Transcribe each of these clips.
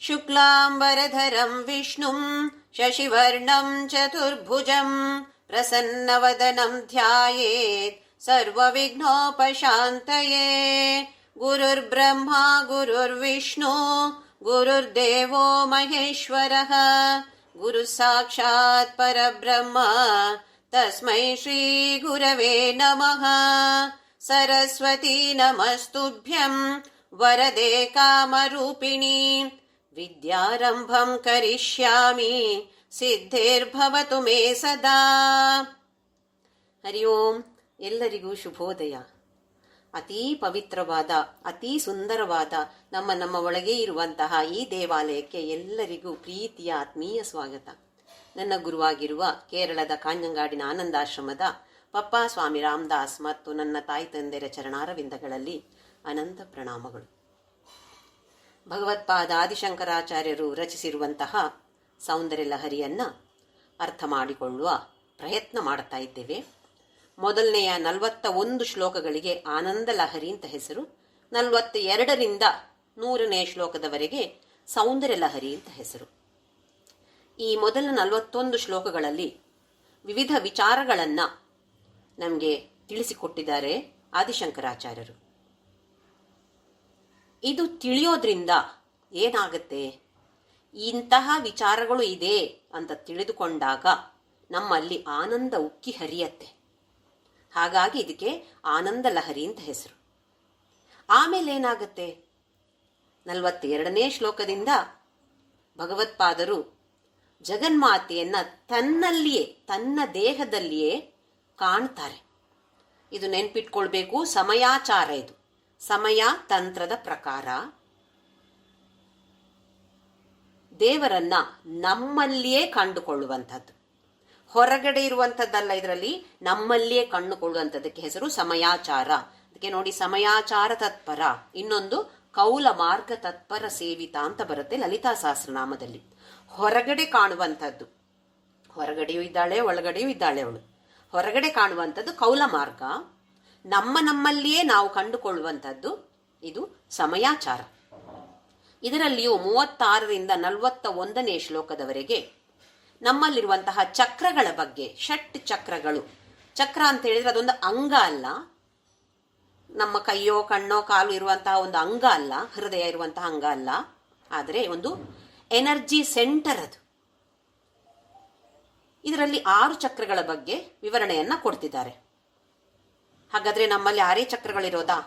शुक्लाम्बरधरं विष्णुं शशिवर्णं चतुर्भुजं प्रसन्नवदनं ध्यायेत् सर्वविघ्नोपशान्तये। गुरुर्ब्रह्मा गुरुर्विष्णु गुरुर्देवो महेश्वरः गुरुसाक्षात् परब्रह्म तस्मै श्रीगुरवे नमः। सरस्वती नमस्तुभ्यं वरदे कामरूपिणी विद्यारंभं करिष्यामि ಸಿದ್ಧೇರ್ಭವತು ಮೇ ಸದಾ. ಹರಿ ಓಂ. ಎಲ್ಲರಿಗೂ ಶುಭೋದಯ. ಅತೀ ಪವಿತ್ರವಾದ ಅತೀ ಸುಂದರವಾದ ನಮ್ಮ ಒಳಗೆ ಇರುವಂತಹ ಈ ದೇವಾಲಯಕ್ಕೆ ಎಲ್ಲರಿಗೂ ಪ್ರೀತಿಯ ಆತ್ಮೀಯ ಸ್ವಾಗತ. ನನ್ನ ಗುರುವಾಗಿರುವ ಕೇರಳದ ಕಾಂಜಂಗಾಡಿನ ಆನಂದಾಶ್ರಮದ ಪಪ್ಪಾ ಸ್ವಾಮಿ ರಾಮದಾಸ್ ಮತ್ತು ನನ್ನ ತಾಯಿ ತಂದೆಯರ ಚರಣಾರವಿಂದಗಳಲ್ಲಿ ಅನಂತ ಪ್ರಣಾಮಗಳು. ಭಗವತ್ಪಾದ ಆದಿಶಂಕರಾಚಾರ್ಯರು ರಚಿಸಿರುವಂತಹ ಸೌಂದರ್ಯ ಲಹರಿಯನ್ನು ಅರ್ಥ ಮಾಡಿಕೊಳ್ಳುವ ಪ್ರಯತ್ನ ಮಾಡ್ತಾ ಇದ್ದೇವೆ. ಮೊದಲನೆಯ 41 ಶ್ಲೋಕಗಳಿಗೆ ಆನಂದ ಲಹರಿ ಅಂತ ಹೆಸರು. 42ರಿಂದ 100ನೇ ಶ್ಲೋಕದವರೆಗೆ ಸೌಂದರ್ಯ ಲಹರಿ ಅಂತ ಹೆಸರು. ಈ ಮೊದಲ 41 ಶ್ಲೋಕಗಳಲ್ಲಿ ವಿವಿಧ ವಿಚಾರಗಳನ್ನು ನಮಗೆ ತಿಳಿಸಿಕೊಟ್ಟಿದ್ದಾರೆ ಆದಿಶಂಕರಾಚಾರ್ಯರು. ಇದು ತಿಳಿಯೋದ್ರಿಂದ ಏನಾಗುತ್ತೆ, ಇಂತಹ ವಿಚಾರಗಳು ಇದೆ ಅಂತ ತಿಳಿದುಕೊಂಡಾಗ ನಮ್ಮಲ್ಲಿ ಆನಂದ ಉಕ್ಕಿ ಹರಿಯತ್ತೆ. ಹಾಗಾಗಿ ಇದಕ್ಕೆ ಆನಂದ ಲಹರಿ ಅಂತ ಹೆಸರು. ಆಮೇಲೆ ಏನಾಗುತ್ತೆ, 42ನೇ ಶ್ಲೋಕದಿಂದ ಭಗವತ್ಪಾದರು ಜಗನ್ಮಾತೆಯನ್ನ ತನ್ನಲ್ಲಿಯೇ ತನ್ನ ದೇಹದಲ್ಲಿಯೇ ಕಾಣ್ತಾರೆ. ಇದು ನೆನ್ಪಿಟ್ಕೊಳ್ಬೇಕು. ಸಮಯಾಚಾರ, ಇದು ಸಮಯ ತಂತ್ರದ ಪ್ರಕಾರ ದೇವರನ್ನ ನಮ್ಮಲ್ಲಿಯೇ ಕಂಡುಕೊಳ್ಳುವಂಥದ್ದು, ಹೊರಗಡೆ ಇರುವಂಥದ್ದಲ್ಲ. ಇದರಲ್ಲಿ ನಮ್ಮಲ್ಲಿಯೇ ಕಂಡುಕೊಳ್ಳುವಂಥದ್ದಕ್ಕೆ ಹೆಸರು ಸಮಯಾಚಾರ. ಅದಕ್ಕೆ ನೋಡಿ, ಸಮಯಾಚಾರ ತತ್ಪರ, ಇನ್ನೊಂದು ಕೌಲ ಮಾರ್ಗ ತತ್ಪರ ಸೇವಿತ ಅಂತ ಬರುತ್ತೆ ಲಲಿತಾ ಸಹಸ್ರನಾಮದಲ್ಲಿ. ಹೊರಗಡೆ ಕಾಣುವಂಥದ್ದು, ಹೊರಗಡೆಯೂ ಇದ್ದಾಳೆ ಒಳಗಡೆಯೂ ಇದ್ದಾಳೆ ಅವಳು. ಹೊರಗಡೆ ಕಾಣುವಂಥದ್ದು ಕೌಲ ಮಾರ್ಗ, ನಮ್ಮಲ್ಲಿಯೇ ನಾವು ಕಂಡುಕೊಳ್ಳುವಂಥದ್ದು ಇದು ಸಮಯಾಚಾರ. ಇದರಲ್ಲಿಯೂ 36ರಿಂದ 41ನೇ ಶ್ಲೋಕದವರೆಗೆ ನಮ್ಮಲ್ಲಿರುವಂತಹ ಚಕ್ರಗಳ ಬಗ್ಗೆ, ಷಟ್ ಚಕ್ರಗಳು. ಚಕ್ರ ಅಂತ ಹೇಳಿದ್ರೆ ಅದೊಂದು ಅಂಗ ಅಲ್ಲ, ನಮ್ಮ ಕೈಯೋ ಕಣ್ಣೋ ಕಾಲು ಇರುವಂತಹ ಒಂದು ಅಂಗ ಅಲ್ಲ, ಹೃದಯ ಇರುವಂತಹ ಅಂಗ ಅಲ್ಲ, ಆದರೆ ಒಂದು ಎನರ್ಜಿ ಸೆಂಟರ್ ಅದು. ಇದರಲ್ಲಿ 6 ಚಕ್ರಗಳ ಬಗ್ಗೆ ವಿವರಣೆಯನ್ನ ಕೊಡ್ತಿದ್ದಾರೆ. ಹಾಗಾದ್ರೆ ನಮ್ಮಲ್ಲಿ 6 ಚಕ್ರಗಳಿರೋದಾ?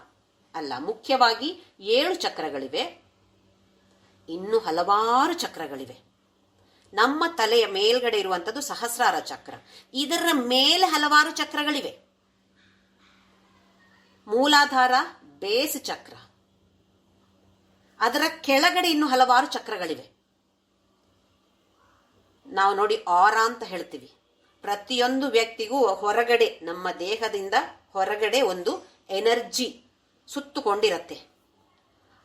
ಅಲ್ಲ, ಮುಖ್ಯವಾಗಿ 7 ಚಕ್ರಗಳಿವೆ. ಇನ್ನು ಹಲವಾರು ಚಕ್ರಗಳಿವೆ. ನಮ್ಮ ತಲೆಯ ಮೇಲ್ಗಡೆ ಇರುವಂಥದ್ದು ಸಹಸ್ರಾರ ಚಕ್ರ. ಇದರ ಮೇಲೆ ಹಲವಾರು ಚಕ್ರಗಳಿವೆ. ಮೂಲಾಧಾರ ಬೇಸ್ ಚಕ್ರ, ಅದರ ಕೆಳಗಡೆ ಇನ್ನು ಹಲವಾರು ಚಕ್ರಗಳಿವೆ. ನಾವು ನೋಡಿ ಆರಾ ಅಂತ ಹೇಳ್ತೀವಿ. ಪ್ರತಿಯೊಂದು ವ್ಯಕ್ತಿಗೂ ಹೊರಗಡೆ, ನಮ್ಮ ದೇಹದಿಂದ ಹೊರಗಡೆ ಒಂದು ಎನರ್ಜಿ ಸುತ್ತುಕೊಂಡಿರತ್ತೆ.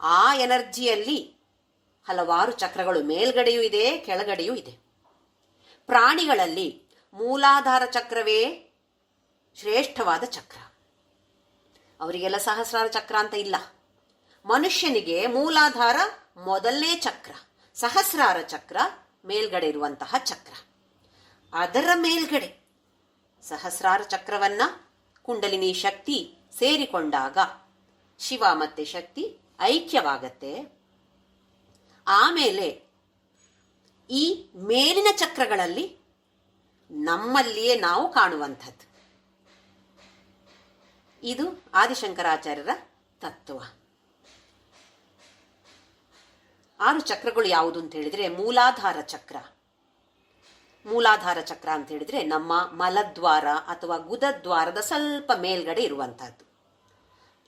ಆ ಎನರ್ಜಿಯಲ್ಲಿ ಹಲವಾರು ಚಕ್ರಗಳು ಮೇಲ್ಗಡೆಯೂ ಇದೆ, ಕೆಳಗಡೆಯೂ ಇದೆ. ಪ್ರಾಣಿಗಳಲ್ಲಿ ಮೂಲಾಧಾರ ಚಕ್ರವೇ ಶ್ರೇಷ್ಠವಾದ ಚಕ್ರ. ಅವರಿಗೆಲ್ಲ ಸಹಸ್ರಾರ ಚಕ್ರ ಅಂತ ಇಲ್ಲ. ಮನುಷ್ಯನಿಗೆ ಮೂಲಾಧಾರ ಮೊದಲನೇ ಚಕ್ರ, ಸಹಸ್ರಾರ ಚಕ್ರ ಮೇಲ್ಗಡೆ ಇರುವಂತಹ ಚಕ್ರ. ಅದರ ಮೇಲ್ಗಡೆ ಸಹಸ್ರಾರ ಚಕ್ರವನ್ನ ಕುಂಡಲಿನಿ ಶಕ್ತಿ ಸೇರಿಕೊಂಡಾಗ ಶಿವ ಮತ್ತೆ ಶಕ್ತಿ ಐಕ್ಯವಾಗತ್ತೆ. ಆಮೇಲೆ ಈ ಮೇಲಿನ ಚಕ್ರಗಳಲ್ಲಿ ನಮ್ಮಲ್ಲಿಯೇ ನಾವು ಕಾಣುವಂಥದ್ದು. ಇದು ಆದಿಶಂಕರಾಚಾರ್ಯರ ತತ್ವ. 6 ಚಕ್ರಗಳು ಯಾವುದು ಅಂತ ಹೇಳಿದ್ರೆ, ಮೂಲಾಧಾರ ಚಕ್ರ. ಮೂಲಾಧಾರ ಚಕ್ರ ಅಂತ ಹೇಳಿದ್ರೆ ನಮ್ಮ ಮಲದ್ವಾರ ಅಥವಾ ಗುದದ್ವಾರದ ಸ್ವಲ್ಪ ಮೇಲ್ಗಡೆ ಇರುವಂತಹದ್ದು.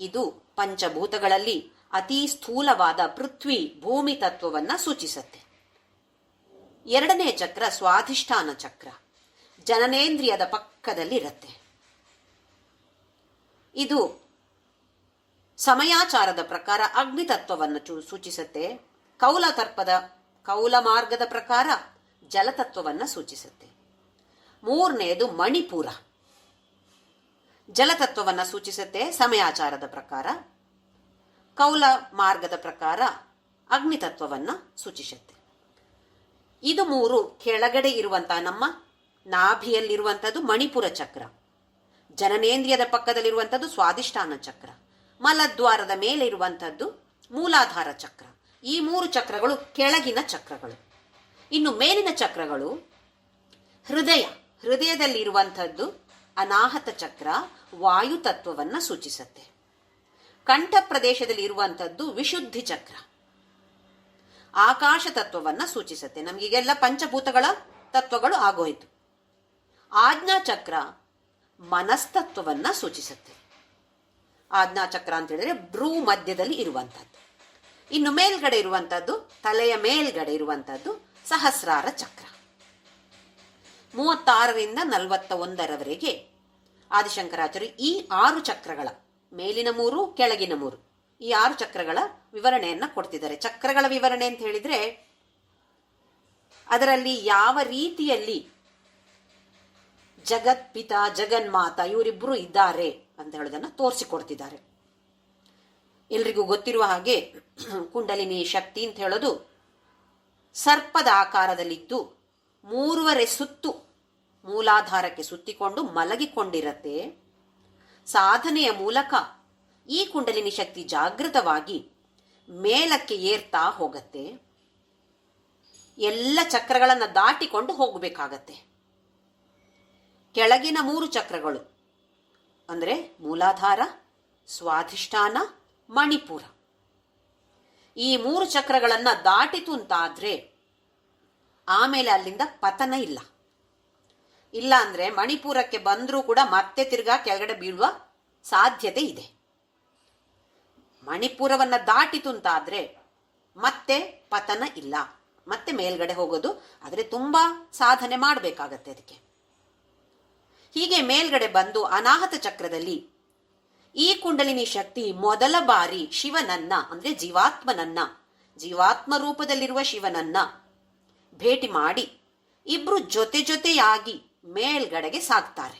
ಇದು ಪಂಚಭೂತಗಳಲ್ಲಿ ಅತಿ ಸ್ಥೂಲವಾದ ಪೃಥ್ವಿ ಭೂಮಿ ತತ್ವವನ್ನ ಸೂಚಿಸುತ್ತೆ. 2ನೇ ಚಕ್ರ ಸ್ವಾಧಿಷ್ಠಾನ ಚಕ್ರ, ಜನನೇಂದ್ರಿಯದ ಪಕ್ಕದಲ್ಲಿ ಇರುತ್ತೆ. ಇದು ಸಮಯಾಚಾರದ ಪ್ರಕಾರ ಅಗ್ನಿತತ್ವವನ್ನು ಸೂಚಿಸುತ್ತೆ. ಕೌಲ ಮಾರ್ಗದ ಪ್ರಕಾರ ಜಲತತ್ವವನ್ನು ಸೂಚಿಸುತ್ತೆ. ಮೂರನೆಯದು ಮಣಿಪುರ, ಜಲತತ್ವವನ್ನು ಸೂಚಿಸುತ್ತೆ ಸಮಯಾಚಾರದ ಪ್ರಕಾರ. ಕೌಲ ಮಾರ್ಗದ ಪ್ರಕಾರ ಅಗ್ನಿತತ್ವವನ್ನು ಸೂಚಿಸುತ್ತೆ. ಇದು ಮೂರು ಕೆಳಗಡೆ ಇರುವಂತಹ ನಮ್ಮ ನಾಭಿಯಲ್ಲಿರುವಂಥದ್ದು ಮಣಿಪುರ ಚಕ್ರ, ಜನನೇಂದ್ರಿಯದ ಪಕ್ಕದಲ್ಲಿರುವಂಥದ್ದು ಸ್ವಾದಿಷ್ಠಾನ ಚಕ್ರ, ಮಲದ್ವಾರದ ಮೇಲೆ ಇರುವಂಥದ್ದು ಮೂಲಾಧಾರ ಚಕ್ರ. ಈ ಮೂರು ಚಕ್ರಗಳು ಕೆಳಗಿನ ಚಕ್ರಗಳು. ಇನ್ನು ಮೇಲಿನ ಚಕ್ರಗಳು ಹೃದಯದಲ್ಲಿರುವಂಥದ್ದು ಅನಾಹತ ಚಕ್ರ, ವಾಯು ತತ್ವವನ್ನು ಸೂಚಿಸುತ್ತೆ. ಕಂಠ ಪ್ರದೇಶದಲ್ಲಿ ಇರುವಂಥದ್ದು ವಿಶುದ್ಧಿ ಚಕ್ರ, ಆಕಾಶ ತತ್ವವನ್ನು ಸೂಚಿಸುತ್ತೆ. ನಮಗೀಗೆಲ್ಲ ಪಂಚಭೂತಗಳ ತತ್ವಗಳು ಆಗೋಯ್ತು. ಆಜ್ಞಾ ಚಕ್ರ ಮನಸ್ತತ್ವವನ್ನು ಸೂಚಿಸುತ್ತೆ. ಆಜ್ಞಾ ಚಕ್ರ ಅಂತ ಹೇಳಿದ್ರೆ ಭ್ರೂ ಮಧ್ಯದಲ್ಲಿ ಇರುವಂಥದ್ದು. ಇನ್ನು ಮೇಲ್ಗಡೆ ಇರುವಂಥದ್ದು, ತಲೆಯ ಮೇಲ್ಗಡೆ ಇರುವಂಥದ್ದು ಸಹಸ್ರಾರ ಚಕ್ರ. 36ರಿಂದ 41ರವರೆಗೆ ಆದಿಶಂಕರಾಚಾರ್ಯರು ಈ 6 ಚಕ್ರಗಳ, ಮೇಲಿನ 3 ಕೆಳಗಿನ 3, ಈ 6 ಚಕ್ರಗಳ ವಿವರಣೆಯನ್ನ ಕೊಡ್ತಿದ್ದಾರೆ. ಚಕ್ರಗಳ ವಿವರಣೆ ಅಂತ ಹೇಳಿದ್ರೆ ಅದರಲ್ಲಿ ಯಾವ ರೀತಿಯಲ್ಲಿ ಜಗತ್ಪಿತ ಜಗನ್ಮಾತ ಇವರಿಬ್ಬರು ಇದ್ದಾರೆ ಅಂತ ಹೇಳೋದನ್ನ ತೋರಿಸಿಕೊಡ್ತಿದ್ದಾರೆ. ಎಲ್ರಿಗೂ ಗೊತ್ತಿರುವ ಹಾಗೆ ಕುಂಡಲಿನಿ ಶಕ್ತಿ ಅಂತ ಹೇಳೋದು ಸರ್ಪದ ಆಕಾರದಲ್ಲಿದ್ದು 3.5 ಸುತ್ತು ಮೂಲಾಧಾರಕ್ಕೆ ಸುತ್ತಿಕೊಂಡು ಮಲಗಿಕೊಂಡಿರತ್ತೆ. ಸಾಧನೆಯ ಮೂಲಕ ಈ ಕುಂಡಲಿನಿ ಶಕ್ತಿ ಜಾಗೃತವಾಗಿ ಮೇಲಕ್ಕೆ ಏರ್ತಾ ಹೋಗತ್ತೆ. ಎಲ್ಲ ಚಕ್ರಗಳನ್ನು ದಾಟಿಕೊಂಡು ಹೋಗಬೇಕಾಗತ್ತೆ. ಕೆಳಗಿನ 3 ಚಕ್ರಗಳು ಅಂದರೆ ಮೂಲಾಧಾರ, ಸ್ವಾಧಿಷ್ಠಾನ, ಮಣಿಪುರ, ಈ 3 ಚಕ್ರಗಳನ್ನು ದಾಟಿತು ಅಂತಾದ್ರೆ ಆಮೇಲೆ ಅಲ್ಲಿಂದ ಪತನ ಇಲ್ಲ. ಇಲ್ಲ ಅಂದ್ರೆ ಮಣಿಪುರಕ್ಕೆ ಬಂದರೂ ಕೂಡ ಮತ್ತೆ ತಿರ್ಗಾ ಕೆಳಗಡೆ ಬೀಳುವ ಸಾಧ್ಯತೆ ಇದೆ. ಮಣಿಪುರವನ್ನ ದಾಟಿತು ಅಂತಾದ್ರೆ ಮತ್ತೆ ಪತನ ಇಲ್ಲ, ಮತ್ತೆ ಮೇಲ್ಗಡೆ ಹೋಗೋದು. ಆದರೆ ತುಂಬಾ ಸಾಧನೆ ಮಾಡಬೇಕಾಗತ್ತೆ ಅದಕ್ಕೆ. ಹೀಗೆ ಮೇಲ್ಗಡೆ ಬಂದು ಅನಾಹತ ಚಕ್ರದಲ್ಲಿ ಈ ಕುಂಡಲಿನಿ ಶಕ್ತಿ ಮೊದಲ ಬಾರಿ ಶಿವನನ್ನ ಅಂದ್ರೆ ಜೀವಾತ್ಮ ರೂಪದಲ್ಲಿರುವ ಶಿವನನ್ನ ಭೇಟಿ ಮಾಡಿ ಇಬ್ರು ಜೊತೆಯಾಗಿ ಮೇಲ್ಗಡೆಗೆ ಸಾಗ್ತಾರೆ.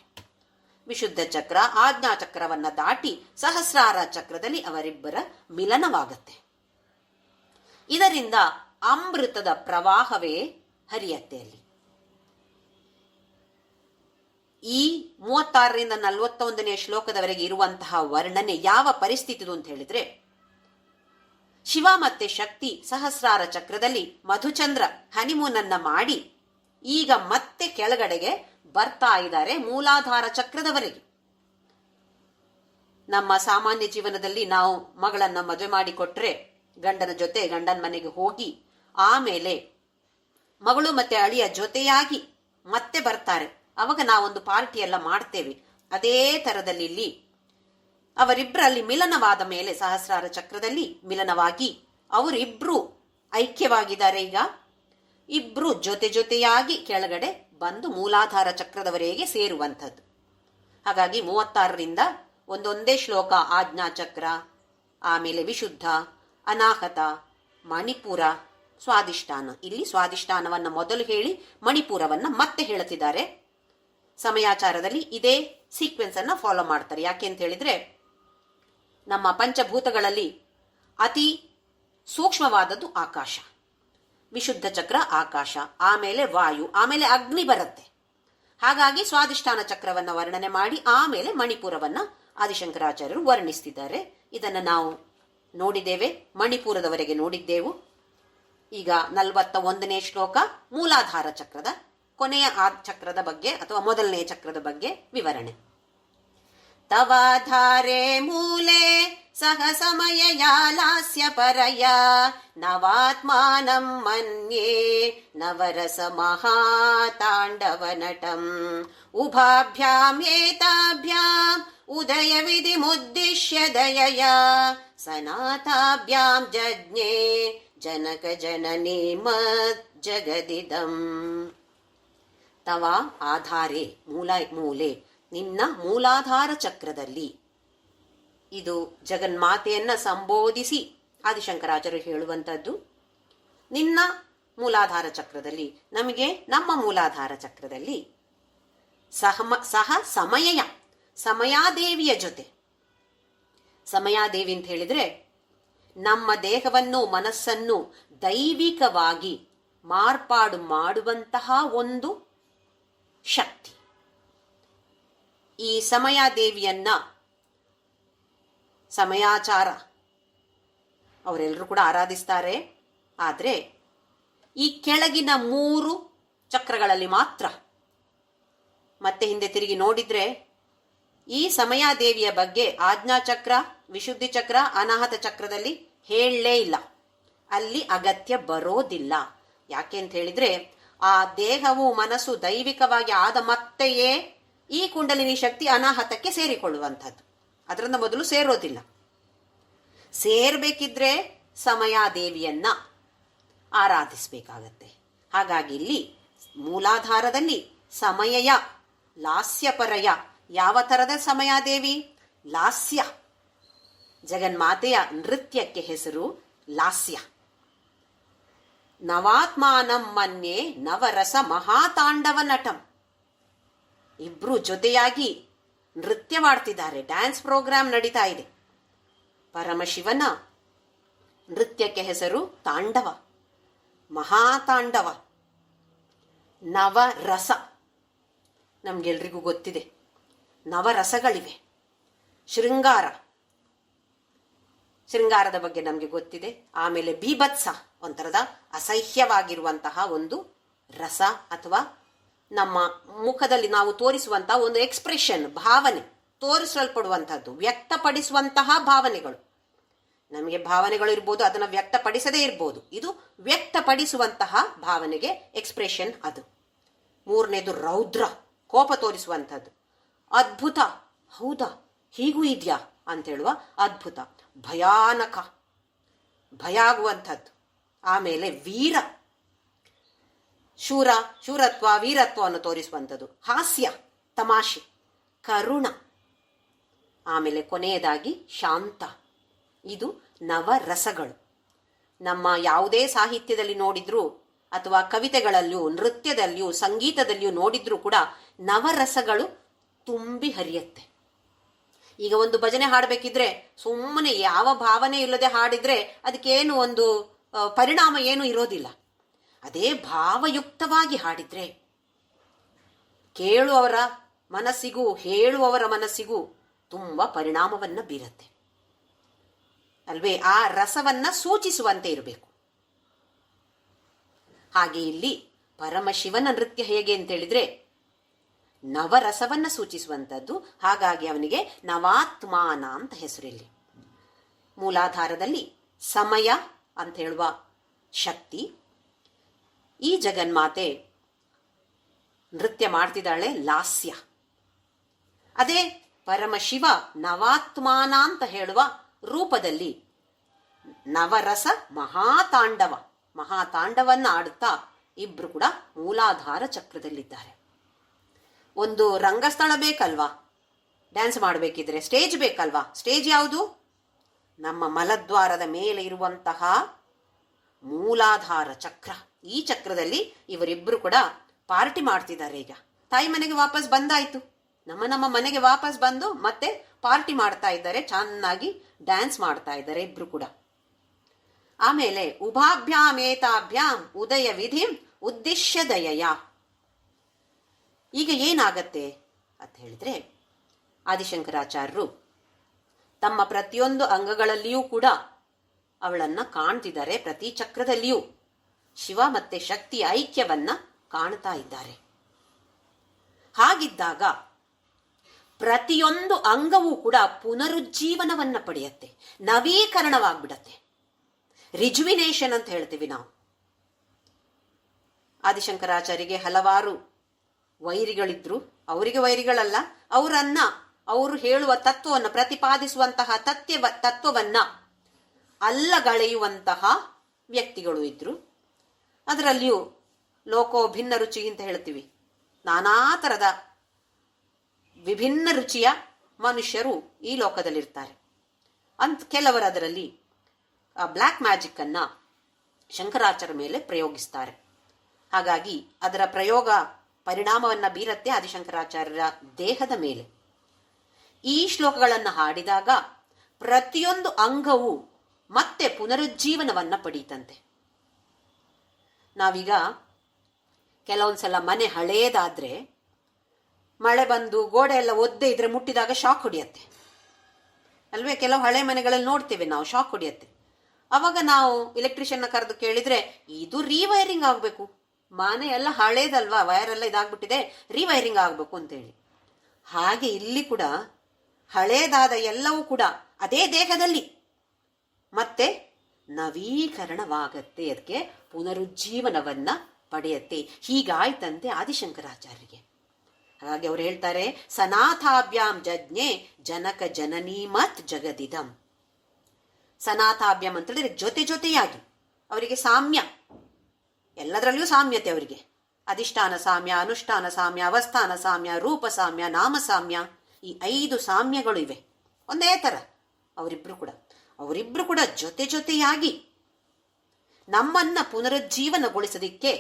ವಿಶುದ್ಧ ಚಕ್ರ ಆಜ್ಞಾ ಚಕ್ರವನ್ನ ದಾಟಿ ಸಹಸ್ರಾರ ಚಕ್ರದಲ್ಲಿ ಅವರಿಬ್ಬರ ಮಿಲನವಾಗತ್ತೆ. ಇದರಿಂದ ಅಮೃತದ ಪ್ರವಾಹವೇ ಹರಿಯತ್ತೆ ಅಲ್ಲಿ. ಈ 36ರಿಂದ 41ನೇ ಶ್ಲೋಕದವರೆಗೆ ಇರುವಂತಹ ವರ್ಣನೆ ಯಾವ ಪರಿಸ್ಥಿತಿದು ಅಂತ ಹೇಳಿದ್ರೆ, ಶಿವ ಮತ್ತೆ ಶಕ್ತಿ ಸಹಸ್ರಾರ ಚಕ್ರದಲ್ಲಿ ಮಧುಚಂದ್ರ ಹನಿಮೂನನ್ನ ಮಾಡಿ ಈಗ ಮತ್ತೆ ಕೆಳಗಡೆಗೆ ಬರ್ತಾ ಇದ್ದಾರೆ ಮೂಲಾಧಾರ ಚಕ್ರದವರೆಗೆ. ನಮ್ಮ ಸಾಮಾನ್ಯ ಜೀವನದಲ್ಲಿ ನಾವು ಮಗಳನ್ನ ಮದುವೆ ಮಾಡಿ ಕೊಟ್ರೆ ಗಂಡನ ಮನೆಗೆ ಹೋಗಿ ಆಮೇಲೆ ಮಗಳು ಮತ್ತೆ ಅಳಿಯ ಜೊತೆಯಾಗಿ ಮತ್ತೆ ಬರ್ತಾರೆ. ಅವಾಗ ನಾವೊಂದು ಪಾರ್ಟಿ ಎಲ್ಲ ಮಾಡ್ತೇವೆ. ಅದೇ ತರದಲ್ಲಿ ಇಲ್ಲಿ ಅವರಿಬ್ಬರಲ್ಲಿ ಮಿಲನವಾದ ಮೇಲೆ ಸಹಸ್ರಾರ ಚಕ್ರದಲ್ಲಿ ಮಿಲನವಾಗಿ ಅವರಿಬ್ರು ಐಕ್ಯವಾಗಿದ್ದಾರೆ. ಈಗ ಇಬ್ರು ಜೊತೆಯಾಗಿ ಕೆಳಗಡೆ ಬಂದು ಮೂಲಾಧಾರ ಚಕ್ರದವರೆಗೆ ಸೇರುವಂಥದ್ದು. ಹಾಗಾಗಿ 36ರಿಂದ ಒಂದೊಂದೇ ಶ್ಲೋಕ ಆಜ್ಞಾ ಚಕ್ರ, ಆಮೇಲೆ ವಿಶುದ್ಧ, ಅನಾಹತ, ಮಣಿಪುರ, ಸ್ವಾದಿಷ್ಠಾನ. ಇಲ್ಲಿ ಸ್ವಾದಿಷ್ಠಾನವನ್ನ ಮೊದಲು ಹೇಳಿ ಮಣಿಪುರವನ್ನ ಮತ್ತೆ ಹೇಳುತ್ತಿದ್ದಾರೆ. ಸಮಯಾಚಾರದಲ್ಲಿ ಇದೇ ಸೀಕ್ವೆನ್ಸ್ ಅನ್ನ ಫಾಲೋ ಮಾಡ್ತಾರೆ. ಯಾಕೆ ಅಂತ ಹೇಳಿದ್ರೆ ನಮ್ಮ ಪಂಚಭೂತಗಳಲ್ಲಿ ಅತಿ ಸೂಕ್ಷ್ಮವಾದದ್ದು ಆಕಾಶ, ವಿಶುದ್ಧ ಚಕ್ರ ಆಕಾಶ, ಆಮೇಲೆ ವಾಯು, ಆಮೇಲೆ ಅಗ್ನಿ ಬರುತ್ತೆ. ಹಾಗಾಗಿ ಸ್ವಾದಿಷ್ಠಾನ ಚಕ್ರವನ್ನ ವರ್ಣನೆ ಮಾಡಿ ಆಮೇಲೆ ಮಣಿಪುರವನ್ನ ಆದಿಶಂಕರಾಚಾರ್ಯರು ವರ್ಣಿಸ್ತಿದ್ದಾರೆ. ಇದನ್ನ ನಾವು ನೋಡಿದ್ದೇವೆ, ಮಣಿಪುರದವರೆಗೆ ನೋಡಿದ್ದೆವು. ಈಗ 41ನೇ ಶ್ಲೋಕ ಮೂಲಾಧಾರ ಚಕ್ರದ ಕೊನೆಯ ಚಕ್ರದ ಬಗ್ಗೆ ಅಥವಾ ಮೊದಲನೇ ಚಕ್ರದ ಬಗ್ಗೆ ವಿವರಣೆ. ತವಾಧಾರೆ ಮೂಲೆ ಸಹ ಸಮಯಯಾ ಲಾಸ್ಯ ಪರಯ ನವಾತ್ಮಾನಂ ಮನ್ಯೇ ನವರಸ ಮಹಾತಾಂಡವ ನಟಂ ಉಭಾಭ್ಯಾಂ ಏತಾಭ್ಯಾಂ ಉದಯ ವಿಧಿ ಮುದ್ದಿಶ್ಯ ದಯಯ ಸನಾಥಾಭ್ಯಾಂ ಜಜ್ಞೆ ಜನಕ ಜನನಿ ಮತ್ ಜಗದಿದಂ. ತವ ಆಧಾರೆ ಮೂಲೆ ನಿನ್ನ ಮೂಲಾಧಾರ ಚಕ್ರದಲ್ಲಿ ಇದು ಜಗನ್ಮಾತೆಯನ್ನ ಸಂಬೋಧಿಸಿ ಆದಿಶಂಕರಾಚಾರ್ಯರು ಹೇಳುವಂಥದ್ದು. ನಿನ್ನ ಮೂಲಾಧಾರ ಚಕ್ರದಲ್ಲಿ, ನಮಗೆ ನಮ್ಮ ಮೂಲಾಧಾರ ಚಕ್ರದಲ್ಲಿ ಸಹ ಸಮಯಾದೇವಿಯ ಜೊತೆ, ಸಮಯಾದೇವಿ ಅಂತ ಹೇಳಿದ್ರೆ ನಮ್ಮ ದೇಹವನ್ನು ಮನಸ್ಸನ್ನು ದೈವಿಕವಾಗಿ ಮಾರ್ಪಾಡು ಮಾಡುವಂತಹ ಒಂದು ಶಕ್ತಿ. ಈ ಸಮಯಾದೇವಿಯನ್ನ ಸಮಯಾಚಾರ ಅವರೆಲ್ಲರೂ ಕೂಡ ಆರಾಧಿಸ್ತಾರೆ. ಆದರೆ ಈ ಕೆಳಗಿನ 3 ಚಕ್ರಗಳಲ್ಲಿ ಮಾತ್ರ, ಮತ್ತೆ ಹಿಂದೆ ತಿರುಗಿ ನೋಡಿದ್ರೆ ಈ ಸಮಯಾದೇವಿಯ ಬಗ್ಗೆ ಆಜ್ಞಾಚಕ್ರ, ವಿಶುದ್ಧಿ ಚಕ್ರ, ಅನಾಹತ ಚಕ್ರದಲ್ಲಿ ಹೇಳಲೇ ಇಲ್ಲ. ಅಲ್ಲಿ ಅಗತ್ಯ ಬರೋದಿಲ್ಲ. ಯಾಕೆ ಅಂತ ಹೇಳಿದ್ರೆ ಆ ದೇಹವು ಮನಸ್ಸು ದೈವಿಕವಾಗಿ ಆದ ಮತ್ತೆಯೇ ಈ ಕುಂಡಲಿನಿ ಶಕ್ತಿ ಅನಾಹತಕ್ಕೆ ಸೇರಿಕೊಳ್ಳುವಂಥದ್ದು. ಅದರಿಂದ ಮೊದಲು ಸೇರೋದಿಲ್ಲ. ಸೇರ್ಬೇಕಿದ್ರೆ ಸಮಯಾದೇವಿಯನ್ನ ಆರಾಧಿಸಬೇಕಾಗತ್ತೆ. ಹಾಗಾಗಿ ಇಲ್ಲಿ ಮೂಲಾಧಾರದಲ್ಲಿ ಸಮಯಯ ಲಾಸ್ಯಪರಯ. ಯಾವ ತರದ ಸಮಯಾದೇವಿ? ಲಾಸ್ಯ. ಜಗನ್ಮಾತೆಯ ನೃತ್ಯಕ್ಕೆ ಹೆಸರು ಲಾಸ್ಯ. ನವಾತ್ಮಾನಂ ಮನ್ಯೆ ನವರಸ ಮಹಾತಾಂಡವ ನಟಂ. ಇಬ್ರು ಜೊತೆಯಾಗಿ ನೃತ್ಯ ಮಾಡ್ತಿದ್ದಾರೆ. ಡ್ಯಾನ್ಸ್ ಪ್ರೋಗ್ರಾಂ ನಡೀತಾ ಇದೆ. ಪರಮಶಿವನ ನೃತ್ಯಕ್ಕೆ ಹೆಸರು ತಾಂಡವ, ಮಹಾತಾಂಡವ. ನವರಸ ನಮ್ಗೆಲ್ರಿಗೂ ಗೊತ್ತಿದೆ. ನವರಸಗಳಿವೆ. ಶೃಂಗಾರದ ಬಗ್ಗೆ ನಮಗೆ ಗೊತ್ತಿದೆ. ಆಮೇಲೆ ಬೀಭತ್ಸ, ಒಂಥರದ ಅಸಹ್ಯವಾಗಿರುವಂತಹ ಒಂದು ರಸ, ಅಥವಾ ನಮ್ಮ ಮುಖದಲ್ಲಿ ನಾವು ತೋರಿಸುವಂತಹ ಒಂದು ಎಕ್ಸ್ಪ್ರೆಷನ್, ಭಾವನೆ, ತೋರಿಸಲ್ಪಡುವಂತಹದ್ದು, ವ್ಯಕ್ತಪಡಿಸುವಂತಹ ಭಾವನೆಗಳು. ನಮಗೆ ಭಾವನೆಗಳು ಇರ್ಬೋದು, ಅದನ್ನು ವ್ಯಕ್ತಪಡಿಸದೇ ಇರ್ಬೋದು. ಇದು ವ್ಯಕ್ತಪಡಿಸುವಂತಹ ಭಾವನೆಗೆ ಎಕ್ಸ್ಪ್ರೆಷನ್ ಅದು. 3ನೇದು ರೌದ್ರ, ಕೋಪ ತೋರಿಸುವಂಥದ್ದು. ಅದ್ಭುತ, ಹೌದಾ ಹೀಗೂ ಇದೆಯಾ ಅಂತ ಹೇಳುವ ಅದ್ಭುತ. ಭಯಾನಕ, ಭಯ ಆಗುವಂಥದ್ದು. ಆಮೇಲೆ ವೀರ, ಶೂರತ್ವ, ವೀರತ್ವವನ್ನು ತೋರಿಸುವಂಥದ್ದು. ಹಾಸ್ಯ, ತಮಾಷೆ. ಕರುಣ. ಆಮೇಲೆ ಕೊನೆಯದಾಗಿ ಶಾಂತ. ಇದು ನವರಸಗಳು. ನಮ್ಮ ಯಾವುದೇ ಸಾಹಿತ್ಯದಲ್ಲಿ ನೋಡಿದ್ರೂ, ಅಥವಾ ಕವಿತೆಗಳಲ್ಲಿಯೂ, ನೃತ್ಯದಲ್ಲಿಯೂ, ಸಂಗೀತದಲ್ಲಿಯೂ ನೋಡಿದ್ರೂ ಕೂಡ ನವರಸಗಳು ತುಂಬಿ ಹರಿಯತ್ತೆ. ಈಗ ಒಂದು ಭಜನೆ ಹಾಡಬೇಕಿದ್ರೆ ಸುಮ್ಮನೆ ಯಾವ ಭಾವನೆ ಇಲ್ಲದೆ ಹಾಡಿದ್ರೆ ಅದಕ್ಕೇನು ಒಂದು ಪರಿಣಾಮ ಏನು ಇರೋದಿಲ್ಲ. ಅದೇ ಭಾವಯುಕ್ತವಾಗಿ ಹಾಡಿದ್ರೆ ಕೇಳುವವರ ಮನಸ್ಸಿಗೂ ಹೇಳುವವರ ಮನಸ್ಸಿಗೂ ತುಂಬಾ ಪರಿಣಾಮವನ್ನ ಬೀರತ್ತೆ ಅಲ್ವೇ? ಆ ರಸವನ್ನ ಸೂಚಿಸುವಂತೆ ಇರಬೇಕು. ಹಾಗೆ ಇಲ್ಲಿ ಪರಮಶಿವನ ನೃತ್ಯ ಹೇಗೆ ಅಂತ ಹೇಳಿದ್ರೆ ನವರಸವನ್ನ ಸೂಚಿಸುವಂಥದ್ದು. ಹಾಗಾಗಿ ಅವನಿಗೆ ನವಾತ್ಮಾನ ಅಂತ ಹೆಸರಿಲ್ಲಿ. ಮೂಲಾಧಾರದಲ್ಲಿ ಸಮಯ ಅಂತ ಹೇಳುವ ಶಕ್ತಿ. ಈ ಜಗನ್ಮಾತೆ ನೃತ್ಯ ಮಾಡ್ತಿದ್ದಾಳೆ ಲಾಸ್ಯ. ಅದೇ ಪರಮಶಿವ ನವಾತ್ಮಾನ ಅಂತ ಹೇಳುವ ರೂಪದಲ್ಲಿ ನವರಸ ಮಹಾತಾಂಡವನ್ನ ಆಡುತ್ತಾ ಇಬ್ರು ಕೂಡ ಮೂಲಾಧಾರ ಚಕ್ರದಲ್ಲಿದ್ದಾರೆ. ಒಂದು ರಂಗಸ್ಥಳ ಬೇಕಲ್ವಾ ಡ್ಯಾನ್ಸ್ ಮಾಡಬೇಕಿದ್ರೆ? ಸ್ಟೇಜ್ ಬೇಕಲ್ವಾ? ಸ್ಟೇಜ್ ಯಾವುದು? ನಮ್ಮ ಮಲದ್ವಾರದ ಮೇಲೆ ಇರುವಂತಹ ಮೂಲಾಧಾರ ಚಕ್ರ. ಈ ಚಕ್ರದಲ್ಲಿ ಇವರಿಬ್ರು ಕೂಡ ಪಾರ್ಟಿ ಮಾಡ್ತಿದ್ದಾರೆ. ಈಗ ತಾಯಿ ಮನೆಗೆ ವಾಪಸ್ ಬಂದಾಯ್ತು. ನಮ್ಮ ಮನೆಗೆ ವಾಪಸ್ ಬಂದು ಮತ್ತೆ ಪಾರ್ಟಿ ಮಾಡ್ತಾ ಇದ್ದಾರೆ. ಚೆನ್ನಾಗಿ ಡ್ಯಾನ್ಸ್ ಮಾಡ್ತಾ ಇದ್ದಾರೆ ಇಬ್ರು ಕೂಡ. ಆಮೇಲೆ ಉಭಾಭ್ಯಾಂ ಏತಾಭ್ಯಾಂ ಉದಯ ವಿಧಿಂ ಉದ್ದೇಶ್ಯ ದಯಯ. ಈಗ ಏನಾಗತ್ತೆ ಅಂತ ಹೇಳಿದ್ರೆ ಆದಿಶಂಕರಾಚಾರ್ಯರು ತಮ್ಮ ಪ್ರತಿಯೊಂದು ಅಂಗಗಳಲ್ಲಿಯೂ ಕೂಡ ಅವಳನ್ನ ಕಾಣ್ತಿದ್ದಾರೆ. ಪ್ರತಿ ಚಕ್ರದಲ್ಲಿಯೂ ಶಿವ ಮತ್ತೆ ಶಕ್ತಿಯ ಐಕ್ಯವನ್ನ ಕಾಣ್ತಾ ಇದ್ದಾರೆ. ಹಾಗಿದ್ದಾಗ ಪ್ರತಿಯೊಂದು ಅಂಗವೂ ಕೂಡ ಪುನರುಜ್ಜೀವನವನ್ನ ಪಡೆಯತ್ತೆ, ನವೀಕರಣವಾಗ್ಬಿಡತ್ತೆ. ರಿಜುವಿನೇಷನ್ ಅಂತ ಹೇಳ್ತೀವಿ ನಾವು. ಆದಿಶಂಕರಾಚಾರ್ಯರಿಗೆ ಹಲವಾರು ವೈರಿಗಳಿದ್ರು. ಅವರಿಗೆ ವೈರಿಗಳಲ್ಲ, ಅವರು ಹೇಳುವ ತತ್ವವನ್ನು ಪ್ರತಿಪಾದಿಸುವಂತಹ ತತ್ವವನ್ನ ಅಲ್ಲಗಳೆಯುವಂತಹ ವ್ಯಕ್ತಿಗಳು ಇದ್ರು. ಅದರಲ್ಲಿಯೂ ಲೋಕೋ ಭಿನ್ನ ರುಚಿ ಅಂತ ಹೇಳ್ತೀವಿ. ನಾನಾ ತರದ ವಿಭಿನ್ನ ರುಚಿಯ ಮನುಷ್ಯರು ಈ ಲೋಕದಲ್ಲಿರ್ತಾರೆ. ಅಂತ ಕೆಲವರು ಅದರಲ್ಲಿ ಬ್ಲ್ಯಾಕ್ ಮ್ಯಾಜಿಕ್ ಅನ್ನ ಶಂಕರಾಚಾರ್ಯ ಮೇಲೆ ಪ್ರಯೋಗಿಸ್ತಾರೆ. ಹಾಗಾಗಿ ಅದರ ಪ್ರಯೋಗ ಪರಿಣಾಮವನ್ನ ಬೀರತ್ತೆ ಆದಿಶಂಕರಾಚಾರ್ಯರ ದೇಹದ ಮೇಲೆ. ಈ ಶ್ಲೋಕಗಳನ್ನು ಹಾಡಿದಾಗ ಪ್ರತಿಯೊಂದು ಅಂಗವು ಮತ್ತೆ ಪುನರುಜ್ಜೀವನವನ್ನ ಪಡೀತಂತೆ. ನಾವೀಗ ಕೆಲವೊಂದ್ಸಲ ಮನೆ ಹಳೇದಾದ್ರೆ, ಮಳೆ ಬಂದು ಗೋಡೆ ಎಲ್ಲ ಒದ್ದೆ ಇದ್ರೆ ಮುಟ್ಟಿದಾಗ ಶಾಕ್ ಹೊಡಿಯತ್ತೆ ಅಲ್ವೇ? ಕೆಲವು ಹಳೆ ಮನೆಗಳಲ್ಲಿ ನೋಡ್ತೇವೆ ನಾವು, ಶಾಕ್ ಹೊಡಿಯತ್ತೆ. ಅವಾಗ ನಾವು ಇಲೆಕ್ಟ್ರಿಷಿಯನ್ ಕರೆದು ಕೇಳಿದ್ರೆ, ಇದು ರೀವೈರಿಂಗ್ ಆಗಬೇಕು, ಮನೆ ಎಲ್ಲ ಹಳೇದಲ್ವಾ, ವೈರ್ ಎಲ್ಲ ಇದಾಗ್ಬಿಟ್ಟಿದೆ, ರೀವೈರಿಂಗ್ ಆಗಬೇಕು ಅಂತೇಳಿ. ಹಾಗೆ ಇಲ್ಲಿ ಕೂಡ ಹಳೇದಾದ ಎಲ್ಲವೂ ಕೂಡ ಅದೇ ದೇಹದಲ್ಲಿ ಮತ್ತೆ ನವೀಕರಣವಾಗತ್ತೆ, ಅದಕ್ಕೆ ಪುನರುಜ್ಜೀವನವನ್ನ ಪಡೆಯತ್ತೆ. ಹೀಗಾಯ್ತಂತೆ ಆದಿಶಂಕರಾಚಾರ್ಯರಿಗೆ. ಹಾಗಾಗಿ ಅವ್ರು ಹೇಳ್ತಾರೆ, ಸನಾಥಾಭ್ಯಾಂ ಜಜ್ಞೆ ಜನಕ ಜನನೀಮತ್ ಜಗದಿದಂ. ಸನಾಥಾಭ್ಯಾಂ ಅಂತ ಹೇಳಿದ್ರೆ ಜೊತೆ ಜೊತೆಯಾಗಿ, ಅವರಿಗೆ ಸಾಮ್ಯ, ಎಲ್ಲದರಲ್ಲಿಯೂ ಸಾಮ್ಯತೆ ಅವರಿಗೆ. ಅಧಿಷ್ಠಾನ ಸಾಮ್ಯ, ಅನುಷ್ಠಾನ ಸಾಮ್ಯ, ಅವಸ್ಥಾನ ಸಾಮ್ಯ, ರೂಪ ಸಾಮ್ಯ, ನಾಮ ಸಾಮ್ಯ, ಈ 5 ಸಾಮ್ಯಗಳು ಇವೆ. ಒಂದೇ ತರ ಅವರಿಬ್ರು ಕೂಡ ಜೊತೆ ಜೊತೆಯಾಗಿ ನಮ್ಮನ್ನ ಪುನರುಜ್ಜೀವನಗೊಳಿಸೋದಿಕ್ಕೆ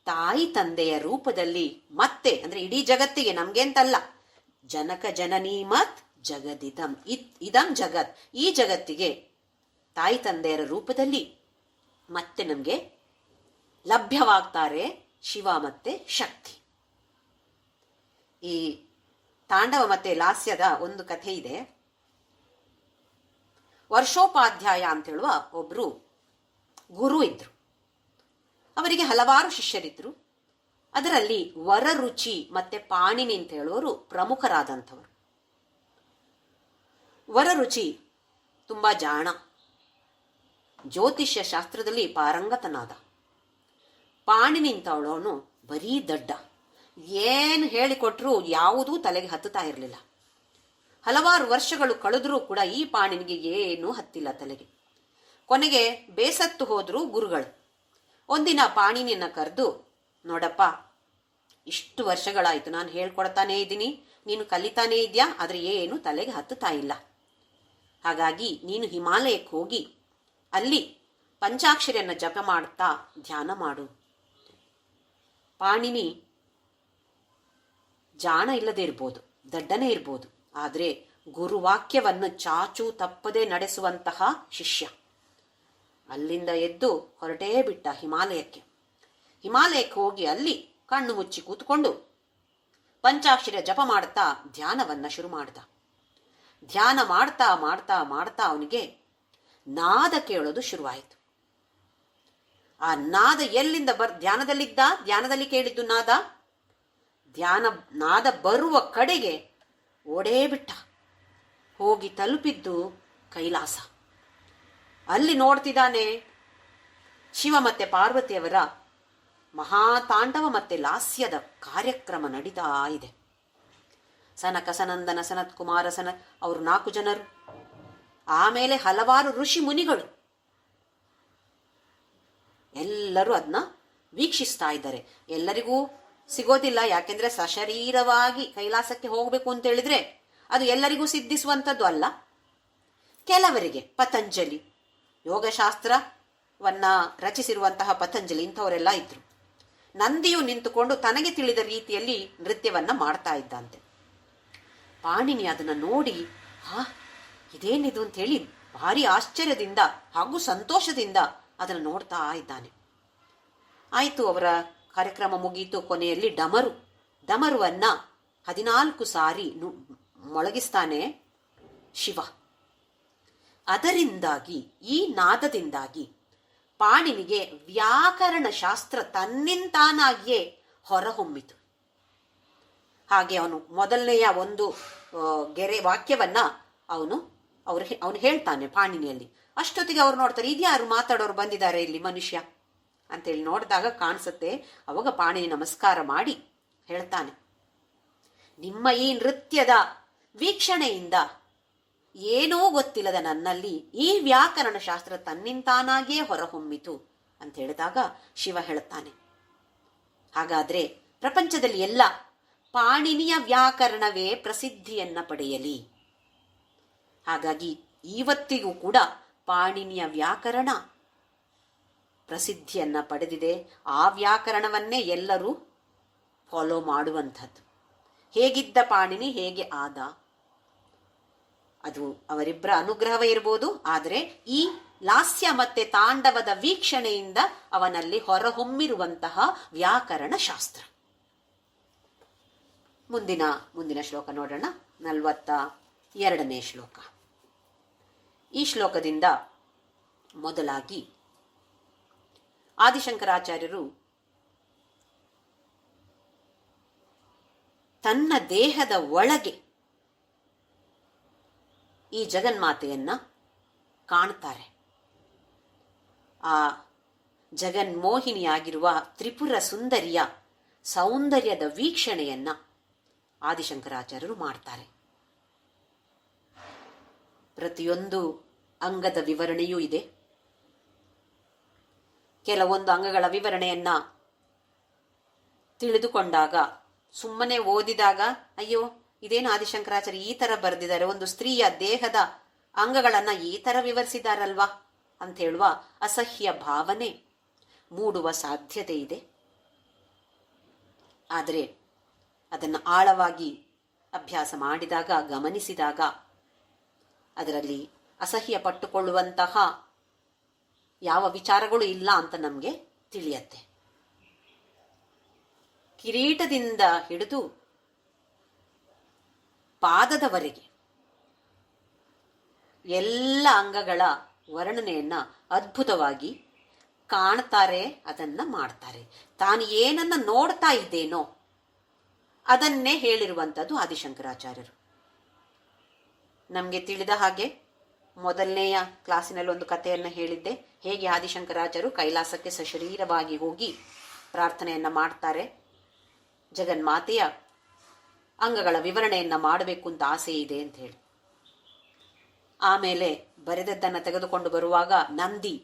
ತಾಯಿ ತಂದೆಯ ರೂಪದಲ್ಲಿ ಮತ್ತೆ, ಅಂದ್ರೆ ಇಡೀ ಜಗತ್ತಿಗೆ, ನಮ್ಗೆಂತಲ್ಲ, ಜನಕ ಜನನೀ ಮತ್ ಜಗದಿದಂ, ಇದಂ ಜಗತ್, ಈ ಜಗತ್ತಿಗೆ ತಾಯಿ ತಂದೆಯರ ರೂಪದಲ್ಲಿ ಮತ್ತೆ ನಮ್ಗೆ ಲಭ್ಯವಾಗ್ತಾರೆ ಶಿವ ಮತ್ತೆ ಶಕ್ತಿ. ಈ ತಾಂಡವ ಮತ್ತೆ ಲಾಸ್ಯದ ಒಂದು ಕಥೆ ಇದೆ. ವರ್ಷೋಪಾಧ್ಯಾಯ ಅಂತ ಹೇಳುವ ಒಬ್ರು ಗುರು ಇದ್ರು. ಅವರಿಗೆ ಹಲವಾರು ಶಿಷ್ಯರಿದ್ರು. ಅದರಲ್ಲಿ ವರರುಚಿ ಮತ್ತೆ ಪಾಣಿನಿ ಅಂತ ಹೇಳುವರು ಪ್ರಮುಖರಾದಂಥವರು. ವರರುಚಿ ತುಂಬಾ ಜಾಣ, ಜ್ಯೋತಿಷ್ಯ ಶಾಸ್ತ್ರದಲ್ಲಿ ಪಾರಂಗತನಾದ. ಪಾಣಿನಿ ಅಂತವಳವನು ಬರೀ ದಡ್ಡ, ಏನು ಹೇಳಿಕೊಟ್ರು ಯಾವುದೂ ತಲೆಗೆ ಹತ್ತುತ್ತಾ ಇರಲಿಲ್ಲ. ಹಲವಾರು ವರ್ಷಗಳು ಕಳೆದ್ರೂ ಕೂಡ ಈ ಪಾಣಿನಿಗೆ ಏನೂ ಹತ್ತಿಲ್ಲ ತಲೆಗೆ. ಕೊನೆಗೆ ಬೇಸತ್ತು ಹೋದ್ರು ಗುರುಗಳು. ಒಂದಿನ ಪಾಣಿನಿಯನ್ನ ಕರೆದು, ನೋಡಪ್ಪ, ಇಷ್ಟು ವರ್ಷಗಳಾಯ್ತು ನಾನು ಹೇಳ್ಕೊಡ್ತಾನೇ ಇದ್ದೀನಿ, ನೀನು ಕಲಿತಾನೇ ಇದೆಯಾ, ಆದ್ರೆ ಏನು ತಲೆಗೆ ಹತ್ತುತ್ತಾ ಇಲ್ಲ. ಹಾಗಾಗಿ ನೀನು ಹಿಮಾಲಯಕ್ಕೆ ಹೋಗಿ ಅಲ್ಲಿ ಪಂಚಾಕ್ಷರಿಯನ್ನ ಜಪ ಮಾಡ್ತಾ ಧ್ಯಾನ ಮಾಡು. ಪಾಣಿನಿ ಜಾಣ ಇಲ್ಲದೆ ಇರ್ಬೋದು, ದಡ್ಡನೇ ಇರ್ಬೋದು, ಆದ್ರೆ ಗುರುವಾಕ್ಯವನ್ನು ಚಾಚೂ ತಪ್ಪದೆ ನಡೆಸುವಂತಹ ಶಿಷ್ಯ. ಅಲ್ಲಿಂದ ಎದ್ದು ಹೊರಟೇ ಬಿಟ್ಟ ಹಿಮಾಲಯಕ್ಕೆ. ಹಿಮಾಲಯಕ್ಕೆ ಹೋಗಿ ಅಲ್ಲಿ ಕಣ್ಣು ಮುಚ್ಚಿ ಕೂತ್ಕೊಂಡು ಪಂಚಾಕ್ಷರ ಜಪ ಮಾಡ್ತಾ ಧ್ಯಾನವನ್ನ ಶುರು ಮಾಡ್ದ. ಧ್ಯಾನ ಮಾಡ್ತಾ ಮಾಡ್ತಾ ಮಾಡ್ತಾ ಅವನಿಗೆ ನಾದ ಕೇಳೋದು ಶುರುವಾಯಿತು. ಆ ನಾದ ಎಲ್ಲಿಂದ ಧ್ಯಾನದಲ್ಲಿ ಕೇಳಿದ್ದು ನಾದ ಬರುವ ಕಡೆಗೆ ಓಡೇ ಬಿಟ್ಟ. ಹೋಗಿ ತಲುಪಿದ್ದು ಕೈಲಾಸ. ಅಲ್ಲಿ ನೋಡ್ತಿದ್ದಾನೆ ಶಿವ ಮತ್ತೆ ಪಾರ್ವತಿಯವರ ಮಹಾತಾಂಡವ ಮತ್ತೆ ಲಾಸ್ಯದ ಕಾರ್ಯಕ್ರಮ ನಡೀತಾ ಇದೆ. ಸನಕ ಸನಂದನ ಸನತ್ ಕುಮಾರ ಅವರು 4 ಜನರು, ಆಮೇಲೆ ಹಲವಾರು ಋಷಿ ಮುನಿಗಳು ಎಲ್ಲರೂ ಅದನ್ನ ವೀಕ್ಷಿಸ್ತಾ ಇದ್ದಾರೆ. ಎಲ್ಲರಿಗೂ ಸಿಗೋದಿಲ್ಲ, ಯಾಕೆಂದ್ರೆ ಸಶರೀರವಾಗಿ ಕೈಲಾಸಕ್ಕೆ ಹೋಗಬೇಕು ಅಂತ ಹೇಳಿದ್ರೆ ಅದು ಎಲ್ಲರಿಗೂ ಸಿದ್ಧಿಸುವಂಥದ್ದು ಅಲ್ಲ. ಕೆಲವರಿಗೆ ಪತಂಜಲಿ, ಯೋಗಶಾಸ್ತ್ರವನ್ನ ರಚಿಸಿರುವಂತಹ ಪತಂಜಲಿ ಇಂಥವರೆಲ್ಲ ಇದ್ರು. ನಂದಿಯು ನಿಂತುಕೊಂಡು ತನಗೆ ತಿಳಿದ ರೀತಿಯಲ್ಲಿ ನೃತ್ಯವನ್ನ ಮಾಡ್ತಾ ಇದ್ದಂತೆ. ಪಾಣಿನಿ ಅದನ್ನ ನೋಡಿ, ಇದೇನಿದು ಅಂತ ಹೇಳಿ ಭಾರಿ ಆಶ್ಚರ್ಯದಿಂದ ಹಾಗೂ ಸಂತೋಷದಿಂದ ಅದನ್ನು ನೋಡ್ತಾ ಇದ್ದಾನೆ. ಆಯ್ತು, ಅವರ ಕಾರ್ಯಕ್ರಮ ಮುಗೀತು. ಕೊನೆಯಲ್ಲಿ ಡಮರುವನ್ನ 14 ಸಾರಿ ಮೊಳಗಿಸ್ತಾನೆ ಶಿವ. ಅದರಿಂದಾಗಿ, ಈ ನಾದದಿಂದಾಗಿ ಪಾಣಿನಿಗೆ ವ್ಯಾಕರಣ ಶಾಸ್ತ್ರ ತನ್ನಿಂತಾನಾಗಿಯೇ ಹೊರಹೊಮ್ಮಿತು. ಹಾಗೆ ಅವನು ಮೊದಲನೆಯ ಒಂದು ಗೆರೆ ವಾಕ್ಯವನ್ನ ಅವನು ಹೇಳ್ತಾನೆ ಪಾಣಿನಿಯಲ್ಲಿ. ಅಷ್ಟೊತ್ತಿಗೆ ಅವ್ರು ನೋಡ್ತಾರೆ, ಇದ್ಯಾರು ಮಾತಾಡೋರು ಬಂದಿದ್ದಾರೆ ಇಲ್ಲಿ ಮನುಷ್ಯ ಅಂತೇಳಿ ನೋಡಿದಾಗ ಕಾಣಿಸುತ್ತೆ. ಅವಾಗ ಪಾಣಿನಿ ನಮಸ್ಕಾರ ಮಾಡಿ ಹೇಳ್ತಾನೆ, ನಿಮ್ಮ ಈ ನೃತ್ಯದ ವೀಕ್ಷಣೆಯಿಂದ ಏನೂ ಗೊತ್ತಿಲ್ಲದ ನನ್ನಲ್ಲಿ ಈ ವ್ಯಾಕರಣ ಶಾಸ್ತ್ರ ತನ್ನಿಂತಾನಾಗಿಯೇ ಹೊರಹೊಮ್ಮಿತು ಅಂತ ಹೇಳಿದಾಗ ಶಿವ ಹೇಳುತ್ತಾನೆ, ಹಾಗಾದ್ರೆ ಪ್ರಪಂಚದಲ್ಲಿ ಎಲ್ಲ ಪಾಣಿನಿಯ ವ್ಯಾಕರಣವೇ ಪ್ರಸಿದ್ಧಿಯನ್ನ ಪಡೆಯಲಿ. ಹಾಗಾಗಿ ಇವತ್ತಿಗೂ ಕೂಡ ಪಾಣಿನಿಯ ವ್ಯಾಕರಣ ಪ್ರಸಿದ್ಧಿಯನ್ನ ಪಡೆದಿದೆ. ಆ ವ್ಯಾಕರಣವನ್ನೇ ಎಲ್ಲರೂ ಫಾಲೋ ಮಾಡುವಂಥದ್ದು. ಹೇಗಿದ್ದ ಪಾಣಿನಿ ಹೇಗೆ ಆದ, ಅದು ಅವರಿಬ್ಬರ ಅನುಗ್ರಹವೇ ಇರಬಹುದು. ಆದರೆ ಈ ಲಾಸ್ಯ ಮತ್ತೆ ತಾಂಡವದ ವೀಕ್ಷಣೆಯಿಂದ ಅವನಲ್ಲಿ ಹೊರಹೊಮ್ಮಿರುವಂತಹ ವ್ಯಾಕರಣ ಶಾಸ್ತ್ರ. ಮುಂದಿನ ಶ್ಲೋಕ ನೋಡೋಣ. 42ನೇ ಶ್ಲೋಕ. ಈ ಶ್ಲೋಕದಿಂದ ಮೊದಲಾಗಿ ಆದಿಶಂಕರಾಚಾರ್ಯರು ತನ್ನ ದೇಹದ ಒಳಗೆ ಈ ಜಗನ್ಮಾತೆಯನ್ನ ಕಾಣ್ತಾರೆ. ಆ ಜಗನ್ಮೋಹಿನಿಯಾಗಿರುವ ತ್ರಿಪುರ ಸುಂದರಿಯ ಸೌಂದರ್ಯದ ವೀಕ್ಷಣೆಯನ್ನ ಆದಿಶಂಕರಾಚಾರ್ಯರು ಮಾಡ್ತಾರೆ. ಪ್ರತಿಯೊಂದು ಅಂಗದ ವಿವರಣೆಯೂ ಇದೆ. ಕೆಲವೊಂದು ಅಂಗಗಳ ವಿವರಣೆಯನ್ನ ತಿಳಿದುಕೊಂಡಾಗ, ಸುಮ್ಮನೆ ಓದಿದಾಗ, ಅಯ್ಯೋ ಇದೇನು ಆದಿಶಂಕರಾಚಾರ್ಯ ಈ ತರ ಬರೆದಿದ್ದಾರೆ, ಒಂದು ಸ್ತ್ರೀಯ ದೇಹದ ಅಂಗಗಳನ್ನ ಈ ತರ ವಿವರಿಸಿದಾರಲ್ವಾ ಅಂತ ಹೇಳುವ ಅಸಹ್ಯ ಭಾವನೆ ಮೂಡುವ ಸಾಧ್ಯತೆ ಇದೆ. ಆದರೆ ಅದನ್ನು ಆಳವಾಗಿ ಅಭ್ಯಾಸ ಮಾಡಿದಾಗ, ಗಮನಿಸಿದಾಗ ಅದರಲ್ಲಿ ಅಸಹ್ಯ ಪಟ್ಟುಕೊಳ್ಳುವಂತಹ ಯಾವ ವಿಚಾರಗಳು ಇಲ್ಲ ಅಂತ ನಮಗೆ ತಿಳಿಯತ್ತೆ. ಕಿರೀಟದಿಂದ ಹಿಡಿದು ಪಾದದವರೆಗೆ ಎಲ್ಲ ಅಂಗಗಳ ವರ್ಣನೆಯನ್ನ ಅದ್ಭುತವಾಗಿ ಕಾಣ್ತಾರೆ, ಅದನ್ನ ಮಾಡ್ತಾರೆ. ತಾನು ಏನನ್ನ ನೋಡ್ತಾ ಇದ್ದೇನೋ ಅದನ್ನೇ ಹೇಳಿರುವಂಥದ್ದು ಆದಿಶಂಕರಾಚಾರ್ಯರು. ನಮಗೆ ತಿಳಿದ ಹಾಗೆ ಮೊದಲನೆಯ ಕ್ಲಾಸಿನಲ್ಲಿ ಒಂದು ಕಥೆಯನ್ನು ಹೇಳಿದ್ದೆ. ಹೇಗೆ ಆದಿಶಂಕರಾಚಾರ್ಯರು ಕೈಲಾಸಕ್ಕೆ ಸಶರೀರವಾಗಿ ಹೋಗಿ ಪ್ರಾರ್ಥನೆಯನ್ನ ಮಾಡ್ತಾರೆ, ಜಗನ್ಮಾತೆಯ ಅಂಗಗಳ ವಿವರಣೆಯನ್ನ ಮಾಡಬೇಕು ಅಂತ ಆಸೆ ಇದೆ ಅಂತ ಹೇಳಿ. ಆಮೇಲೆ ಬರೆದದ್ದನ್ನು ತೆಗೆದುಕೊಂಡು ಬರುವಾಗ ನಂದಿ,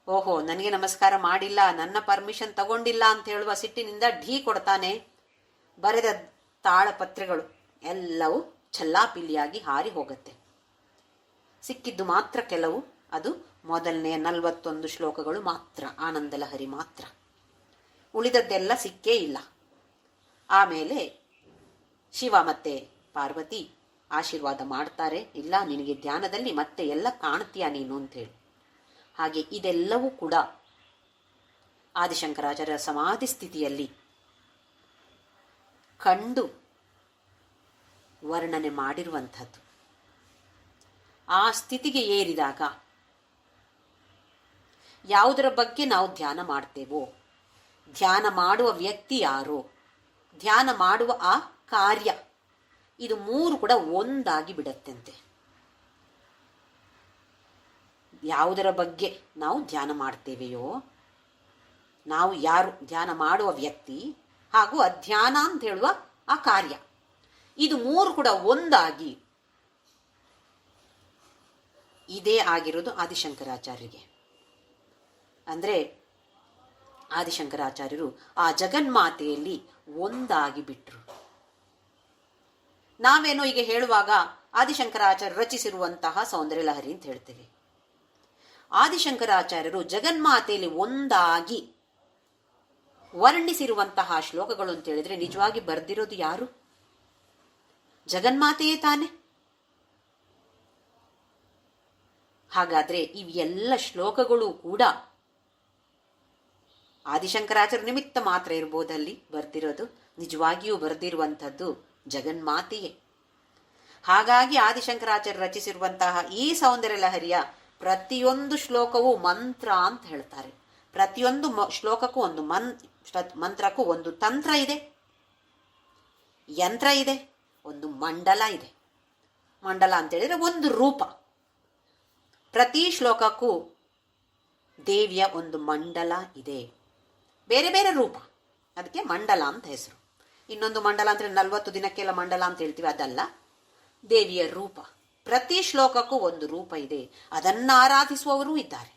ಓಹೋ ನನಗೆ ನಮಸ್ಕಾರ ಮಾಡಿಲ್ಲ, ನನ್ನ ಪರ್ಮಿಷನ್ ತಗೊಂಡಿಲ್ಲ ಅಂತ ಹೇಳುವ ಸಿಟ್ಟಿನಿಂದ ಢೀ ಕೊಡ್ತಾನೆ. ಬರೆದ ತಾಳಪತ್ರೆಗಳು ಎಲ್ಲವೂ ಛಲ್ಲಾಪಿಲ್ಲಿಯಾಗಿ ಹಾರಿ ಹೋಗುತ್ತೆ. ಸಿಕ್ಕಿದ್ದು ಮಾತ್ರ ಕೆಲವು, ಅದು ಮೊದಲನೆಯ 41 ಶ್ಲೋಕಗಳು ಮಾತ್ರ, ಆನಂದ ಲಹರಿ ಮಾತ್ರ. ಉಳಿದದ್ದೆಲ್ಲ ಸಿಕ್ಕೇ ಇಲ್ಲ. ಆಮೇಲೆ ಶಿವ ಮತ್ತೆ ಪಾರ್ವತಿ ಆಶೀರ್ವಾದ ಮಾಡ್ತಾರೆ, ಇಲ್ಲ ನಿನಗೆ ಧ್ಯಾನದಲ್ಲಿ ಮತ್ತೆ ಎಲ್ಲ ಕಾಣ್ತೀಯ ನೀನು ಅಂತೇಳಿ. ಹಾಗೆ ಇದೆಲ್ಲವೂ ಕೂಡ ಆದಿಶಂಕರಾಚಾರ್ಯ ಸಮಾಧಿ ಸ್ಥಿತಿಯಲ್ಲಿ ಕಂಡು ವರ್ಣನೆ ಮಾಡಿರುವಂಥದ್ದು. ಆ ಸ್ಥಿತಿಗೆ ಏರಿದಾಗ ಯಾವುದರ ಬಗ್ಗೆ ನಾವು ಧ್ಯಾನ ಮಾಡ್ತೇವೋ, ಧ್ಯಾನ ಮಾಡುವ ವ್ಯಕ್ತಿ ಯಾರೋ, ಧ್ಯಾನ ಮಾಡುವ ಆ ಕಾರ್ಯ, ಇದು ಮೂರು ಕೂಡ ಒಂದಾಗಿ ಬಿಡತ್ತಂತೆ. ಯಾವುದರ ಬಗ್ಗೆ ನಾವು ಧ್ಯಾನ ಮಾಡ್ತೇವೆಯೋ, ನಾವು ಯಾರು ಧ್ಯಾನ ಮಾಡುವ ವ್ಯಕ್ತಿ ಹಾಗೂ ಅಧ್ಯಾನ ಅಂತ ಹೇಳುವ ಆ ಕಾರ್ಯ, ಇದು ಮೂರು ಕೂಡ ಒಂದಾಗಿ ಇದೇ ಆಗಿರೋದು ಆದಿಶಂಕರಾಚಾರ್ಯರಿಗೆ. ಅಂದ್ರೆ ಆದಿಶಂಕರಾಚಾರ್ಯರು ಆ ಜಗನ್ಮಾತೆಯಲ್ಲಿ ಒಂದಾಗಿ ಬಿಟ್ರು. ನಾವೇನೋ ಈಗ ಹೇಳುವಾಗ ಆದಿಶಂಕರಾಚಾರ್ಯರು ರಚಿಸಿರುವಂತಹ ಸೌಂದರ್ಯ ಲಹರಿ ಅಂತ ಹೇಳ್ತೇವೆ. ಆದಿಶಂಕರಾಚಾರ್ಯರು ಜಗನ್ಮಾತೆಯಲ್ಲಿ ಒಂದಾಗಿ ವರ್ಣಿಸಿರುವಂತಹ ಶ್ಲೋಕಗಳು ಅಂತ ಹೇಳಿದ್ರೆ ನಿಜವಾಗಿ ಬರೆದಿರೋದು ಯಾರು? ಜಗನ್ಮಾತೆಯೇ ತಾನೆ. ಹಾಗಾದ್ರೆ ಇವೆಲ್ಲ ಶ್ಲೋಕಗಳು ಕೂಡ ಆದಿಶಂಕರಾಚಾರ್ಯ ನಿಮಿತ್ತ ಮಾತ್ರ ಇರ್ಬೋದಲ್ಲಿ ಬರ್ದಿರೋದು, ನಿಜವಾಗಿಯೂ ಬರೆದಿರುವಂಥದ್ದು ಜಗನ್ಮಾತೆಯೇ. ಹಾಗಾಗಿ ಆದಿಶಂಕರಾಚಾರ್ಯ ರಚಿಸಿರುವಂತಹ ಈ ಸೌಂದರ್ಯ ಲಹರಿಯ ಪ್ರತಿಯೊಂದು ಶ್ಲೋಕವೂ ಮಂತ್ರ ಅಂತ ಹೇಳ್ತಾರೆ. ಪ್ರತಿಯೊಂದು ಶ್ಲೋಕಕ್ಕೂ ಒಂದು ಮಂತ್ರಕ್ಕೂ ಒಂದು ತಂತ್ರ ಇದೆ, ಯಂತ್ರ ಇದೆ, ಒಂದು ಮಂಡಲ ಇದೆ. ಮಂಡಲ ಅಂತ ಹೇಳಿದ್ರೆ ಒಂದು ರೂಪ. ಪ್ರತಿ ಶ್ಲೋಕಕ್ಕೂ ದೇವಿಯ ಒಂದು ಮಂಡಲ ಇದೆ, ಬೇರೆ ಬೇರೆ ರೂಪ, ಅದಕ್ಕೆ ಮಂಡಲ ಅಂತ ಹೆಸರು. ಇನ್ನೊಂದು ಮಂಡಲ ಅಂತ 40 ದಿನಕ್ಕೆಲ್ಲ ಮಂಡಲ ಅಂತ ಹೇಳ್ತೀವಿ, ಅದಲ್ಲ, ದೇವಿಯ ರೂಪ. ಪ್ರತಿ ಶ್ಲೋಕಕ್ಕೂ ಒಂದು ರೂಪ ಇದೆ, ಅದನ್ನ ಆರಾಧಿಸುವವರೂ ಇದ್ದಾರೆ.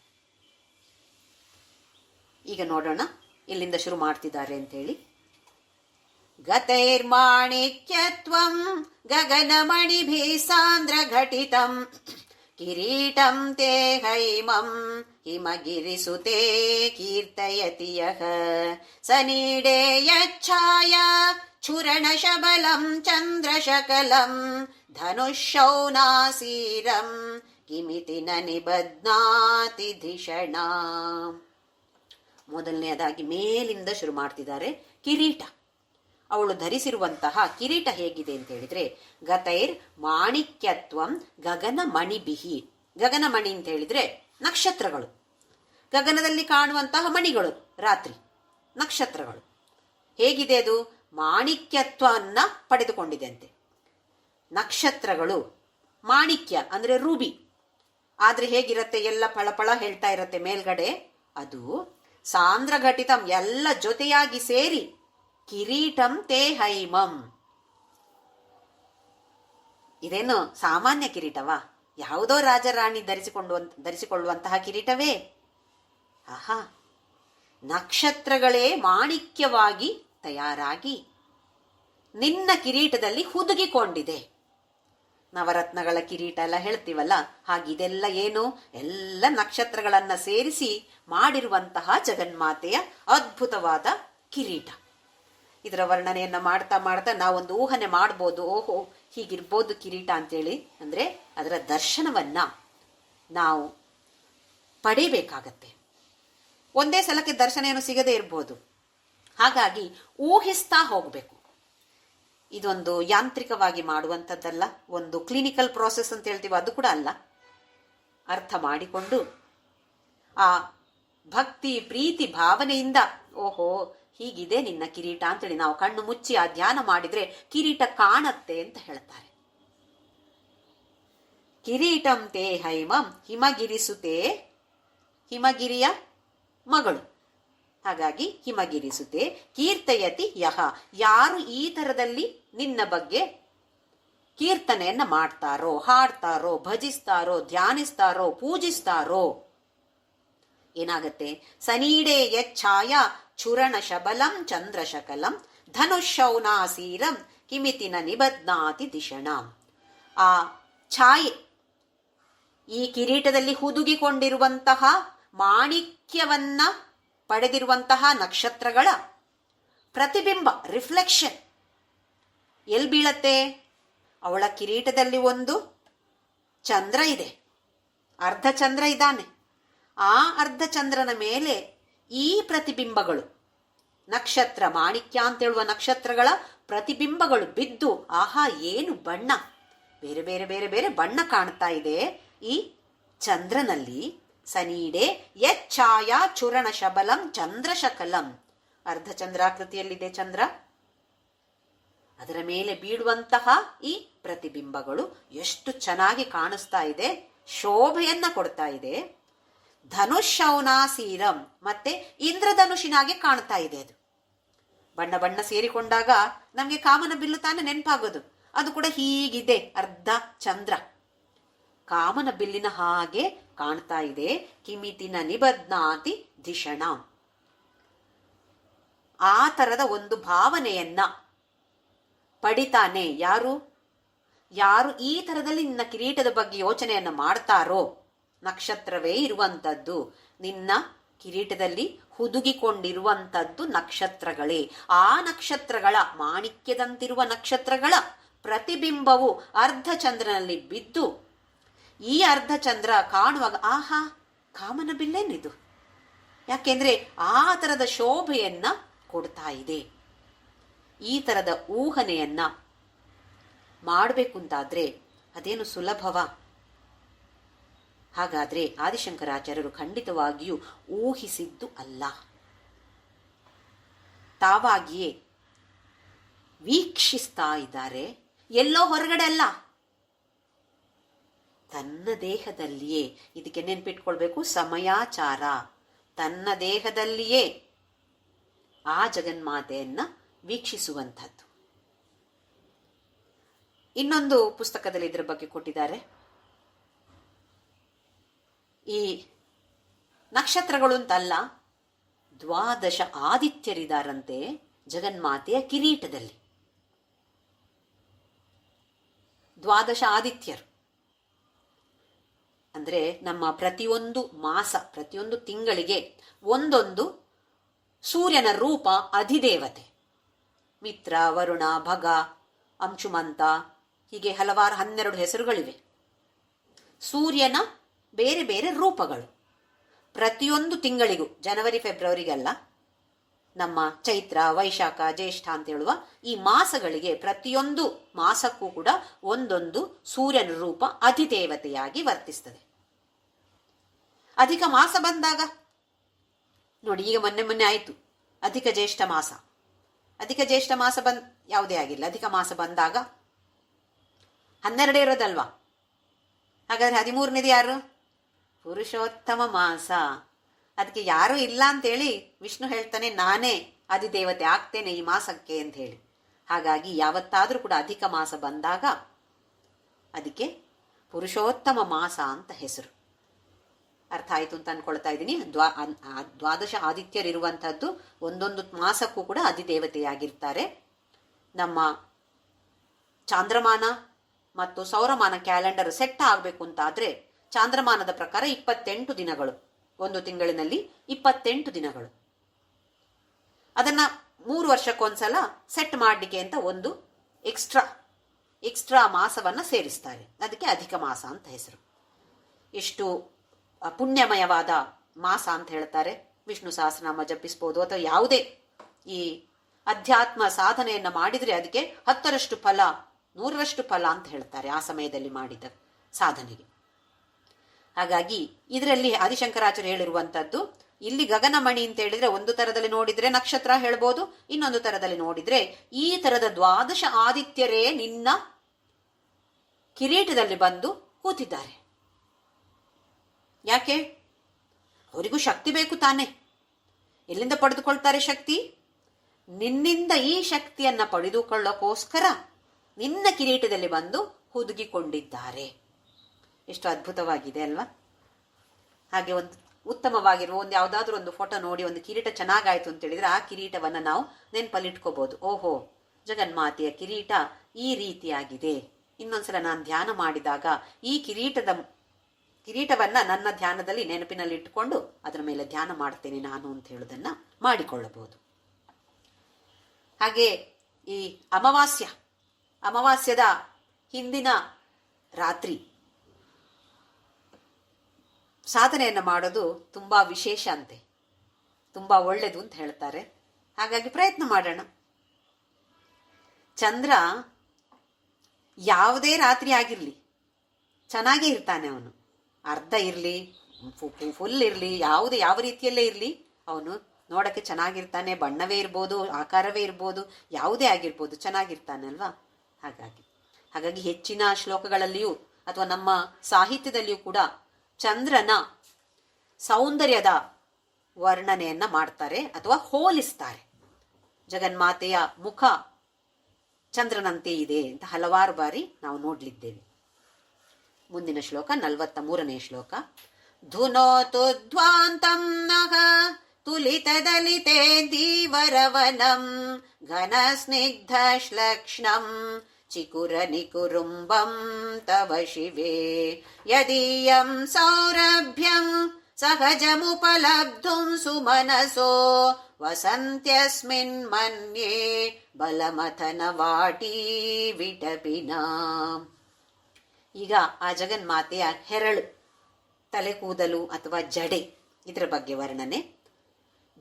ಈಗ ನೋಡೋಣ ಎಲ್ಲಿಂದ ಶುರು ಮಾಡ್ತಿದ್ದಾರೆ ಅಂತ ಹೇಳಿ. ಗತೈರ್ಮಾಣಿಕ್ಯತ್ವಂ ಗಗನಮಣಿಭಿಃ ಸಾಂದ್ರ ಘಟಿತಂ ಕಿರೀಟಂ ತೇ ಹೈಮಂ ಹಿಮಗಿರಿಸುತೆ ಕೀರ್ತಯತಿ ಯಃ ಸನೀಡೇ ಯಚ್ಛಾಯ ಚೂರಣಶಬಲಂ ಚಂದ್ರಶಕಲಂ ಧನುಷೌನಾಸೀರಂ ಕಿಮಿತಿ ನ ನಿಬಧ್ನಾತಿ ಧಿಷಣ. ಮೊದಲನೆಯದಾಗಿ ಮೇಲಿಂದ ಶುರು ಮಾಡ್ತಿದ್ದಾರೆ. ಕಿರೀಟ, ಅವಳು ಧರಿಸಿರುವಂತಹ ಕಿರೀಟ ಹೇಗಿದೆ ಅಂತ ಹೇಳಿದ್ರೆ, ಗತೈರ್ ಮಾಣಿಕ್ಯತ್ವಂ ಗಗನ ಮಣಿಬಿಹಿ. ಗಗನಮಣಿ ಅಂತ ಹೇಳಿದ್ರೆ ನಕ್ಷತ್ರಗಳು, ಗಗನದಲ್ಲಿ ಕಾಣುವಂತಹ ಮಣಿಗಳು, ರಾತ್ರಿ ನಕ್ಷತ್ರಗಳು. ಹೇಗಿದೆ ಅದು? ಮಾಣಿಕ್ಯತ್ವವನ್ನ ಪಡೆದುಕೊಂಡಿದೆ ಅಂತೆ. ನಕ್ಷತ್ರಗಳು ಮಾಣಿಕ್ಯ ಅಂದ್ರೆ ರೂಬಿ, ಆದ್ರೆ ಹೇಗಿರತ್ತೆ? ಎಲ್ಲ ಫಳಫಳ ಹೇಳ್ತಾ ಇರತ್ತೆ ಮೇಲ್ಗಡೆ. ಅದು ಸಾಂದ್ರಘಟಿತಂ, ಎಲ್ಲ ಜೊತೆಯಾಗಿ ಸೇರಿ ಕಿರೀಟಂ ತೇ ಹೈಮಂ. ಇದೇನು ಸಾಮಾನ್ಯ ಕಿರೀಟವಾ? ಯಾವುದೋ ರಾಜರಾಣಿ ಧರಿಸಿಕೊಳ್ಳುವಂತಹ ಕಿರೀಟವೇ? ಆಹಾ, ನಕ್ಷತ್ರಗಳೇ ಮಾಣಿಕ್ಯವಾಗಿ ತಯಾರಾಗಿ ನಿನ್ನ ಕಿರೀಟದಲ್ಲಿ ಹುದುಗಿಕೊಂಡಿದೆ. ನವರತ್ನಗಳ ಕಿರೀಟ ಎಲ್ಲ ಹೇಳ್ತೀವಲ್ಲ, ಹಾಗಿದೆಲ್ಲ ಏನು? ಎಲ್ಲ ನಕ್ಷತ್ರಗಳನ್ನ ಸೇರಿಸಿ ಮಾಡಿರುವಂತಹ ಜಗನ್ಮಾತೆಯ ಅದ್ಭುತವಾದ ಕಿರೀಟ. ಇದರ ವರ್ಣನೆಯನ್ನ ಮಾಡ್ತಾ ಮಾಡ್ತಾ ನಾವೊಂದು ಊಹನೆ ಮಾಡ್ಬೋದು, ಓಹೋ ಹೀಗಿರ್ಬೋದು ಕಿರೀಟ ಅಂತೇಳಿ. ಅಂದ್ರೆ ಅದರ ದರ್ಶನವನ್ನ ನಾವು ಪಡಿಬೇಕಾಗತ್ತೆ. ಒಂದೇ ಸಲಕ್ಕೆ ದರ್ಶನ ಏನು ಸಿಗದೇ ಇರ್ಬೋದು. ಹಾಗಾಗಿ ಊಹಿಸ್ತಾ ಹೋಗ್ಬೇಕು. ಇದೊಂದು ಯಾಂತ್ರಿಕವಾಗಿ ಮಾಡುವಂಥದ್ದಲ್ಲ, ಒಂದು ಕ್ಲಿನಿಕಲ್ ಪ್ರೋಸೆಸ್ ಅಂತ ಹೇಳ್ತೀವಿ, ಅದು ಕೂಡ ಅಲ್ಲ. ಅರ್ಥ ಮಾಡಿಕೊಂಡು ಆ ಭಕ್ತಿ ಪ್ರೀತಿ ಭಾವನೆಯಿಂದ, ಓಹೋ ಹೀಗಿದೆ ನಿನ್ನ ಕಿರೀಟ ಅಂತೇಳಿ ನಾವು ಕಣ್ಣು ಮುಚ್ಚಿ ಆ ಧ್ಯಾನ ಮಾಡಿದ್ರೆ ಕಿರೀಟ ಕಾಣತ್ತೆ ಅಂತ ಹೇಳ್ತಾರೆ. ಕಿರೀಟಂ ತೇ ಹೈಮಂ ಹಿಮಗಿರಿಸುತ್ತೆ, ಹಿಮಗಿರಿಯ ಮಗಳು. ಹಾಗಾಗಿ ಹಿಮಗಿರಿಸುತ್ತೆ. ಕೀರ್ತಯತಿ ಯಹ, ಯಾರು ಈ ತರದಲ್ಲಿ ನಿನ್ನ ಬಗ್ಗೆ ಕೀರ್ತನೆಯನ್ನ ಮಾಡ್ತಾರೋ, ಹಾಡ್ತಾರೋ, ಭಜಿಸ್ತಾರೋ, ಧ್ಯಾನಿಸ್ತಾರೋ, ಪೂಜಿಸ್ತಾರೋ, ಏನಾಗತ್ತೆ? ಸನೀಡೇ ಯಚ್ಛಾಯ ಚೂರಣ ಶಬಲಂ ಚಂದ್ರಶಕಲಂ ಧನುಷೌನಾಸೀರಂ ಕಿಮಿತಿನ ನಿಬಧ್ನಾತಿ ದಿಶಣಾಂ. ಆ ಛಾಯೆ, ಈ ಕಿರೀಟದಲ್ಲಿ ಹುದುಗಿಕೊಂಡಿರುವಂತಹ ಮಾಣಿಕ್ಯವನ್ನ ಪಡೆದಿರುವಂತಹ ನಕ್ಷತ್ರಗಳ ಪ್ರತಿಬಿಂಬ, ರಿಫ್ಲೆಕ್ಷನ್ ಎಲ್ಲಿ ಬೀಳತ್ತೆ? ಅವಳ ಕಿರೀಟದಲ್ಲಿ ಒಂದು ಚಂದ್ರ ಇದೆ, ಅರ್ಧ ಚಂದ್ರ ಇದ್ದಾನೆ. ಆ ಅರ್ಧ ಚಂದ್ರನ ಮೇಲೆ ಈ ಪ್ರತಿಬಿಂಬಗಳು, ನಕ್ಷತ್ರ ಮಾಣಿಕ್ಯ ಅಂತೇಳುವ ನಕ್ಷತ್ರಗಳ ಪ್ರತಿಬಿಂಬಗಳು ಬಿದ್ದು, ಆಹಾ ಏನು ಬಣ್ಣ! ಬೇರೆ ಬೇರೆ ಬೇರೆ ಬೇರೆ ಬಣ್ಣ ಕಾಣ್ತಾ ಇದೆ ಈ ಚಂದ್ರನಲ್ಲಿ. ಸನೀಡೆ ಯಚ್ಛಾಯ ಚೂರಣ ಶಬಲಂ ಚಂದ್ರಶಕಲಂ, ಅರ್ಧ ಚಂದ್ರಾಕೃತಿಯಲ್ಲಿದೆ ಚಂದ್ರ. ಅದರ ಮೇಲೆ ಬೀಳುವಂತಹ ಈ ಪ್ರತಿಬಿಂಬಗಳು ಎಷ್ಟು ಚೆನ್ನಾಗಿ ಕಾಣಿಸ್ತಾ ಇದೆ, ಶೋಭೆಯನ್ನ ಕೊಡ್ತಾ ಇದೆ. ಧನುಷೌನಾಸೀರಂ, ಮತ್ತೆ ಇಂದ್ರಧನುಷಿನಾಗೆ ಕಾಣ್ತಾ ಇದೆ. ಅದು ಬಣ್ಣ ಬಣ್ಣ ಸೇರಿಕೊಂಡಾಗ ನಮ್ಗೆ ಕಾಮನ ಬಿಲ್ಲು ತಾನೇ ನೆನಪಾಗೋದು. ಅದು ಕೂಡ ಹೀಗಿದೆ, ಅರ್ಧ ಚಂದ್ರ ಕಾಮನ ಬಿಲ್ಲಿನ ಹಾಗೆ ಕಾಣ್ತಾ ಇದೆ. ಕಿಮಿತಿನ ನಿಬಧ್ನಾತಿ ಧಿಷಣ, ಆ ತರದ ಒಂದು ಭಾವನೆಯನ್ನ ಪಡಿತಾನೆ. ಯಾರು ಯಾರು ಈ ತರದಲ್ಲಿ ನಿನ್ನ ಕಿರೀಟದ ಬಗ್ಗೆ ಯೋಚನೆಯನ್ನ ಮಾಡ್ತಾರೋ, ನಕ್ಷತ್ರವೇ ಇರುವಂತದ್ದು ನಿನ್ನ ಕಿರೀಟದಲ್ಲಿ ಹುದುಗಿಕೊಂಡಿರುವಂತದ್ದು ನಕ್ಷತ್ರಗಳೇ. ಆ ನಕ್ಷತ್ರಗಳ, ಮಾಣಿಕ್ಯದಂತಿರುವ ನಕ್ಷತ್ರಗಳ ಪ್ರತಿಬಿಂಬವು ಅರ್ಧ ಚಂದ್ರನಲ್ಲಿ ಬಿದ್ದು, ಈ ಅರ್ಧ ಚಂದ್ರ ಕಾಣುವಾಗ ಆಹಾ ಕಾಮನ ಬಿಲ್ಲೇನಿದು, ಯಾಕೆಂದ್ರೆ ಆ ತರದ ಶೋಭೆಯನ್ನ ಕೊಡ್ತಾ ಇದೆ. ಈ ತರದ ಊಹನೆಯನ್ನ ಮಾಡಬೇಕು ಅಂತಾದ್ರೆ ಅದೇನು ಸುಲಭವಾ? ಹಾಗಾದ್ರೆ ಆದಿಶಂಕರಾಚಾರ್ಯರು ಖಂಡಿತವಾಗಿಯೂ ಊಹಿಸಿದ್ದು ಅಲ್ಲ, ತಾವಾಗಿಯೇ ವೀಕ್ಷಿಸ್ತಾ ಇದ್ದಾರೆ. ಎಲ್ಲೋ ಹೊರಗಡೆ ಅಲ್ಲ, ತನ್ನ ದೇಹದಲ್ಲಿಯೇ. ಇದಕ್ಕೆ ನೆನ್ಪಿಟ್ಕೊಳ್ಬೇಕು, ಸಮಯಾಚಾರ. ತನ್ನ ದೇಹದಲ್ಲಿಯೇ ಆ ಜಗನ್ಮಾತೆಯನ್ನ ವೀಕ್ಷಿಸುವಂಥದ್ದು. ಇನ್ನೊಂದು ಪುಸ್ತಕದಲ್ಲಿ ಇದರ ಬಗ್ಗೆ ಕೊಟ್ಟಿದ್ದಾರೆ. ಈ ನಕ್ಷತ್ರಗಳು ಅಂತಲ್ಲ, 12 ಆದಿತ್ಯರಿದಾರಂತೆ ಜಗನ್ಮಾತೆಯ ಕಿರೀಟದಲ್ಲಿ. 12 ಆದಿತ್ಯರು ಅಂದ್ರೆ ನಮ್ಮ ಪ್ರತಿಯೊಂದು ಮಾಸ, ಪ್ರತಿಯೊಂದು ತಿಂಗಳಿಗೆ ಒಂದೊಂದು ಸೂರ್ಯನ ರೂಪ ಅಧಿದೇವತೆ. ಮಿತ್ರ, ವರುಣ, ಭಗ, ಅಂಶುಮಂತ, ಹೀಗೆ ಹಲವಾರು 12 ಹೆಸರುಗಳಿವೆ. ಸೂರ್ಯನ ಬೇರೆ ಬೇರೆ ರೂಪಗಳು ಪ್ರತಿಯೊಂದು ತಿಂಗಳಿಗೂ, ಜನವರಿ ಫೆಬ್ರವರಿಗಲ್ಲ, ನಮ್ಮ ಚೈತ್ರ, ವೈಶಾಖ, ಜ್ಯೇಷ್ಠ ಅಂತ ಹೇಳುವ ಈ ಮಾಸಗಳಿಗೆ ಪ್ರತಿಯೊಂದು ಮಾಸಕ್ಕೂ ಕೂಡ ಒಂದೊಂದು ಸೂರ್ಯನ ರೂಪ ಅಧಿದೇವತೆಯಾಗಿ ವರ್ತಿಸ್ತದೆ. ಅಧಿಕ ಮಾಸ ಬಂದಾಗ ನೋಡಿ, ಈಗ ಮೊನ್ನೆ ಆಯಿತು ಅಧಿಕ ಜ್ಯೇಷ್ಠ ಮಾಸ. ಅಧಿಕ ಜ್ಯೇಷ್ಠ ಮಾಸ ಯಾವುದೇ ಆಗಿಲ್ಲ, ಅಧಿಕ ಮಾಸ ಬಂದಾಗ 12 ಇರೋದಲ್ವಾ? ಹಾಗಾದ್ರೆ 13ನೇದು ಯಾರು? ಪುರುಷೋತ್ತಮ ಮಾಸ. ಅದಕ್ಕೆ ಯಾರೂ ಇಲ್ಲ ಅಂತೇಳಿ ವಿಷ್ಣು ಹೇಳ್ತಾನೆ, ನಾನೇ ಅಧಿದೇವತೆ ಆಗ್ತೇನೆ ಈ ಮಾಸಕ್ಕೆ ಅಂತ ಹೇಳಿ. ಹಾಗಾಗಿ ಯಾವತ್ತಾದ್ರೂ ಕೂಡ ಅಧಿಕ ಮಾಸ ಬಂದಾಗ ಅದಕ್ಕೆ ಪುರುಷೋತ್ತಮ ಮಾಸ ಅಂತ ಹೆಸರು. ಅರ್ಥ ಆಯ್ತು ಅಂತ ಅನ್ಕೊಳ್ತಾ ಇದ್ದೀನಿ. ದ್ವಾದಶ ಆದಿತ್ಯರಿರುವಂತಹದ್ದು ಒಂದೊಂದು ಮಾಸಕ್ಕೂ ಕೂಡ ಅಧಿದೇವತೆಯಾಗಿರ್ತಾರೆ. ನಮ್ಮ ಚಾಂದ್ರಮಾನ ಮತ್ತು ಸೌರಮಾನ ಕ್ಯಾಲೆಂಡರ್ ಸೆಟ್ ಆಗಬೇಕು ಅಂತಾದ್ರೆ ಚಾಂದ್ರಮಾನದ ಪ್ರಕಾರ 28 ದಿನಗಳು, ಒಂದು ತಿಂಗಳಿನಲ್ಲಿ 28 ದಿನಗಳು. ಅದನ್ನ 3 ವರ್ಷಕ್ಕೊಂದ್ಸಲ ಸೆಟ್ ಮಾಡಲಿಕ್ಕೆ ಅಂತ ಒಂದು ಎಕ್ಸ್ಟ್ರಾ ಮಾಸವನ್ನ ಸೇರಿಸ್ತಾರೆ. ಅದಕ್ಕೆ ಅಧಿಕ ಮಾಸ ಅಂತ ಹೆಸರು. ಎಷ್ಟು ಪುಣ್ಯಮಯವಾದ ಮಾಸ ಅಂತ ಹೇಳ್ತಾರೆ. ವಿಷ್ಣು ಸಹಸ್ರನಾಮ ಜಪಿಸ್ಬೋದು, ಅಥವಾ ಯಾವುದೇ ಈ ಅಧ್ಯಾತ್ಮ ಸಾಧನೆಯನ್ನ ಮಾಡಿದ್ರೆ ಅದಕ್ಕೆ 10ರಷ್ಟು ಫಲ, 100ರಷ್ಟು ಫಲ ಅಂತ ಹೇಳ್ತಾರೆ ಆ ಸಮಯದಲ್ಲಿ ಮಾಡಿದ ಸಾಧನೆಗೆ. ಹಾಗಾಗಿ ಇದರಲ್ಲಿ ಆದಿಶಂಕರಾಚಾರ್ಯ ಹೇಳಿರುವಂತದ್ದು, ಇಲ್ಲಿ ಗಗನಮಣಿ ಅಂತ ಹೇಳಿದ್ರೆ ಒಂದು ತರದಲ್ಲಿ ನೋಡಿದ್ರೆ ನಕ್ಷತ್ರ ಹೇಳ್ಬೋದು, ಇನ್ನೊಂದು ತರದಲ್ಲಿ ನೋಡಿದ್ರೆ ಈ ತರದ ದ್ವಾದಶ ಆದಿತ್ಯರೇ ನಿನ್ನ ಕಿರೀಟದಲ್ಲಿ ಬಂದು ಕೂತಿದ್ದಾರೆ. ಯಾಕೆ? ಅವರಿಗೂ ಶಕ್ತಿ ಬೇಕು ತಾನೆ. ಎಲ್ಲಿಂದ ಪಡೆದುಕೊಳ್ತಾರೆ ಶಕ್ತಿ? ನಿನ್ನಿಂದ ಈ ಶಕ್ತಿಯನ್ನ ಪಡೆದುಕೊಳ್ಳೋಕೋಸ್ಕರ ನಿನ್ನ ಕಿರೀಟದಲ್ಲಿ ಬಂದು ಹುದುಗಿಕೊಂಡಿದ್ದಾರೆ. ಎಷ್ಟು ಅದ್ಭುತವಾಗಿದೆ ಅಲ್ವಾ? ಹಾಗೆ ಒಂದು ಉತ್ತಮವಾಗಿರುವ ಒಂದು ಯಾವುದಾದ್ರೂ ಒಂದು ಫೋಟೋ ನೋಡಿ ಒಂದು ಕಿರೀಟ ಚೆನ್ನಾಗಾಯ್ತು ಅಂತ ಹೇಳಿದ್ರೆ ಆ ಕಿರೀಟವನ್ನ ನಾವು ನೆನಪಲ್ಲಿಟ್ಕೋಬಹುದು. ಓಹೋ, ಜಗನ್ಮಾತೆಯ ಕಿರೀಟ ಈ ರೀತಿಯಾಗಿದೆ. ಇನ್ನೊಂದ್ಸಲ ನಾನು ಧ್ಯಾನ ಮಾಡಿದಾಗ ಈ ಕಿರೀಟವನ್ನ ನನ್ನ ಧ್ಯಾನದಲ್ಲಿ ನೆನಪಿನಲ್ಲಿ ಇಟ್ಟುಕೊಂಡು ಅದರ ಮೇಲೆ ಧ್ಯಾನ ಮಾಡ್ತೇನೆ ನಾನು ಅಂತ ಹೇಳುವುದನ್ನ ಮಾಡಿಕೊಳ್ಳಬಹುದು. ಹಾಗೆ ಈ ಅಮಾವಾಸ್ಯದ ಹಿಂದಿನ ರಾತ್ರಿ ಸಾಧನೆಯನ್ನು ಮಾಡೋದು ತುಂಬಾ ವಿಶೇಷ ಅಂತೆ, ತುಂಬಾ ಒಳ್ಳೆಯದು ಅಂತ ಹೇಳ್ತಾರೆ. ಹಾಗಾಗಿ ಪ್ರಯತ್ನ ಮಾಡೋಣ. ಚಂದ್ರ ಯಾವುದೇ ರಾತ್ರಿ ಆಗಿರ್ಲಿ ಚೆನ್ನಾಗೇ ಇರ್ತಾನೆ. ಅವನು ಅರ್ಧ ಇರ್ಲಿ, ಫುಲ್ ಇರ್ಲಿ, ಯಾವ ರೀತಿಯಲ್ಲೇ ಇರ್ಲಿ, ಅವನು ನೋಡಕ್ಕೆ ಚೆನ್ನಾಗಿರ್ತಾನೆ. ಬಣ್ಣವೇ ಇರ್ಬೋದು, ಆಕಾರವೇ ಇರ್ಬೋದು, ಯಾವುದೇ ಆಗಿರ್ಬೋದು, ಚೆನ್ನಾಗಿರ್ತಾನೆ ಅಲ್ವಾ? ಹಾಗಾಗಿ ಹೆಚ್ಚಿನ ಶ್ಲೋಕಗಳಲ್ಲಿಯೂ ಅಥವಾ ನಮ್ಮ ಸಾಹಿತ್ಯದಲ್ಲಿಯೂ ಕೂಡ ಚಂದ್ರನ ಸೌಂದರ್ಯದ ವರ್ಣನೆಯನ್ನ ಮಾಡ್ತಾರೆ ಅಥವಾ ಹೋಲಿಸ್ತಾರೆ. ಜಗನ್ಮಾತೆಯ ಮುಖ ಚಂದ್ರನಂತೆ ಇದೆ ಅಂತ ಹಲವಾರು ಬಾರಿ ನಾವು ನೋಡ್ಲಿದ್ದೇವೆ. ಮುಂದಿನ ಶ್ಲೋಕ 43ನೇ ಶ್ಲೋಕ. ಧುನೋತು ಧ್ವಾಂತಂ ನಃ ತುಲಿತದಲಿತೆ ದೀವರವನಂ ಘನ ಸ್ನಿಗ್ಧ ಶ್ಲಕ್ಷ್ಣಂ ಚಿಕುರ ನಿಕುರುಂಬಂ ತವ ಶಿವೆ ಯದೀಯಂ ಸೌರಭ್ಯಂ ಸಹಜಮುಪಲಬ್ಧುಂ ಸುಮನಸೋ ವಸಂತ್ಯಸ್ಮಿನ್ ಮನ್ಯೇ ಬಲಮಥನ ವಾಟೀ ವಿಟಪಿನ. ಈಗ ಆ ಜಗನ್ಮಾತೆಯ ಹೆರಳು, ತಲೆ ಕೂದಲು ಅಥವಾ ಜಡೆ, ಇದರ ಬಗ್ಗೆ ವರ್ಣನೆ.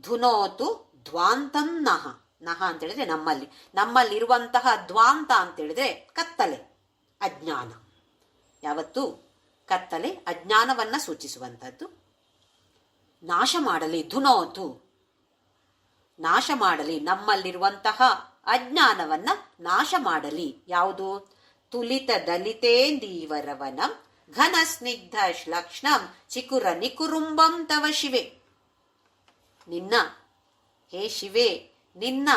ಧುನೋತು ಧ್ವಾಂತಂ ನಹ. ನಹ ಅಂತ ಹೇಳಿದ್ರೆ ನಮ್ಮಲ್ಲಿರುವಂತಹ ಧ್ವಾಂತ ಅಂತ ಹೇಳಿದ್ರೆ ಕತ್ತಲೆ, ಅಜ್ಞಾನ. ಯಾವತ್ತು ಕತ್ತಲೆ ಅಜ್ಞಾನವನ್ನ ಸೂಚಿಸುವಂತದ್ದು. ನಾಶ ಮಾಡಲಿ, ಧುನೋತು ನಾಶ ಮಾಡಲಿ, ನಮ್ಮಲ್ಲಿರುವಂತಹ ಅಜ್ಞಾನವನ್ನ ನಾಶ ಮಾಡಲಿ. ಯಾವುದು? ತುಲಿತ ದಲಿತೇಂದೀವರವನಂ ಘನ ಸ್ನಿಗ್ಧ ಶ್ಲಕ್ಷ್ಣಂ ಚಿಕುರ ನಿಕುರುಂಬಂ ತವ ಶಿವೆ. ಹೇ ಶಿವೆ, ನಿನ್ನ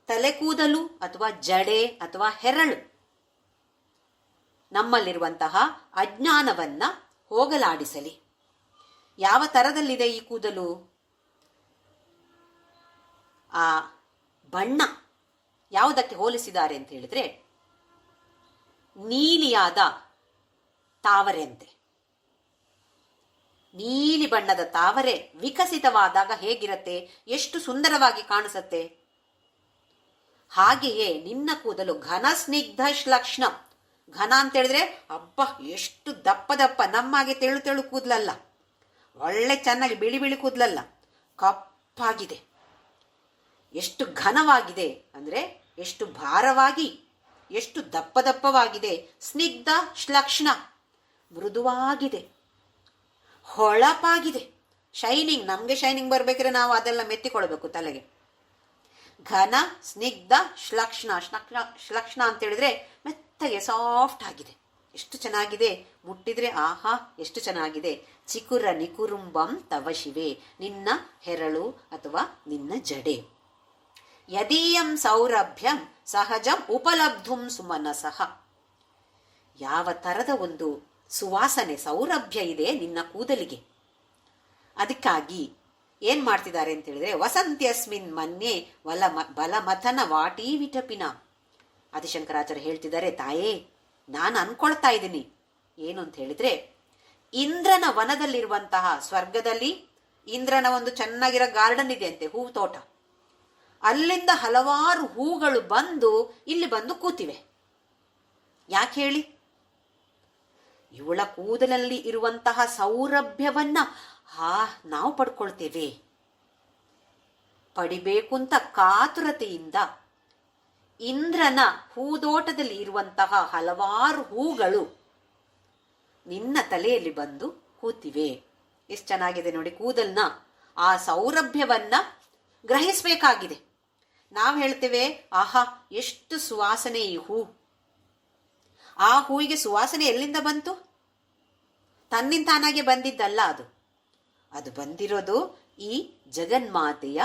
ತಲೆಕೂದಲು ಅಥವಾ ಜಡೆ ಅಥವಾ ಹೆರಳು ನಮ್ಮಲ್ಲಿರುವಂತಹ ಅಜ್ಞಾನವನ್ನ ಹೋಗಲಾಡಿಸಲಿ. ಯಾವ ತರದಲ್ಲಿದೆ ಈ ಕೂದಲು? ಆ ಬಣ್ಣ ಯಾವುದಕ್ಕೆ ಹೋಲಿಸಿದ್ದಾರೆ ಅಂತ ಹೇಳಿದ್ರೆ ನೀಲಿಯಾದ ತಾವರೆಯಂತೆ. ನೀಲಿ ಬಣ್ಣದ ತಾವರೆ ವಿಕಸಿತವಾದಾಗ ಹೇಗಿರತ್ತೆ, ಎಷ್ಟು ಸುಂದರವಾಗಿ ಕಾಣಿಸತ್ತೆ. ಹಾಗೆಯೇ ನಿನ್ನ ಕೂದಲು ಘನ ಸ್ನಿಗ್ಧ ಶ್ಲಕ್ಷ್ಣ. ಘನ ಅಂತ ಹೇಳಿದ್ರೆ ಅಬ್ಬ ಎಷ್ಟು ದಪ್ಪ ದಪ್ಪ, ನಮ್ಮಾಗೆ ತೆಳು ತೆಳು ಕೂದಲಲ್ಲ, ಒಳ್ಳೆ ಚೆನ್ನಾಗಿ ಬಿಳಿ ಬಿಳಿ ಕೂದಲಲ್ಲ, ಕಪ್ಪಾಗಿದೆ. ಎಷ್ಟು ಘನವಾಗಿದೆ ಅಂದ್ರೆ ಎಷ್ಟು ಭಾರವಾಗಿ, ಎಷ್ಟು ದಪ್ಪ ದಪ್ಪವಾಗಿದೆ. ಸ್ನಿಗ್ಧ ಶ್ಲಕ್ಷ್ಣ, ಮೃದುವಾಗಿದೆ, ಹೊಳಪಾಗಿದೆ, ಶೈನಿಂಗ್. ನಮಗೆ ಶೈನಿಂಗ್ ಬರ್ಬೇಕ್ರೆ ನಾವು ಅದೆಲ್ಲ ಮೆತ್ತಿಕೊಳ್ಬೇಕು ತಲೆಗೆ. ಘನ ಸ್ನಿಗ್ಧ ಶ್ಲಕ್ಷ್ಣ. ಶ್ಲಕ್ಷ್ಣ ಅಂತ ಹೇಳಿದ್ರೆ ಮೆತ್ತಗೆ ಸಾಫ್ಟ್ ಆಗಿದೆ, ಎಷ್ಟು ಚೆನ್ನಾಗಿದೆ. ಮುಟ್ಟಿದ್ರೆ ಆಹಾ ಎಷ್ಟು ಚೆನ್ನಾಗಿದೆ. ಚಿಕುರ ನಿಕುರುಂಬಂ ತವ ಶಿವೆ, ನಿನ್ನ ಹೆರಳು ಅಥವಾ ನಿನ್ನ ಜಡೆ. ಯದೀಯಂ ಸೌರಭ್ಯಂ ಸಹಜಂ ಉಪಲಬ್ಧುಂ ಸುಮನಸಃ. ಯಾವ ತರದ ಒಂದು ಸುವಾಸನೆ, ಸೌರಭ್ಯ ಇದೆ ನಿನ್ನ ಕೂದಲಿಗೆ. ಅದಕ್ಕಾಗಿ ಏನ್ ಮಾಡ್ತಿದ್ದಾರೆ ಅಂತ ಹೇಳಿದ್ರೆ, ವಸಂತ್ಯಸ್ಮಿನ್ ಮನ್ಯೆ ಬಲಮಥನ ವಾಟೀ ವಿಟಪಿನ. ಆದಿಶಂಕರಾಚಾರ್ಯ ಹೇಳ್ತಿದ್ದಾರೆ, ತಾಯೇ ನಾನು ಅನ್ಕೊಳ್ತಾ ಇದ್ದೀನಿ ಏನು ಅಂತ ಹೇಳಿದ್ರೆ, ಇಂದ್ರನ ವನದಲ್ಲಿರುವಂತಹ, ಸ್ವರ್ಗದಲ್ಲಿ ಇಂದ್ರನ ಒಂದು ಚೆನ್ನಾಗಿರೋ ಗಾರ್ಡನ್ ಇದೆ ಅಂತೆ, ಹೂ ತೋಟ. ಅಲ್ಲಿಂದ ಹಲವಾರು ಹೂಗಳು ಬಂದು ಇಲ್ಲಿ ಬಂದು ಕೂತಿವೆ. ಯಾಕೆ ಹೇಳಿ? ಇವಳ ಕೂದಲಲ್ಲಿ ಇರುವಂತಹ ಸೌರಭ್ಯವನ್ನ ನಾವು ಪಡ್ಕೊಳ್ತೇವೆ. ಪಡಿಬೇಕು ಅಂತ ಕಾತುರತೆಯಿಂದ ಇಂದ್ರನ ಹೂದೋಟದಲ್ಲಿ ಇರುವಂತಹ ಹಲವಾರು ಹೂಗಳು ನಿನ್ನ ತಲೆಯಲ್ಲಿ ಬಂದು ಕೂತಿವೆ. ಎಷ್ಟು ಚೆನ್ನಾಗಿದೆ ನೋಡಿ ಕೂದಲ್ನ. ಆ ಸೌರಭ್ಯವನ್ನ ಗ್ರಹಿಸಬೇಕಾಗಿದೆ. ನಾವು ಹೇಳ್ತೇವೆ, ಆಹಾ ಎಷ್ಟು ಸುವಾಸನೆ ಈ ಹೂ. ಆ ಹೂವಿಗೆ ಸುವಾಸನೆ ಎಲ್ಲಿಂದ ಬಂತು? ತನ್ನಿಂತಾನಾಗೆ ಬಂದಿದ್ದಲ್ಲ ಅದು. ಅದು ಬಂದಿರೋದು ಈ ಜಗನ್ಮಾತೆಯ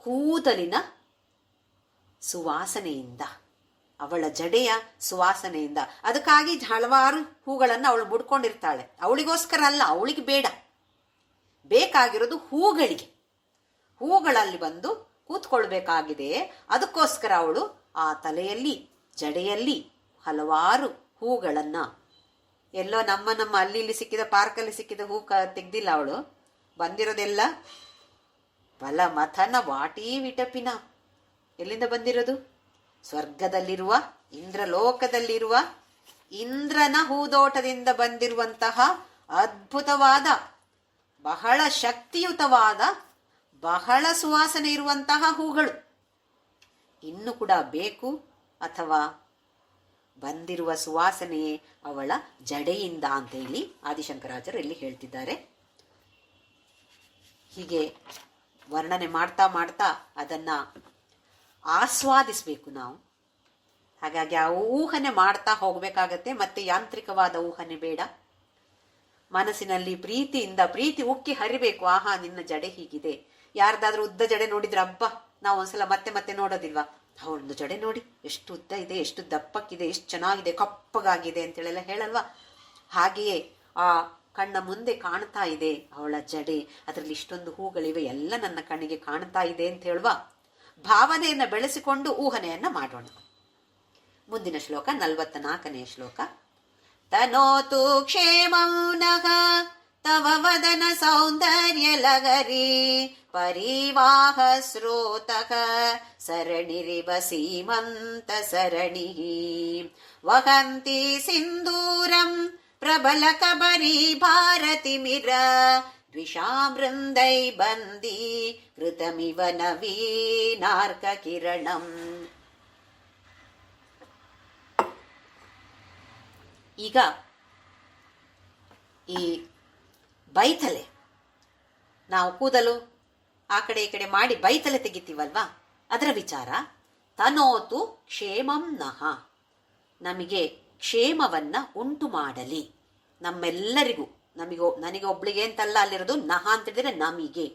ಕೂದಲಿನ ಸುವಾಸನೆಯಿಂದ, ಅವಳ ಜಡೆಯ ಸುವಾಸನೆಯಿಂದ. ಅದಕ್ಕಾಗಿ ಹಲವಾರು ಹೂಗಳನ್ನು ಅವಳು ಮುಡ್ಕೊಂಡಿರ್ತಾಳೆ. ಅವಳಿಗೋಸ್ಕರ ಅಲ್ಲ, ಅವಳಿಗೆ ಬೇಡ, ಬೇಕಾಗಿರೋದು ಹೂಗಳಿಗೆ. ಹೂಗಳಲ್ಲಿ ಬಂದು ಕೂತ್ಕೊಳ್ಬೇಕಾಗಿದೆ. ಅದಕ್ಕೋಸ್ಕರ ಅವಳು ಆ ತಲೆಯಲ್ಲಿ, ಜಡೆಯಲ್ಲಿ ಹಲವಾರು ಹೂಗಳನ್ನ, ಎಲ್ಲೋ ನಮ್ಮ ಅಲ್ಲಿ ಇಲ್ಲಿ ಸಿಕ್ಕಿದ, ಪಾರ್ಕಲ್ಲಿ ಸಿಕ್ಕಿದ ಹೂ ತೆಗ್ದಿಲ್ಲ ಅವಳು. ಬಂದಿರೋದೆಲ್ಲ ಬಲಮಥನ ವಾಟೀ ವಿಟಪಿನ. ಎಲ್ಲಿಂದ ಬಂದಿರೋದು? ಸ್ವರ್ಗದಲ್ಲಿರುವ, ಇಂದ್ರಲೋಕದಲ್ಲಿರುವ ಇಂದ್ರನ ಹೂದೋಟದಿಂದ ಬಂದಿರುವಂತಹ ಅದ್ಭುತವಾದ, ಬಹಳ ಶಕ್ತಿಯುತವಾದ, ಬಹಳ ಸುವಾಸನೆ ಇರುವಂತಹ ಹೂಗಳು. ಇನ್ನು ಕೂಡ ಬೇಕು, ಅಥವಾ ಬಂದಿರುವ ಸುವಾಸನೆಯೇ ಅವಳ ಜಡೆಯಿಂದ ಅಂತ ಹೇಳಿ ಆದಿಶಂಕರಾಚಾರ್ಯರು ಇಲ್ಲಿ ಹೇಳ್ತಿದ್ದಾರೆ. ಹೀಗೆ ವರ್ಣನೆ ಮಾಡ್ತಾ ಮಾಡ್ತಾ ಅದನ್ನ ಆಸ್ವಾದಿಸಬೇಕು ನಾವು. ಹಾಗಾಗಿ ಆ ಊಹನೆ ಮಾಡ್ತಾ ಹೋಗ್ಬೇಕಾಗತ್ತೆ. ಮತ್ತೆ ಯಾಂತ್ರಿಕವಾದ ಊಹನೆ ಬೇಡ. ಮನಸ್ಸಿನಲ್ಲಿ ಪ್ರೀತಿಯಿಂದ ಪ್ರೀತಿ ಉಕ್ಕಿ ಹರಿಬೇಕು. ಆಹಾ ನಿನ್ನ ಜಡೆ ಹೀಗಿದೆ. ಯಾರ್ದಾದ್ರೂ ಉದ್ದ ಜಡೆ ನೋಡಿದ್ರೆ ಅಬ್ಬ ನಾವು ಒಂದ್ಸಲ ಮತ್ತೆ ಮತ್ತೆ ನೋಡೋದಿಲ್ವಾ? ಅವಳೊಂದು ಜಡೆ ನೋಡಿ ಎಷ್ಟು ಉದ್ದ ಇದೆ, ಎಷ್ಟು ದಪ್ಪಕ್ಕಿದೆ, ಎಷ್ಟು ಚೆನ್ನಾಗಿದೆ, ಕಪ್ಪಗಾಗಿದೆ ಅಂತೇಳೆಲ್ಲ ಹೇಳಲ್ವಾ? ಹಾಗೆಯೇ ಆ ಕಣ್ಣ ಮುಂದೆ ಕಾಣ್ತಾ ಇದೆ ಅವಳ ಜಡೆ, ಅದರಲ್ಲಿ ಇಷ್ಟೊಂದು ಹೂಗಳಿವೆ, ಎಲ್ಲ ನನ್ನ ಕಣ್ಣಿಗೆ ಕಾಣ್ತಾ ಇದೆ ಅಂತ ಹೇಳುವ ಭಾವನೆಯನ್ನ ಬೆಳೆಸಿಕೊಂಡು ಊಹನೆಯನ್ನ ಮಾಡೋಣ. ಮುಂದಿನ ಶ್ಲೋಕ 44ನೇ ಶ್ಲೋಕ. ತನೋತು ಕ್ಷೇಮೌನಃ ತವ ವದನ ಸೌಂದರ್ಯ ಲಗರಿ ಪರಿವಾಹ ಸ್ರೋತಃ ಸರಣಿರಿವ ಸೀಮಂತ ಸರಣಿ ವಹಂತಿ ಸಿಂಧೂರಂ ಪ್ರಬಲ ಕಬರಿ ಭಾರತಿ ಮಿರ ದ್ವಿಷಾಮೃಂದೈ ಬಂದಿ ಕೃತಮಿವ ನವೀನಾರ್ಕ ಕಿರಣಂ. ಈಗ ಈ ಬೈತಲೆ, ನಾವು ಕೂದಲು ಆ ಕಡೆ ಈ ಕಡೆ ಮಾಡಿ ಬೈತಲೆ ತೆಗಿತೀವಲ್ವಾ, ಅದರ ವಿಚಾರ. ತನೋತು ಕ್ಷೇಮಂ ನಃ, ನಮಗೆ ಕ್ಷೇಮವನ್ನ ಉಂಟು ಮಾಡಲಿ, ನಮ್ಮೆಲ್ಲರಿಗೂ. ನನಗೆ ಒಬ್ಳಿಗೆ ಅಂತಲ್ಲ ಅಲ್ಲಿರೋದು, ನಹ ಅಂತಿದ್ರೆ ನಮಗೆ,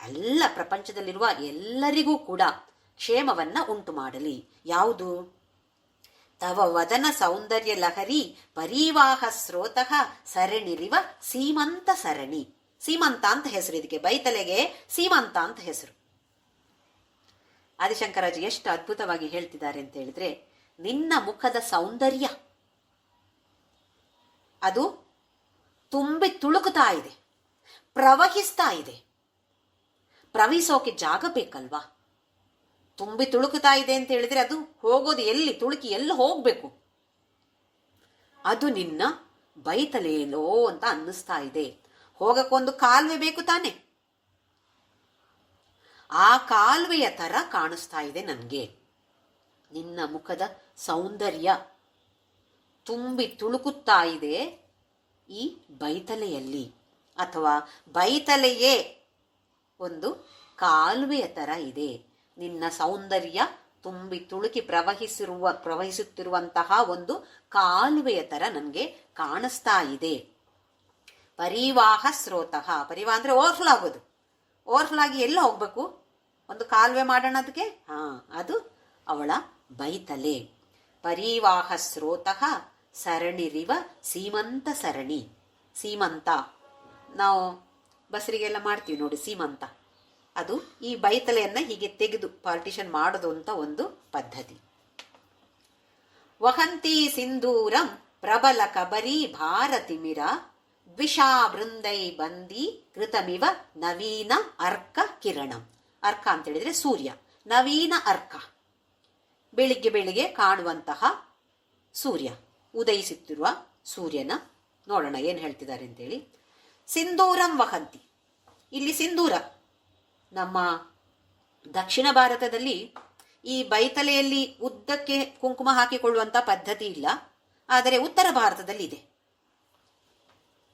ಎಲ್ಲ ಪ್ರಪಂಚದಲ್ಲಿರುವ ಎಲ್ಲರಿಗೂ ಕೂಡ ಕ್ಷೇಮವನ್ನ ಉಂಟು ಮಾಡಲಿ. ಯಾವುದು? ತವ ವದನ ಸೌಂದರ್ಯ ಲಹರಿ ಪರಿವಾಹ ಸ್ರೋತಃ ಸರಣಿರಿವ ಸೀಮಂತ ಸರಣಿ. ಸೀಮಂತ ಅಂತ ಹೆಸರು ಇದಕ್ಕೆ, ಬೈತಲೆಗೆ ಸೀಮಂತ ಅಂತ ಹೆಸರು. ಆದಿಶಂಕರಾಜ್ ಎಷ್ಟು ಅದ್ಭುತವಾಗಿ ಹೇಳ್ತಿದ್ದಾರೆ ಅಂತ ಹೇಳಿದ್ರೆ, ನಿನ್ನ ಮುಖದ ಸೌಂದರ್ಯ ಅದು ತುಂಬಿ ತುಳುಕುತ್ತಾ ಇದೆ. ಪ್ರವಹಿಸ್ತಾ ಇದೆ. ಪ್ರವಹಿಸೋಕೆ ಜಾಗ ಬೇಕಲ್ವಾ? ತುಂಬಿ ತುಳುಕುತ್ತಾ ಇದೆ ಅಂತ ಹೇಳಿದ್ರೆ ಅದು ಹೋಗೋದು ಎಲ್ಲಿ? ತುಳುಕಿ ಎಲ್ಲಿ ಹೋಗ್ಬೇಕು? ಅದು ನಿನ್ನ ಬೈತಲೇಲೋ ಅಂತ ಅನ್ನಿಸ್ತಾ ಇದೆ. ಹೋಗಕ್ಕೊಂದು ಕಾಲುವೆ ಬೇಕು ತಾನೆ? ಆ ಕಾಲುವೆಯ ತರ ಕಾಣಿಸ್ತಾ ಇದೆ ನನಗೆ ನಿನ್ನ ಮುಖದ ಸೌಂದರ್ಯ. ತುಂಬಿ ತುಳುಕುತ್ತಾ ಇದೆ ಈ ಬೈತಲೆಯಲ್ಲಿ, ಅಥವಾ ಬೈತಲೆಯೇ ಒಂದು ಕಾಲುವೆಯ ತರ ಇದೆ. ನಿನ್ನ ಸೌಂದರ್ಯ ತುಂಬಿ ತುಳುಕಿ ಪ್ರವಹಿಸುತ್ತಿರುವಂತಹ ಒಂದು ಕಾಲುವೆಯ ತರ ನನಗೆ ಕಾಣಿಸ್ತಾ ಇದೆ. ಪರಿವಾಹ ಸ್ರೋತಃ, ಪರಿವಾಹ ಅಂದ್ರೆ ಓವರ್ಫ್ಲೋ ಆಗೋದು. ಓವರ್ಫ್ಲೋ ಆಗಿ ಎಲ್ಲ ಹೋಗ್ಬೇಕು? ಒಂದು ಕಾಲುವೆ ಮಾಡೋಣ ಅದಕ್ಕೆ. ಅದು ಅವಳ ಬೈತಲೆ. ಪರಿವಾಹ ಸ್ರೋತಃ ಸರಣಿರಿವ ಸೀಮಂತ ಸರಣಿ. ಸೀಮಂತ ನಾವು ಬಸರಿಗೆಲ್ಲ ಮಾಡ್ತೀವಿ ನೋಡಿ, ಸೀಮಂತ. ಅದು ಈ ಬೈತಲೆಯನ್ನ ಹೀಗೆ ತೆಗೆದು ಪಾರ್ಟಿಷನ್ ಮಾಡೋದು ಅಂತ ಒಂದು ಪದ್ಧತಿ. ವಹಂತಿ ಸಿಂಧೂರಂ ಪ್ರಬಲ ಕಬರಿ ಭಾರತಿಮಿರ ದ್ವಿಷಾ ಬೃಂದೈ ಬಂದಿ ಕೃತಮಿವ ನವೀನ ಅರ್ಕ ಕಿರಣಂ. ಅರ್ಕ ಅಂತ ಹೇಳಿದ್ರೆ ಸೂರ್ಯ. ನವೀನ ಅರ್ಕ, ಬೆಳಿಗ್ಗೆ ಬೆಳಿಗ್ಗೆ ಕಾಣುವಂತಹ ಸೂರ್ಯ, ಉದಯಿಸುತ್ತಿರುವ ಸೂರ್ಯನ ನೋಡೋಣ ಏನ್ ಹೇಳ್ತಿದ್ದಾರೆ ಅಂತೇಳಿ. ಸಿಂಧೂರಂ ವಹಂತಿ, ಇಲ್ಲಿ ಸಿಂಧೂರ. ನಮ್ಮ ದಕ್ಷಿಣ ಭಾರತದಲ್ಲಿ ಈ ಬೈತಲೆಯಲ್ಲಿ ಉದ್ದಕ್ಕೆ ಕುಂಕುಮ ಹಾಕಿಕೊಳ್ಳುವಂತ ಪದ್ಧತಿ ಇಲ್ಲ, ಆದರೆ ಉತ್ತರ ಭಾರತದಲ್ಲಿ ಇದೆ.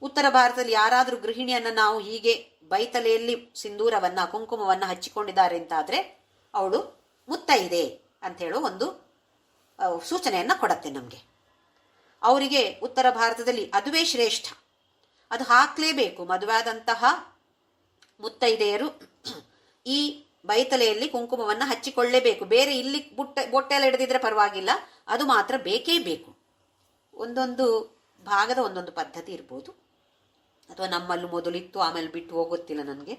ಉತ್ತರ ಭಾರತದಲ್ಲಿ ಯಾರಾದ್ರೂ ಗೃಹಿಣಿಯನ್ನ ನಾವು ಹೀಗೆ ಬೈತಲೆಯಲ್ಲಿ ಸಿಂಧೂರವನ್ನ ಕುಂಕುಮವನ್ನ ಹಚ್ಚಿಕೊಂಡಿದ್ದಾರೆ ಅಂತಾದ್ರೆ ಅವಳು ಮುತ್ತೈದೆ ಅಂತ ಹೇಳೋ ಒಂದು ಸೂಚನೆಯನ್ನ ಕೊಡತ್ತೆ ನಮ್ಗೆ. ಅವರಿಗೆ ಉತ್ತರ ಭಾರತದಲ್ಲಿ ಅದುವೇ ಶ್ರೇಷ್ಠ, ಅದು ಹಾಕ್ಲೇಬೇಕು. ಮದುವಾದಂತಹ ಮುತ್ತೈದೆಯರು ಈ ಬೈತಲೆಯಲ್ಲಿ ಕುಂಕುಮವನ್ನ ಹಚ್ಚಿಕೊಳ್ಳೇಬೇಕು. ಬೇರೆ ಇಲ್ಲಿ ಬೊಟ್ಟೆ ಎಲ್ಲ ಹಿಡಿದಿದ್ರೆ ಪರವಾಗಿಲ್ಲ, ಅದು ಮಾತ್ರ ಬೇಕೇ ಬೇಕು. ಒಂದೊಂದು ಭಾಗದ ಒಂದೊಂದು ಪದ್ಧತಿ ಇರ್ಬೋದು, ಅಥವಾ ನಮ್ಮಲ್ಲೂ ಮೊದಲಿತ್ತು ಆಮೇಲೆ ಬಿಟ್ಟು ಹೋಗುತ್ತಿಲ್ಲ ನನಗೆ.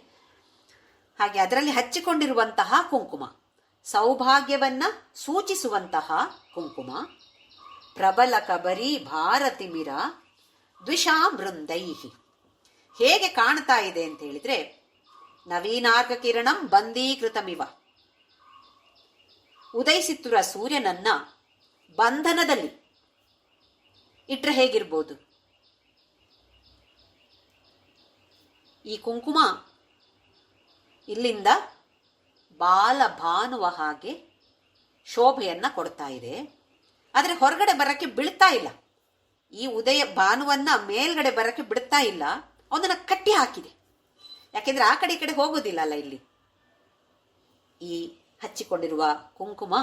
ಹಾಗೆ ಅದರಲ್ಲಿ ಹಚ್ಚಿಕೊಂಡಿರುವಂತಹ ಕುಂಕುಮ ಸೌಭಾಗ್ಯವನ್ನ ಸೂಚಿಸುವಂತಹ ಕುಂಕುಮ. ಪ್ರಬಲ ಕಬರಿ ಭಾರತಿಮಿರ ದ್ವಿಷಾ ಬೃಂದೈಹಿ. ಹೇಗೆ ಕಾಣ್ತಾ ಇದೆ ಅಂತ ಹೇಳಿದ್ರೆ, ನವೀನಾರ್ಕ ಕಿರಣಂ ಬಂಧೀಕೃತಮಿವ. ಉದಯಿಸುತ್ತಿರುವ ಸೂರ್ಯನನ್ನ ಬಂಧನದಲ್ಲಿ ಇಟ್ರೆ ಹೇಗಿರ್ಬೋದು? ಈ ಕುಂಕುಮ ಇಲ್ಲಿಂದ ಬಾಲ ಭಾನುವ ಹಾಗೆ ಶೋಭೆಯನ್ನ ಕೊಡ್ತಾ ಇದೆ, ಆದರೆ ಹೊರಗಡೆ ಬರಕ್ಕೆ ಬಿಡ್ತಾ ಇಲ್ಲ. ಈ ಉದಯ ಭಾನುವನ್ನ ಮೇಲ್ಗಡೆ ಬರಕ್ಕೆ ಬಿಡ್ತಾ ಇಲ್ಲ, ಅವನನ್ನ ಕಟ್ಟಿ ಹಾಕಿದೆ. ಯಾಕೆಂದ್ರೆ ಆ ಕಡೆ ಈ ಕಡೆ ಹೋಗೋದಿಲ್ಲ ಅಲ್ಲ. ಇಲ್ಲಿ ಈ ಹಚ್ಚಿಕೊಂಡಿರುವ ಕುಂಕುಮ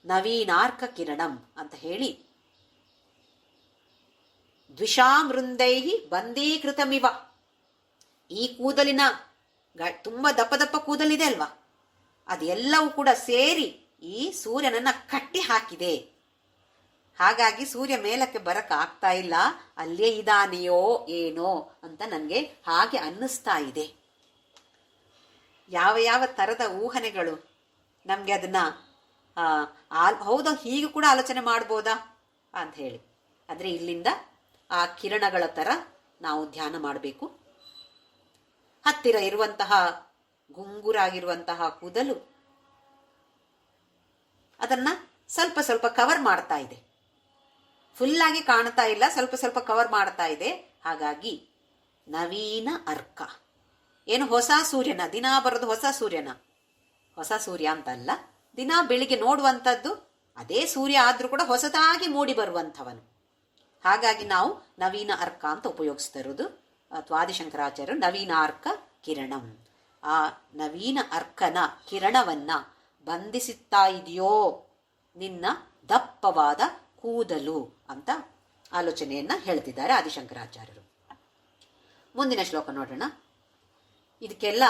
ನವೀನಾರ್ಕ ಕಿರಣಂ ಅಂತ ಹೇಳಿ ದ್ವಿಷಾಮೃಂದೈಹಿ ಬಂಧೀಕೃತಮಿವ. ಈ ಕೂದಲಿನ ತುಂಬಾ ದಪ್ಪ ದಪ್ಪ ಕೂದಲಿದೆ ಅಲ್ವಾ, ಅದೆಲ್ಲವೂ ಕೂಡ ಸೇರಿ ಈ ಸೂರ್ಯನನ್ನ ಕಟ್ಟಿ ಹಾಕಿದೆ. ಹಾಗಾಗಿ ಸೂರ್ಯ ಮೇಲಕ್ಕೆ ಬರಕ್ ಆಗ್ತಾ ಇಲ್ಲ, ಅಲ್ಲೇ ಇದಾನೆಯೋ ಏನೋ ಅಂತ ನನಗೆ ಹಾಗೆ ಅನ್ನಿಸ್ತಾ ಇದೆ. ಯಾವ ಯಾವ ತರದ ಊಹನೆಗಳು ನಮ್ಗೆ ಅದನ್ನ ಹೌದಾ ಹೀಗೆ ಕೂಡ ಆಲೋಚನೆ ಮಾಡ್ಬೋದಾ ಅಂತ ಹೇಳಿ. ಆದ್ರೆ ಇಲ್ಲಿಂದ ಆ ಕಿರಣಗಳ ತರ ನಾವು ಧ್ಯಾನ ಮಾಡಬೇಕು. ಹತ್ತಿರ ಇರುವಂತಹ ಗುಂಗುರಾಗಿರುವಂತಹ ಕೂದಲು ಅದನ್ನ ಸ್ವಲ್ಪ ಸ್ವಲ್ಪ ಕವರ್ ಮಾಡ್ತಾ ಇದೆ. ಫುಲ್ ಆಗಿ ಕಾಣ್ತಾ ಇಲ್ಲ, ಸ್ವಲ್ಪ ಸ್ವಲ್ಪ ಕವರ್ ಮಾಡ್ತಾ ಇದೆ. ಹಾಗಾಗಿ ನವೀನ ಅರ್ಕ, ಏನು ಹೊಸ ಸೂರ್ಯನ, ದಿನಾ ಬರೋದು ಹೊಸ ಸೂರ್ಯನ, ಹೊಸ ಸೂರ್ಯ ಅಂತಲ್ಲ, ದಿನಾ ಬೆಳಿಗ್ಗೆ ನೋಡುವಂಥದ್ದು ಅದೇ ಸೂರ್ಯ ಆದ್ರೂ ಕೂಡ ಹೊಸದಾಗಿ ಮೂಡಿ ಬರುವಂಥವನು. ಹಾಗಾಗಿ ನಾವು ನವೀನ ಅರ್ಕ ಅಂತ ಉಪಯೋಗಿಸ್ತಾ ಇರೋದು. ಅಥವಾ ಆದಿಶಂಕರಾಚಾರ್ಯರು ನವೀನಾರ್ಕ ಕಿರಣಂ, ಆ ನವೀನ ಅರ್ಕನ ಕಿರಣವನ್ನ ಬಂಧಿಸುತ್ತಾ ಇದೆಯೋ ನಿನ್ನ ದಪ್ಪವಾದ ಕೂದಲು ಅಂತ ಆಲೋಚನೆಯನ್ನ ಹೇಳ್ತಿದ್ದಾರೆ ಆದಿಶಂಕರಾಚಾರ್ಯರು. ಮುಂದಿನ ಶ್ಲೋಕ ನೋಡೋಣ. ಇದಕ್ಕೆಲ್ಲ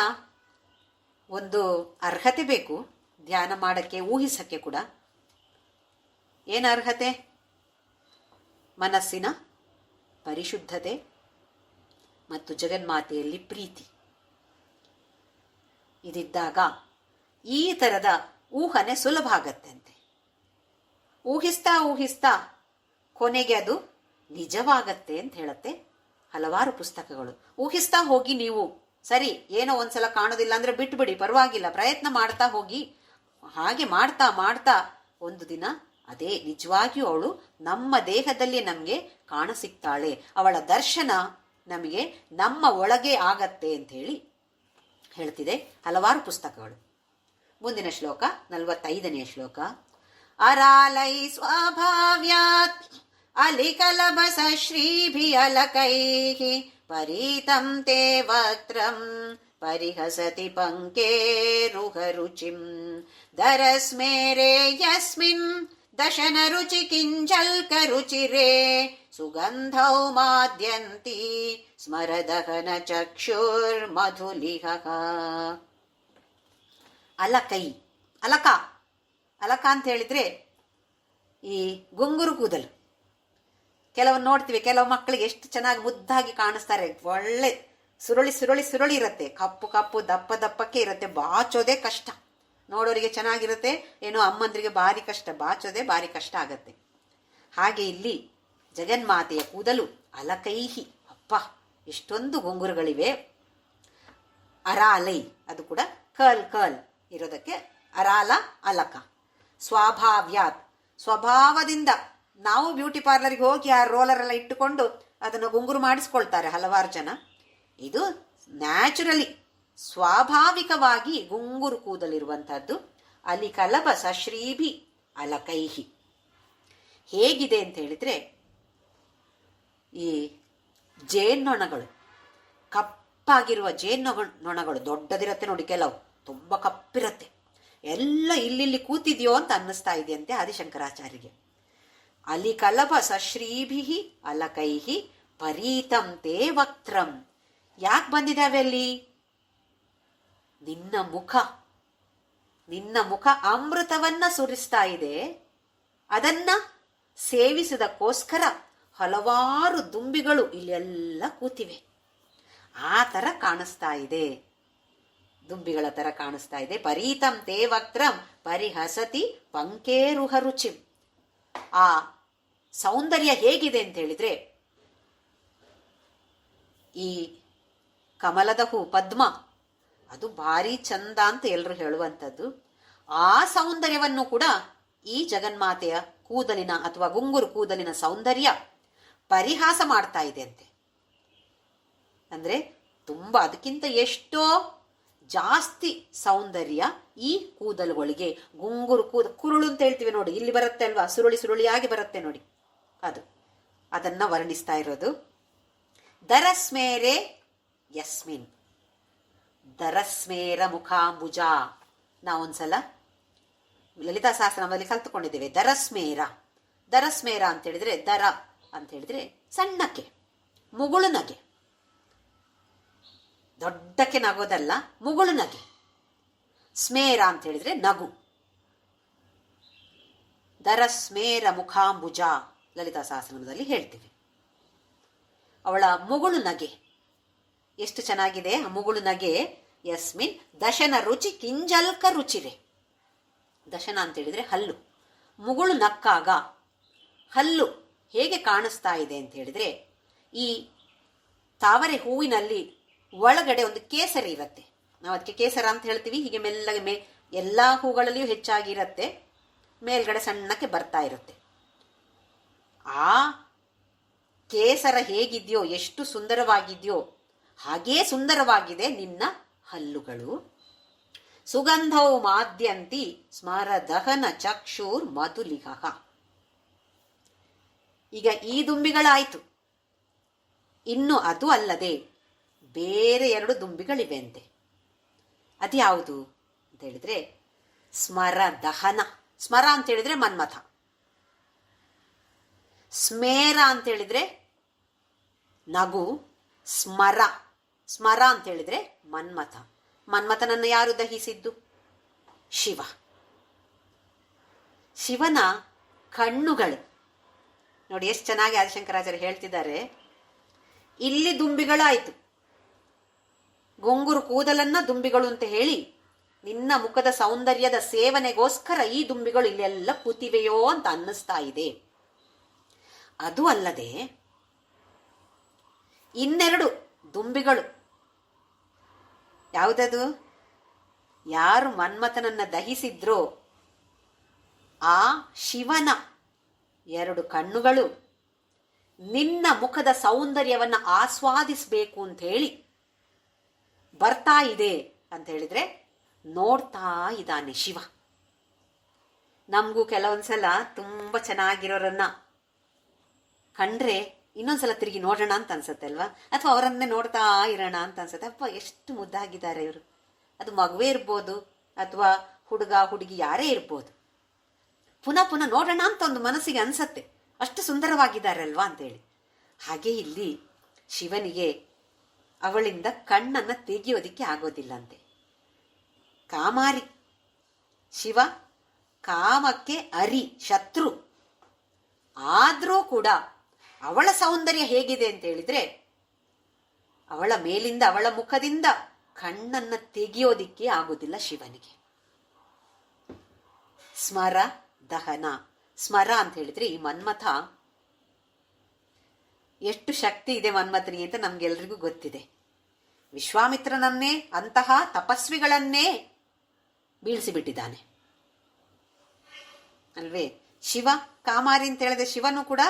ಒಂದು ಅರ್ಹತೆ ಬೇಕು ಧ್ಯಾನ ಮಾಡಕ್ಕೆ, ಊಹಿಸಕ್ಕೆ ಕೂಡ. ಏನು ಅರ್ಹತೆ? ಮನಸ್ಸಿನ ಪರಿಶುದ್ಧತೆ ಮತ್ತು ಜಗನ್ಮಾತೆಯಲ್ಲಿ ಪ್ರೀತಿ. ಇದಿದ್ದಾಗ ಈ ತರದ ಊಹನೆ ಸುಲಭ ಆಗತ್ತಂತೆ. ಊಹಿಸ್ತಾ ಊಹಿಸ್ತಾ ಕೊನೆಗೆ ಅದು ನಿಜವಾಗತ್ತೆ ಅಂತ ಹೇಳತ್ತೆ ಹಲವಾರು ಪುಸ್ತಕಗಳು. ಊಹಿಸ್ತಾ ಹೋಗಿ ನೀವು. ಸರಿ, ಏನೋ ಒಂದ್ಸಲ ಕಾಣೋದಿಲ್ಲ ಅಂದ್ರೆ ಬಿಟ್ಬಿಡಿ, ಪರವಾಗಿಲ್ಲ, ಪ್ರಯತ್ನ ಮಾಡ್ತಾ ಹೋಗಿ. ಹಾಗೆ ಮಾಡ್ತಾ ಮಾಡ್ತಾ ಒಂದು ದಿನ ಅದೇ ನಿಜವಾಗಿಯೂ ಅವಳು ನಮ್ಮ ದೇಹದಲ್ಲಿ ನಮಗೆ ಕಾಣಸಿಗ್ತಾಳೆ. ಅವಳ ದರ್ಶನ ನಮಗೆ ನಮ್ಮ ಒಳಗೆ ಆಗತ್ತೆ ಅಂತ ಹೇಳಿ ಹೇಳ್ತಿದೆ ಹಲವಾರು ಪುಸ್ತಕಗಳು. ಮುಂದಿನ ಶ್ಲೋಕ 45ನೇ ಶ್ಲೋಕ. ಅರಾಲೈ ಸ್ವಭಾವ್ಯಾತ್ ಅಲಿಕಲಭಸ ಶ್ರೀಭಿ ಅಲಕೈಃ ಪರೀತಂ ತೇ ವಕ್ತ್ರಂ ಪರಿಹಸತಿ ಪಂಕೇರುಹ ರುಚಿಂ ದರಸ್ಮೇರೆ ಯಸ್ಮಿನ್ ದಶನ ರುಚಿ ಕಿಂಜಲ್ಕ ರುಚಿರೇ ಸುಗಂಧೌ ಮಾದ್ಯಂತಿ ಸ್ಮರದಹನ ಚಕ್ಷುರ್ ಮಧುಲಿಹಃ. ಅಲಕೈ, ಅಲಕ, ಅಲಕ ಅಂತ ಹೇಳಿದ್ರೆ ಈ ಗುಂಗುರು ಕೂದಲು. ಕೆಲವನ್ನ ನೋಡ್ತೀವಿ, ಕೆಲವು ಮಕ್ಕಳಿಗೆ ಎಷ್ಟು ಚೆನ್ನಾಗಿ ಮುದ್ದಾಗಿ ಕಾಣಿಸ್ತಾರೆ. ಒಳ್ಳೆ ಸುರುಳಿ ಸುರುಳಿ ಸುರುಳಿ ಇರುತ್ತೆ, ಕಪ್ಪು ಕಪ್ಪು ದಪ್ಪ ದಪ್ಪಕ್ಕೆ ಇರುತ್ತೆ. ಬಾಚೋದೇ ಕಷ್ಟ. ನೋಡೋರಿಗೆ ಚೆನ್ನಾಗಿರುತ್ತೆ, ಏನೋ ಅಮ್ಮಂದ್ರಿಗೆ ಭಾರಿ ಕಷ್ಟ, ಬಾಚೋದೇ ಭಾರಿ ಕಷ್ಟ ಆಗತ್ತೆ. ಹಾಗೆ ಇಲ್ಲಿ ಜಗನ್ಮಾತೆಯ ಕೂದಲು ಅಲಕೈಹಿ, ಅಪ್ಪ ಎಷ್ಟೊಂದು ಗುಂಗುರುಗಳಿವೆ. ಅರಾಲೈ, ಅದು ಕೂಡ ಕರ್ಲ್ ಕರ್ಲ್ ಇರೋದಕ್ಕೆ ಅರಾಲ ಅಲಕ. ಸ್ವಾಭಾವ್ಯಾತ್, ಸ್ವಭಾವದಿಂದ. ನಾವು ಬ್ಯೂಟಿ ಪಾರ್ಲರ್ಗೆ ಹೋಗಿ ಆ ರೋಲರ್ ಎಲ್ಲ ಇಟ್ಟುಕೊಂಡು ಅದನ್ನು ಗುಂಗುರು ಮಾಡಿಸ್ಕೊಳ್ತಾರೆ ಹಲವಾರು ಜನ. ಇದು ನ್ಯಾಚುರಲಿ, ಸ್ವಾಭಾವಿಕವಾಗಿ ಗುಂಗುರು ಕೂದಲಿರುವಂತಹದ್ದು. ಅಲ್ಲಿ ಕಲಬ ಸಶ್ರೀಭಿ ಅಲಕೈಹಿ. ಹೇಗಿದೆ ಅಂತ ಹೇಳಿದ್ರೆ, ಈ ಜೇನ್ನೊಣಗಳು, ಕಪ್ಪಾಗಿರುವ ಜೇನ್ನೊಣಗಳು, ದೊಡ್ಡದಿರತ್ತೆ ನೋಡಿ, ಕೆಲವು ತುಂಬ ಕಪ್ಪಿರತ್ತೆ, ಎಲ್ಲ ಇಲ್ಲಿ ಕೂತಿದ್ಯೋ ಅಂತ ಅನ್ನಿಸ್ತಾ ಇದೆಯಂತೆ ಆದಿಶಂಕರಾಚಾರ್ಯರಿಗೆ. ಅಲಿ ಕಲಭ ಸಶ್ರೀಭಿ ಅಲಕೈಹಿ ಪರೀತಂ ತೇ ವಕ್ತ್ರಂ. ಯಾಕೆ ಬಂದಿದ್ದಾವೆ ಅಲ್ಲಿ? ನಿನ್ನ ಮುಖ ಅಮೃತವನ್ನ ಸುರಿಸ್ತಾ ಇದೆ. ಅದನ್ನ ಸೇವಿಸದಕ್ಕೋಸ್ಕರ ಹಲವಾರು ದುಂಬಿಗಳು ಇಲ್ಲೆಲ್ಲ ಕೂತಿವೆ. ಆ ತರ ಕಾಣಿಸ್ತಾ ಇದೆ, ದುಂಬಿಗಳ ತರ ಕಾಣಿಸ್ತಾ ಇದೆ. ಪರೀತಂ ತೇ ವಕ್ತ್ರಂ ಪರಿಹಸತಿ ಪಂಕೇರುಹ ರುಚಿಂ. ಆ ಸೌಂದರ್ಯ ಹೇಗಿದೆ ಅಂತ ಹೇಳಿದ್ರೆ, ಈ ಕಮಲದ ಹೂ ಪದ್ಮ ಅದು ಭಾರಿ ಚಂದ ಅಂತ ಎಲ್ಲರೂ ಹೇಳುವಂಥದ್ದು. ಆ ಸೌಂದರ್ಯವನ್ನು ಕೂಡ ಈ ಜಗನ್ಮಾತೆಯ ಕೂದಲಿನ ಅಥವಾ ಗುಂಗುರು ಕೂದಲಿನ ಸೌಂದರ್ಯ ಪರಿಹಾಸ ಮಾಡ್ತಾ ಇದೆ ಅಂತೆ. ಅಂದ್ರೆ ತುಂಬಾ ಅದಕ್ಕಿಂತ ಎಷ್ಟೋ ಜಾಸ್ತಿ ಸೌಂದರ್ಯ ಈ ಕೂದಲುಗಳಿಗೆ. ಗುಂಗುರು ಕುರುಳು ಅಂತ ಹೇಳ್ತೀವಿ ನೋಡಿ, ಇಲ್ಲಿ ಬರುತ್ತೆ ಅಲ್ವಾ, ಸುರುಳಿ ಸುರುಳಿಯಾಗಿ ಬರುತ್ತೆ ನೋಡಿ, ಅದನ್ನ ವರ್ಣಿಸ್ತಾ ಇರೋದು. ದರಸ್ಮೇರೆ ಯಸ್ಮಿನ್, ದರಸ್ಮೇರ ಮುಖಾಂಬುಜ. ನಾವೊಂದ್ಸಲ ಲಲಿತಾ ಸಹಸ್ರನಾಮದಲ್ಲಿ ಕಲ್ತುಕೊಂಡಿದ್ದೇವೆ. ದರಸ್ಮೇರ ಅಂತ ಹೇಳಿದ್ರೆ, ದರ ಅಂತ ಹೇಳಿದ್ರೆ ಸಣ್ಣಕ್ಕೆ, ಮುಗುಳು ನಗೆ, ದೊಡ್ಡಕ್ಕೆ ನಗೋದಲ್ಲ, ಮುಗುಳು ನಗೆ. ಸ್ಮೇರ ಅಂತ ಹೇಳಿದ್ರೆ ನಗು. ದರಸ್ಮೇರ ಮುಖಾಂಬುಜ ಲಲಿತಾ ಸಹಸ್ರನಾಮದಲ್ಲಿ ಹೇಳ್ತೀವಿ. ಅವಳ ಮುಗುಳು ನಗೆ ಎಷ್ಟು ಚೆನ್ನಾಗಿದೆ. ಆ ಮುಗುಳು ನಗೆ. ಯಸ್ಮಿನ್ ದಶನ ರುಚಿ ಕಿಂಜಲ್ಕ ರುಚಿರೆ. ದಶನ ಅಂತ ಹೇಳಿದ್ರೆ ಹಲ್ಲು. ಮುಗುಳು ನಕ್ಕಾಗ ಹಲ್ಲು ಹೇಗೆ ಕಾಣಿಸ್ತಾ ಇದೆ ಅಂತ ಹೇಳಿದ್ರೆ, ಈ ತಾವರೆ ಹೂವಿನಲ್ಲಿ ಒಳಗಡೆ ಒಂದು ಕೇಸರಿ ಇರುತ್ತೆ. ನಾವು ಅದಕ್ಕೆ ಕೇಸರ ಅಂತ ಹೇಳ್ತೀವಿ. ಹೀಗೆ ಮೆಲ್ಲಗೆ ಎಲ್ಲಾ ಹೂಗಳಲ್ಲಿಯೂ ಹೆಚ್ಚಾಗಿ ಇರುತ್ತೆ, ಮೇಲ್ಗಡೆ ಸಣ್ಣಕ್ಕೆ ಬರ್ತಾ ಇರುತ್ತೆ. ಆ ಕೇಸರ ಹೇಗಿದೆಯೋ, ಎಷ್ಟು ಸುಂದರವಾಗಿದೆಯೋ ಹಾಗೇ ಸುಂದರವಾಗಿದೆ ನಿನ್ನ ಹಲ್ಲುಗಳು. ಸುಗಂಧೌ ಮಾದ್ಯಂತಿ ಸ್ಮರ ದಹನ ಚಕ್ಷುರ್ ಮಧುಲಿಹಃ. ಈಗ ಈ ದುಂಬಿಗಳಾಯ್ತು. ಇನ್ನು ಅದು ಅಲ್ಲದೆ ಬೇರೆ 2 ದುಂಬಿಗಳಿವೆ ಅಂತೆ. ಅದ್ಯಾವುದು ಅಂತ ಹೇಳಿದ್ರೆ ಸ್ಮರ ದಹನ. ಸ್ಮರ ಅಂತ ಹೇಳಿದ್ರೆ ಮನ್ಮಥ. ಸ್ಮೇರ ಅಂತ ಹೇಳಿದ್ರೆ ನಗು. ಸ್ಮರ ಅಂತ ಹೇಳಿದ್ರೆ ಮನ್ಮಥ. ಮನ್ಮಥನನ್ನು ಯಾರು ದಹಿಸಿದ್ದು? ಶಿವ. ಶಿವನ ಕಣ್ಣುಗಳು ನೋಡಿ ಎಷ್ಟು ಚೆನ್ನಾಗಿ ಆದಿಶಂಕರಾಚಾರ್ಯ ಹೇಳ್ತಿದ್ದಾರೆ. ಇಲ್ಲಿ ದುಂಬಿಗಳಾಯ್ತು, ಗುಂಗುರು ಕೂದಲನ್ನ ದುಂಬಿಗಳು ಅಂತ ಹೇಳಿ, ನಿನ್ನ ಮುಖದ ಸೌಂದರ್ಯದ ಸೇವನೆಗೋಸ್ಕರ ಈ ದುಂಬಿಗಳು ಇಲ್ಲೆಲ್ಲ ಕೂತಿವೆಯೋ ಅಂತ ಅನ್ನಿಸ್ತಾ ಇದೆ. ಅದು ಅಲ್ಲದೆ ಇನ್ನೆರಡು ದುಂಬಿಗಳು. ಯಾವುದದು? ಯಾರು ಮನ್ಮಥನನ್ನ ದಹಿಸಿದ್ರೋ ಆ ಶಿವನ 2 ಕಣ್ಣುಗಳು ನಿನ್ನ ಮುಖದ ಸೌಂದರ್ಯವನ್ನ ಆಸ್ವಾದಿಸಬೇಕು ಅಂತ ಹೇಳಿ ಬರ್ತಾ ಇದೆ ಅಂತ ಹೇಳಿದ್ರೆ ನೋಡ್ತಾ ಇದ್ದಾನೆ ಶಿವ. ನಮಗೂ ಕೆಲವೊಂದ್ಸಲ ತುಂಬಾ ಚೆನ್ನಾಗಿರೋರನ್ನ ಕಂಡ್ರೆ ಇನ್ನೊಂದ್ಸಲ ತಿರುಗಿ ನೋಡೋಣ ಅಂತ ಅನ್ಸುತ್ತೆ ಅಲ್ವಾ, ಅಥವಾ ಅವರನ್ನೇ ನೋಡ್ತಾ ಇರೋಣ ಅಂತ ಅನ್ಸುತ್ತೆ. ಅಪ್ಪ ಎಷ್ಟು ಮುದ್ದಾಗಿದ್ದಾರೆ ಇವರು. ಅದು ಮಗುವೇ ಇರ್ಬೋದು ಅಥವಾ ಹುಡುಗ ಹುಡುಗಿ ಯಾರೇ ಇರ್ಬೋದು. ಪುನಃ ಪುನಃ ನೋಡೋಣ ಅಂತ ಒಂದು ಮನಸ್ಸಿಗೆ ಅನ್ಸತ್ತೆ, ಅಷ್ಟು ಸುಂದರವಾಗಿದ್ದಾರೆ ಅಲ್ವಾ ಅಂತೇಳಿ. ಹಾಗೆ ಇಲ್ಲಿ ಶಿವನಿಗೆ ಅವಳಿಂದ ಕಣ್ಣನ್ನ ತೆಗೆಯೋದಿಕ್ಕೆ ಆಗೋದಿಲ್ಲಂತೆ. ಕಾಮಾರಿ ಶಿವ, ಕಾಮಕ್ಕೆ ಶತ್ರು. ಆದ್ರೂ ಕೂಡ ಅವಳ ಸೌಂದರ್ಯ ಹೇಗಿದೆ ಅಂತ ಹೇಳಿದ್ರೆ ಅವಳ ಮೇಲಿಂದ, ಅವಳ ಮುಖದಿಂದ ಕಣ್ಣನ್ನ ತೆಗೆಯೋದಿಕ್ಕೆ ಆಗೋದಿಲ್ಲ ಶಿವನಿಗೆ. ಸ್ಮರ ದಹನ. ಸ್ಮರ ಅಂತ ಹೇಳಿದ್ರೆ ಈ ಮನ್ಮಥ ಎಷ್ಟು ಶಕ್ತಿ ಇದೆ ಮನ್ಮಥನಿಗೆ ಅಂತ ನಮ್ಗೆಲ್ರಿಗೂ ಗೊತ್ತಿದೆ. ವಿಶ್ವಾಮಿತ್ರನನ್ನೇ, ಅಂತಹ ತಪಸ್ವಿಗಳನ್ನೇ ಬೀಳಿಸಿಬಿಟ್ಟಿದ್ದಾನೆ ಅಲ್ವೇ. ಶಿವ ಕಾಮಾರಿ ಅಂತ ಹೇಳಿದ್ರೆ ಶಿವನು ಕೂಡ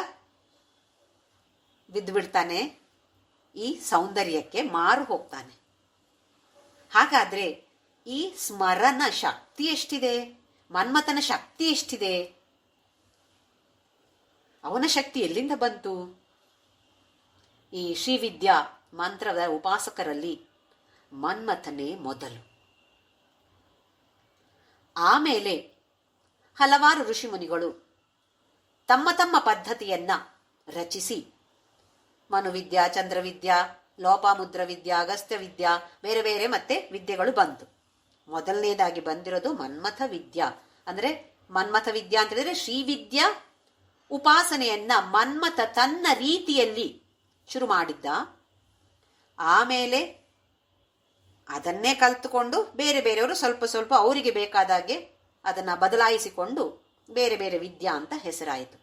ಬಿದ್ದು ಬಿಡ್ತಾನೆ, ಈ ಸೌಂದರ್ಯಕ್ಕೆ ಮಾರು ಹೋಗ್ತಾನೆ. ಹಾಗಾದ್ರೆ ಈ ಸ್ಮರಣ ಶಕ್ತಿ ಎಷ್ಟಿದೆ, ಮನ್ಮಥನ ಶಕ್ತಿ ಎಷ್ಟಿದೆ, ಅವನ ಶಕ್ತಿ ಎಲ್ಲಿಂದ ಬಂತು? ಈ ಶ್ರೀವಿದ್ಯಾ ಮಂತ್ರದ ಉಪಾಸಕರಲ್ಲಿ ಮನ್ಮಥನೇ ಮೊದಲು. ಆಮೇಲೆ ಹಲವಾರು ಋಷಿಮುನಿಗಳು ತಮ್ಮ ತಮ್ಮ ಪದ್ಧತಿಯನ್ನ ರಚಿಸಿ ಮನುವಿದ್ಯಾ, ಚಂದ್ರವಿದ್ಯಾ, ಲೋಪಾಮುದ್ರ ವಿದ್ಯಾ, ಅಗಸ್ತ್ಯ ವಿದ್ಯಾ, ಬೇರೆ ಬೇರೆ ಮತ್ತೆ ವಿದ್ಯೆಗಳು ಬಂತು. ಮೊದಲನೇದಾಗಿ ಬಂದಿರೋದು ಮನ್ಮಥ ವಿದ್ಯಾ. ಅಂದ್ರೆ ಮನ್ಮಥ ವಿದ್ಯಾ ಅಂತ ಹೇಳಿದ್ರೆ ಶ್ರೀವಿದ್ಯಾ ಉಪಾಸನೆಯನ್ನ ಮನ್ಮಥ ತನ್ನ ರೀತಿಯಲ್ಲಿ ಶುರು ಮಾಡಿದ್ದ. ಆಮೇಲೆ ಅದನ್ನೇ ಕಲ್ತುಕೊಂಡು ಬೇರೆ ಬೇರೆಯವರು ಸ್ವಲ್ಪ ಸ್ವಲ್ಪ ಅವರಿಗೆ ಬೇಕಾದಾಗೆ ಅದನ್ನ ಬದಲಾಯಿಸಿಕೊಂಡು ಬೇರೆ ಬೇರೆ ವಿದ್ಯಾ ಅಂತ ಹೆಸರಾಯಿತು.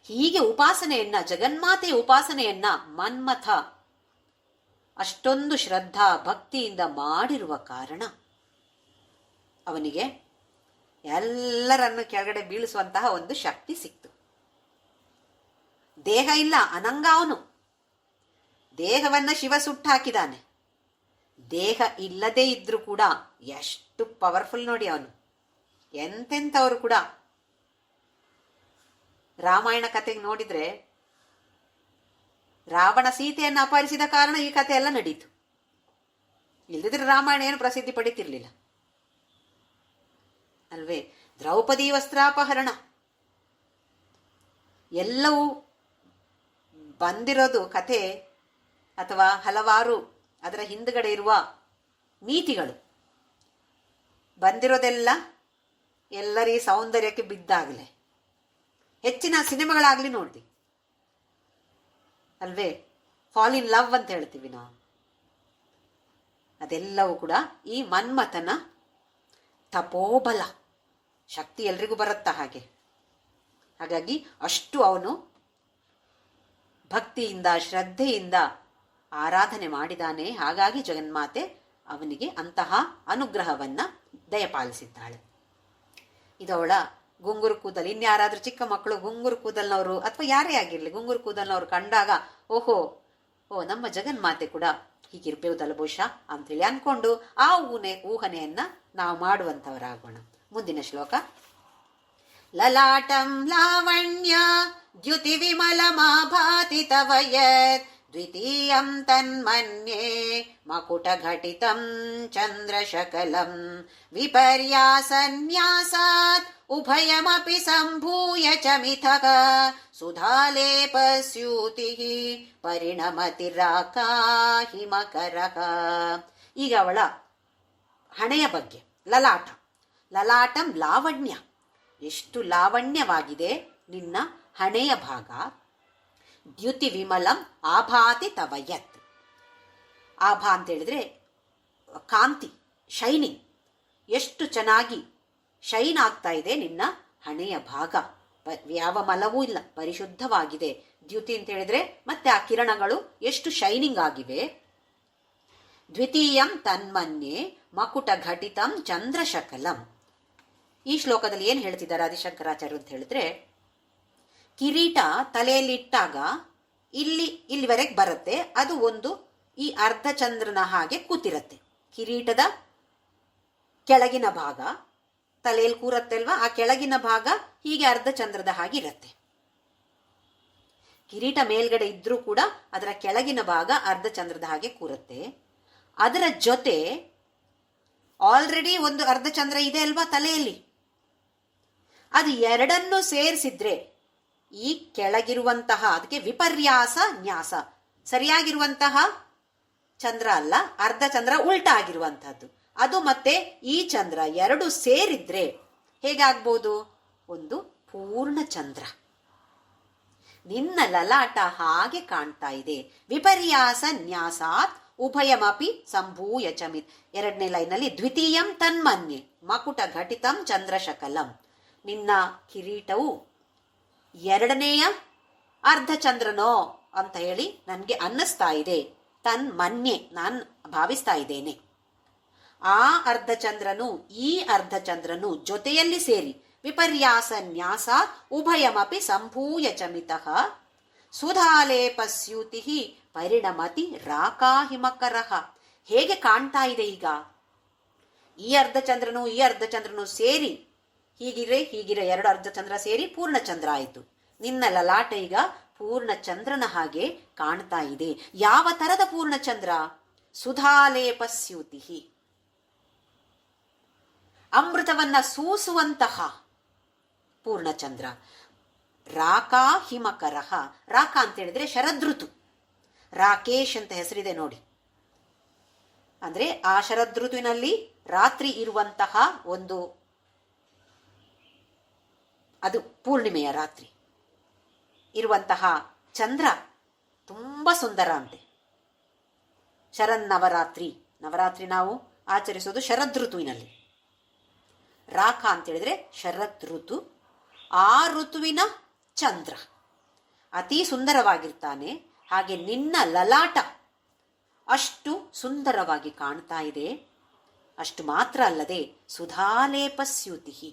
ಹೀಗೆ ಉಪಾಸನೆಯನ್ನ, ಜಗನ್ಮಾತೆಯ ಉಪಾಸನೆಯನ್ನ ಮನ್ಮಥ ಅಷ್ಟೊಂದು ಶ್ರದ್ಧಾ ಭಕ್ತಿಯಿಂದ ಮಾಡಿರುವ ಕಾರಣ ಅವನಿಗೆ ಎಲ್ಲರನ್ನು ಕೆಳಗಡೆ ಬೀಳಿಸುವಂತಹ ಒಂದು ಶಕ್ತಿ ಸಿಕ್ತು. ದೇಹ ಇಲ್ಲ, ಅನಂಗ ಅವನು. ದೇಹವನ್ನ ಶಿವ ಸುಟ್ಟು ಹಾಕಿದಾನೆ. ದೇಹ ಇಲ್ಲದೆ ಇದ್ರೂ ಕೂಡ ಎಷ್ಟು ಪವರ್ಫುಲ್ ನೋಡಿ ಅವನು. ಎಂತೆಂಥವರು ಕೂಡ ರಾಮಾಯಣ ಕಥೆಗೆ ನೋಡಿದ್ರೆ ರಾವಣ ಸೀತೆಯನ್ನು ಅಪಹರಿಸಿದ ಕಾರಣ ಈ ಕಥೆ ಎಲ್ಲ ನಡೀತು. ಇಲ್ಲದಿದ್ರೆ ರಾಮಾಯಣ ಏನು ಪ್ರಸಿದ್ಧಿ ಪಡೀತಿರ್ಲಿಲ್ಲ ಅಲ್ವೇ. ದ್ರೌಪದಿ ವಸ್ತ್ರಾಪಹರಣ ಎಲ್ಲವೂ ಬಂದಿರೋದು ಕಥೆ ಅಥವಾ ಹಲವಾರು ಅದರ ಹಿಂದುಗಡೆ ಇರುವ ನೀತಿಗಳು ಬಂದಿರೋದೆಲ್ಲ ಎಲ್ಲರ ಸೌಂದರ್ಯಕ್ಕೆ ಬಿದ್ದಾಗಲೇ. ಹೆಚ್ಚಿನ ಸಿನಿಮಾಗಳಾಗ್ಲಿ ನೋಡ್ದಿ ಅಲ್ವೇ, ಫಾಲ್ ಇನ್ ಲವ್ ಅಂತ ಹೇಳ್ತೀವಿ ನಾವು. ಅದೆಲ್ಲವೂ ಕೂಡ ಈ ಮನ್ಮಥನ ತಪೋಬಲ ಶಕ್ತಿ ಎಲ್ರಿಗೂ ಬರುತ್ತಾ ಹಾಗೆ. ಹಾಗಾಗಿ ಅಷ್ಟು ಅವನು ಭಕ್ತಿಯಿಂದ ಶ್ರದ್ಧೆಯಿಂದ ಆರಾಧನೆ ಮಾಡಿದಾನೆ. ಹಾಗಾಗಿ ಜಗನ್ಮಾತೆ ಅವನಿಗೆ ಅಂತಹ ಅನುಗ್ರಹವನ್ನ ದಯಪಾಲಿಸಿದ್ದಾಳೆ. ಇದವಳ ಗುಂಗುರು ಕೂದಲು. ಇನ್ಯಾರಾದ್ರೂ ಚಿಕ್ಕ ಮಕ್ಕಳು ಗುಂಗುರು ಕೂದಲ್ನವರು ಅಥವಾ ಯಾರೇ ಆಗಿರ್ಲಿ ಗುಂಗುರು ಕೂದಲ್ನವರು ಕಂಡಾಗ ಓ ನಮ್ಮ ಜಗನ್ಮಾತೆ ಕೂಡ ಹೀಗಿರ್ಬಹುದಲ್ಲ ಬಹುಶಃ ಅಂತೇಳಿ ಅನ್ಕೊಂಡು ಆ ಊಹನೆಯನ್ನ ನಾವು ಮಾಡುವಂತವರಾಗೋಣ. ಮುಂದಿನ ಶ್ಲೋಕ. ಲಲಾಟಂ ಲಾವಣ್ಯ ದ್ಯುತಿ ವಿಮಲಮಾಭಾತಿ ತವ ಯತ್ ದ್ವಿತೀಯಂ ತನ್ಮನ್ಯೇ ಮಕುಟಘಟಿತಂ ಚಂದ್ರಶಕಲಂ ವಿಪರ್ಯಾಸನ್ಯಾಸಾತ್ ಉಭಯಮಪಿ ಸಂಭೂಯ ಚ ಮಿಥಃ ಸುಧಾಲೇಪಸ್ಯೂತಿಃ ಪರಿಣಮತಿರಾಕಾಹಿಮಕರಃ. ಈಗ ಅವಳ ಹಣೆಯ ಬಗ್ಗೆ. ಲಲಾಟ, ಲಲಾಟಂ ಲಾವಣ್ಯ, ಎಷ್ಟು ಲಾವಣ್ಯವಾಗಿದೆ ನಿನ್ನ ಹಣೆಯ ಭಾಗ. ದ್ಯುತಿ ವಿಮಲಂ ಆಭಾತಿ ತವ ಯತ್. ಆಭಾ ಅಂತ ಹೇಳಿದ್ರೆ ಕಾಂತಿ, ಶೈನಿಂಗ್. ಎಷ್ಟು ಚೆನ್ನಾಗಿ ಶೈನ್ ಆಗ್ತಾ ಇದೆ ನಿನ್ನ ಹಣೆಯ ಭಾಗ. ಯಾವ ಮಲವೂ ಇಲ್ಲ, ಪರಿಶುದ್ಧವಾಗಿದೆ. ದ್ಯುತಿ ಅಂತ ಹೇಳಿದ್ರೆ ಮತ್ತೆ ಆ ಕಿರಣಗಳು ಎಷ್ಟು ಶೈನಿಂಗ್ ಆಗಿವೆ. ದ್ವಿತೀಯಂ ತನ್ಮನ್ಯೆ ಮಕುಟ ಘಟಿತಂ ಚಂದ್ರಶಕಲಂ. ಈ ಶ್ಲೋಕದಲ್ಲಿ ಏನ್ ಹೇಳ್ತಿದ್ದಾರೆ ಆದಿಶಂಕರಾಚಾರ್ಯ ಅಂತ ಹೇಳಿದ್ರೆ, ಕಿರೀಟ ತಲೆಯಲ್ಲಿಟ್ಟಾಗ ಇಲ್ಲಿವರೆಗೆ ಬರುತ್ತೆ, ಅದು ಒಂದು ಈ ಅರ್ಧಚಂದ್ರನ ಹಾಗೆ ಕೂತಿರತ್ತೆ. ಕಿರೀಟದ ಕೆಳಗಿನ ಭಾಗ ತಲೆಯಲ್ಲಿ ಕೂರತ್ತೆ ಅಲ್ವಾ, ಆ ಕೆಳಗಿನ ಭಾಗ ಹೀಗೆ ಅರ್ಧಚಂದ್ರದ ಹಾಗೆ ಇರತ್ತೆ. ಕಿರೀಟ ಮೇಲ್ಗಡೆ ಇದ್ರೂ ಕೂಡ ಅದರ ಕೆಳಗಿನ ಭಾಗ ಅರ್ಧಚಂದ್ರದ ಹಾಗೆ ಕೂರತ್ತೆ. ಅದರ ಜೊತೆ ಆಲ್ರೆಡಿ ಒಂದು ಅರ್ಧಚಂದ್ರ ಇದೆ ಅಲ್ವಾ ತಲೆಯಲ್ಲಿ, ಅದು ಎರಡನ್ನು ಸೇರಿಸಿದ್ರೆ ಈ ಕೆಳಗಿರುವಂತಹ, ಅದಕ್ಕೆ ವಿಪರ್ಯಾಸ ನ್ಯಾಸ, ಸರಿಯಾಗಿರುವಂತಹ ಚಂದ್ರ ಅಲ್ಲ, ಅರ್ಧಚಂದ್ರ ಉಲ್ಟಾ ಆಗಿರುವಂತಹದ್ದು, ಅದು ಮತ್ತೆ ಈ ಚಂದ್ರ ಎರಡು ಸೇರಿದ್ರೆ ಹೇಗಾಗ್ಬೋದು, ಒಂದು ಪೂರ್ಣ ಚಂದ್ರ. ನಿನ್ನ ಲಲಾಟ ಹಾಗೆ ಕಾಣ್ತಾ ಇದೆ. ವಿಪರ್ಯಾಸ ನ್ಯಾಸಾತ್ ಉಭಯಮಪಿ ಸಂಭೂಯ ಚಮಿತ್. ಎರಡನೇ ಲೈನಲ್ಲಿ ದ್ವಿತೀಯಂ ತನ್ಮನ್ಯೆ ಮಕುಟ ಘಟಿತಂ ಚಂದ್ರಶಕಲಂ. ನಿನ್ನ ಕಿರೀಟವು ಎರಡನೆಯ ಅರ್ಧಚಂದ್ರನೋ ಅಂತ ಹೇಳಿ ನನಗೆ ಅನ್ನಿಸ್ತಾ ಇದೆ. ತನ್ಮನ್ಯೆ, ನಾನು ಭಾವಿಸ್ತಾ ಇದ್ದೇನೆ. ಆ ಅರ್ಧಚಂದ್ರನು ಈ ಅರ್ಧಚಂದ್ರನು ಜೊತೆಯಲ್ಲಿ ಸೇರಿ ವಿಪರ್ಯಾಸ ನ್ಯಾಸ ಉಭಯಮಪಿ ಸಂಭೂಯ ಚಮಿತಃ ಸುಧಾಲೇಪಸ್ಯೂತಿ ಪರಿಣಮತಿ ರಾಕಾಹಿಮಕರಃ. ಹೇಗೆ ಕಾಣ್ತಾ ಇದೆ ಈಗ, ಈ ಅರ್ಧಚಂದ್ರನು ಸೇರಿ ಹೀಗಿರೆ ಎರಡು ಅರ್ಧಚಂದ್ರ ಸೇರಿ ಪೂರ್ಣಚಂದ್ರ ಆಯಿತು. ನಿನ್ನ ಲಲಾಟ ಈಗ ಪೂರ್ಣಚಂದ್ರನ ಹಾಗೆ ಕಾಣ್ತಾ ಇದೆ. ಯಾವ ತರದ ಪೂರ್ಣಚಂದ್ರ? ಸುಧಾಲೇಪಸ್ಯೂತಿ, ಅಮೃತವನ್ನ ಸೂಸುವಂತಹ ಪೂರ್ಣಚಂದ್ರ. ರಾಕಾ ಹಿಮಕರಃ. ರಾಕ ಅಂತ ಹೇಳಿದ್ರೆ ಶರದೃತು. ರಾಕೇಶ್ ಅಂತ ಹೆಸರಿದೆ ನೋಡಿ. ಅಂದ್ರೆ ಆ ಶರದೃತುವಿನಲ್ಲಿ ರಾತ್ರಿ ಇರುವಂತಹ ಒಂದು, ಅದು ಪೂರ್ಣಿಮೆಯ ರಾತ್ರಿ ಇರುವಂತಹ ಚಂದ್ರ ತುಂಬಾ ಸುಂದರ ಅಂತೆ. ನವರಾತ್ರಿ ನಾವು ಆಚರಿಸೋದು ಶರದೃತುವಿನಲ್ಲಿ. ರಾಕ ಅಂತ ಹೇಳಿದ್ರೆ ಶರತ್ ಋತು. ಆ ಋತುವಿನ ಚಂದ್ರ ಅತಿ ಸುಂದರವಾಗಿರ್ತಾನೆ. ಹಾಗೆ ನಿನ್ನ ಲಲಾಟ ಅಷ್ಟು ಸುಂದರವಾಗಿ ಕಾಣ್ತಾ ಇದೆ. ಅಷ್ಟು ಮಾತ್ರ ಅಲ್ಲದೆ ಸುಧಾಲೇಪಸ್ಯೂತಿ,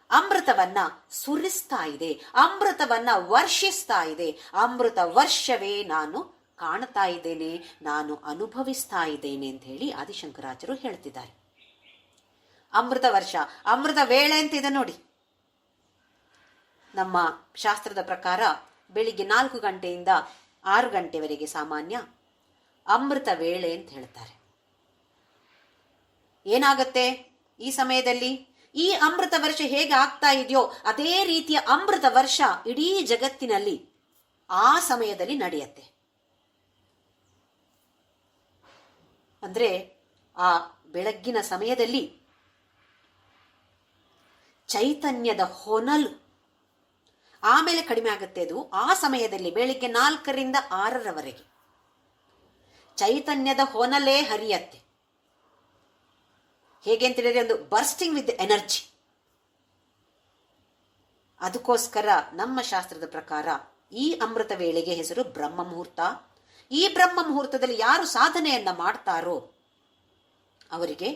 ಅಮೃತವನ್ನ ಸುರಿಸ್ತಾ ಇದೆ, ಅಮೃತವನ್ನ ವರ್ಷಿಸ್ತಾ ಇದೆ. ಅಮೃತ ವರ್ಷವೇ ನಾನು ಕಾಣ್ತಾ ಇದ್ದೇನೆ, ನಾನು ಅನುಭವಿಸ್ತಾ ಇದ್ದೇನೆ ಅಂತ ಹೇಳಿ ಆದಿಶಂಕರಾಚಾರ್ಯರು ಹೇಳ್ತಿದ್ದಾರೆ. ಅಮೃತ ವರ್ಷ, ಅಮೃತ ವೇಳೆ ಅಂತ ಇದೆ ನೋಡಿ. ನಮ್ಮ ಶಾಸ್ತ್ರದ ಪ್ರಕಾರ ಬೆಳಿಗ್ಗೆ 4 ಗಂಟೆಯಿಂದ 6 ಗಂಟೆವರೆಗೆ ಸಾಮಾನ್ಯ ಅಮೃತ ವೇಳೆ ಅಂತ ಹೇಳ್ತಾರೆ. ಏನಾಗತ್ತೆ ಈ ಸಮಯದಲ್ಲಿ? ಈ ಅಮೃತ ವರ್ಷ ಹೇಗೆ ಆಗ್ತಾ ಇದೆಯೋ ಅದೇ ರೀತಿಯ ಅಮೃತ ವರ್ಷ ಇಡೀ ಜಗತ್ತಿನಲ್ಲಿ ಆ ಸಮಯದಲ್ಲಿ ನಡೆಯುತ್ತೆ. ಅಂದ್ರೆ ಆ ಬೆಳಗ್ಗಿನ ಸಮಯದಲ್ಲಿ ಚೈತನ್ಯದ ಹೊನಲು ಆಮೇಲೆ ಕಡಿಮೆ ಆಗುತ್ತೆ. ಅದು ಆ ಸಮಯದಲ್ಲಿ ಬೆಳಿಗ್ಗೆ 4ರಿಂದ 6ರವರೆಗೆ ಚೈತನ್ಯದ ಹೊನಲೇ ಹರಿಯತ್ತೆ. ಹೇಗೆ ಅಂತ ಹೇಳಿದ್ರೆ ಒಂದು ಬರ್ಸ್ಟಿಂಗ್ ವಿತ್ ಎನರ್ಜಿ. ಅದಕ್ಕೋಸ್ಕರ ನಮ್ಮ ಶಾಸ್ತ್ರದ ಪ್ರಕಾರ ಈ ಅಮೃತ ವೇಳೆಗೆ ಹೆಸರು ಬ್ರಹ್ಮ ಮುಹೂರ್ತ. ಈ ಬ್ರಹ್ಮ ಮುಹೂರ್ತದಲ್ಲಿ ಯಾರು ಸಾಧನೆಯನ್ನ ಮಾಡ್ತಾರೋ ಅವರಿಗೆ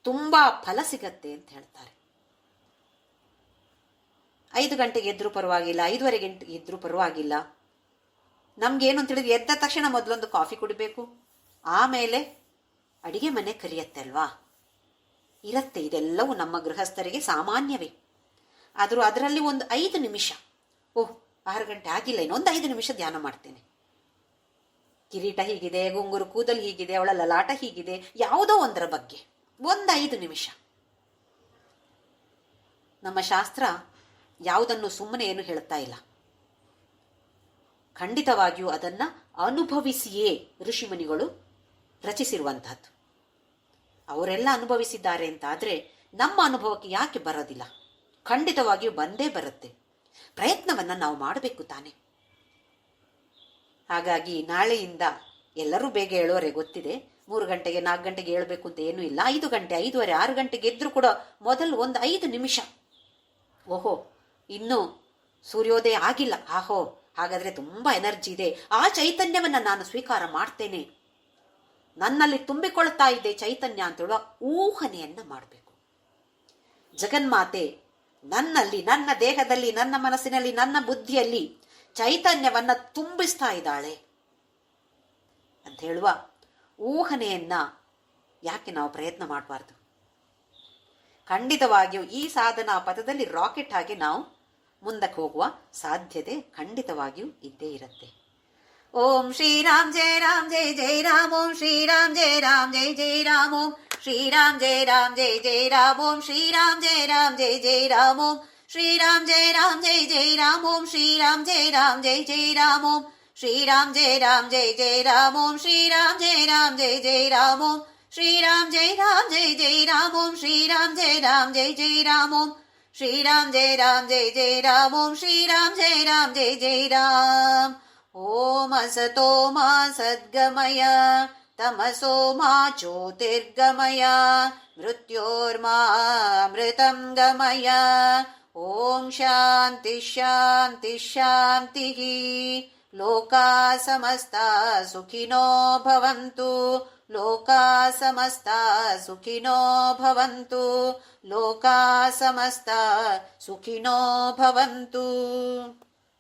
ತುಂಬಾ ಫಲ ಸಿಗತ್ತೆ ಅಂತ ಹೇಳ್ತಾರೆ. 5 ಗಂಟೆಗೆ ಎದ್ರೂ ಪರವಾಗಿಲ್ಲ, 5:30 ಗಂಟೆಗೆ ಎದ್ರೂ ಪರವಾಗಿಲ್ಲ. ನಮ್ಗೇನು ಅಂತ ಹೇಳಿದ್ರೆ ಎದ್ದ ತಕ್ಷಣ ಮೊದಲೊಂದು ಕಾಫಿ ಕುಡಿಬೇಕು, ಆಮೇಲೆ ಅಡಿಗೆ ಮನೆ ಕರಿಯತ್ತೆ ಅಲ್ವಾ, ಇರತ್ತೆ. ಇದೆಲ್ಲವೂ ನಮ್ಮ ಗೃಹಸ್ಥರಿಗೆ ಸಾಮಾನ್ಯವೇ. ಆದರೂ ಅದರಲ್ಲಿ ಒಂದು 5 ನಿಮಿಷ, 6 ಗಂಟೆ ಆಗಿಲ್ಲ, ಇನ್ನೊಂದು 5 ನಿಮಿಷ ಧ್ಯಾನ ಮಾಡ್ತೇನೆ. ಕಿರೀಟ ಹೀಗಿದೆ, ಗುಂಗುರು ಕೂದಲು ಹೀಗಿದೆ, ಅವಳ ಲಲಾಟ ಹೀಗಿದೆ, ಯಾವುದೋ ಒಂದರ ಬಗ್ಗೆ ಒಂದು 5 ನಿಮಿಷ. ನಮ್ಮ ಶಾಸ್ತ್ರ ಯಾವುದನ್ನು ಸುಮ್ಮನೆ ಏನು ಹೇಳ್ತಾ ಇಲ್ಲ. ಖಂಡಿತವಾಗಿಯೂ ಅದನ್ನ ಅನುಭವಿಸಿಯೇ ಋಷಿಮುನಿಗಳು ರಚಿಸಿರುವಂತಹದ್ದು. ಅವರೆಲ್ಲ ಅನುಭವಿಸಿದ್ದಾರೆ ಅಂತ ಆದ್ರೆ ನಮ್ಮ ಅನುಭವಕ್ಕೆ ಯಾಕೆ ಬರೋದಿಲ್ಲ? ಖಂಡಿತವಾಗಿಯೂ ಬಂದೇ ಬರುತ್ತೆ. ಪ್ರಯತ್ನವನ್ನ ನಾವು ಮಾಡಬೇಕು ತಾನೆ. ಹಾಗಾಗಿ ನಾಳೆಯಿಂದ ಎಲ್ಲರೂ ಬೇಗ ಹೇಳೋರೆ ಗೊತ್ತಿದೆ. 3 ಗಂಟೆಗೆ 4 ಗಂಟೆಗೆ ಹೇಳ್ಬೇಕು ಅಂತ ಏನೂ ಇಲ್ಲ. 5 ಗಂಟೆ 5:30 6 ಗಂಟೆಗೆ ಎದ್ರು ಕೂಡ ಮೊದಲು ಒಂದು 5 ನಿಮಿಷ, ಓಹೋ ಇನ್ನು ಸೂರ್ಯೋದಯ ಆಗಿಲ್ಲ. ಆಹೋ, ಹಾಗಾದ್ರೆ ತುಂಬಾ ಎನರ್ಜಿ ಇದೆ, ಆ ಚೈತನ್ಯವನ್ನ ನಾನು ಸ್ವೀಕಾರ ಮಾಡ್ತೇನೆ, ನನ್ನಲ್ಲಿ ತುಂಬಿಕೊಳ್ತಾ ಇದೆ ಚೈತನ್ಯ ಅಂತ ಹೇಳುವ ಊಹನೆಯನ್ನ ಮಾಡಬೇಕು. ಜಗನ್ಮಾತೆ ನನ್ನಲ್ಲಿ, ನನ್ನ ದೇಹದಲ್ಲಿ, ನನ್ನ ಮನಸ್ಸಿನಲ್ಲಿ, ನನ್ನ ಬುದ್ಧಿಯಲ್ಲಿ ಚೈತನ್ಯವನ್ನ ತುಂಬಿಸ್ತಾ ಇದ್ದಾಳೆ ಅಂತ ಹೇಳುವ ಊಹನೆಯನ್ನ ಯಾಕೆ ನಾವು ಪ್ರಯತ್ನ ಮಾಡಬಾರ್ದು? ಖಂಡಿತವಾಗಿಯೂ ಈ ಸಾಧನಾ ಪಥದಲ್ಲಿ ರಾಕೆಟ್ ಹಾಗೆ ನಾವು ಮುಂದಕ್ಕೆ ಹೋಗುವ ಸಾಧ್ಯತೆ ಖಂಡಿತವಾಗಿಯೂ ಇದ್ದೇ ಇರುತ್ತೆ. ಓಂ ಶ್ರೀರಾಮ್ ಜಯ ರಾಮ್ ಜಯ ಜಯ ರಾಮ್, ಓಂ ಶ್ರೀರಾಮ್ ಜಯ ರಾಮ್ ಜಯ ಜಯ ರಾಮ್, ಓಂ ಶ್ರೀರಾಮ್ ಜಯ ರಾಮ್ ಜಯ ಜಯ ರಾಮ್, ಓಂ ಶ್ರೀರಾಮ್ ಜಯ ರಾಮ್ ಜಯ ಜಯ ರಾಮ್, ಓಂ ಶ್ರೀರಾಮ್ ಜಯ ರಾಮ್ ಜಯ ಜಯ ರಾಮ್, ಓಂ ಶ್ರೀರಾಮ್ ಜಯ ರಾಮ್ ಜಯ ಜಯ ರಾಮ್, ಓಂ ಶ್ರೀರಾಮ್ ಜಯ ರಾಮ್ ಜಯ ಜಯ ರಾಮ್, ಓಂ ಶ್ರೀರಾಮ್ ಜಯ ರಾಮ್ ಜಯ ಜಯ ರಾಮ್, ಓಂ ಶ್ರೀರಾಮ್ ಜಯ ರಾಮ್ ಜಯ ಜಯ ರಾಮ್, ಓಂ ಶ್ರೀರಾಮ್ ಜಯ ರಾಮ್ ಜಯ ಜಯ ರಾಮ್, ಓಂ ಶ್ರೀರಾಮ್ ಜಯ ರಾಮ್ ಜಯ ಜಯ ರಾಮ್, ಓಂ ಶ್ರೀರಾಮ್ ಜಯ ರಾಮ್ ಜಯ ಜಯ ರಾಮ್. ಓಂ ಅಸತೋ ಮಾ ಸದ್ಗಮಯ ತಮಸೋ ಮಾ ಜ್ಯೋತಿರ್ಗಮಯ ಮೃತ್ಯೋರ್ಮಾ ಅಮೃತಂ ಗಮಯ. ಓಂ ಶಾಂತಿ ಶಾಂತಿ ಶಾಂತಿ. ಲೋಕಾ ಸಮಸ್ತಾ ಸುಖಿನೋ ಭವಂತು, ಲೋಕಾ ಸಮಸ್ತಾ ಸುಖಿನೋ ಭವಂತು, ಲೋಕಾ ಸಮಸ್ತಾ ಸುಖಿನೋ ಭವಂತು.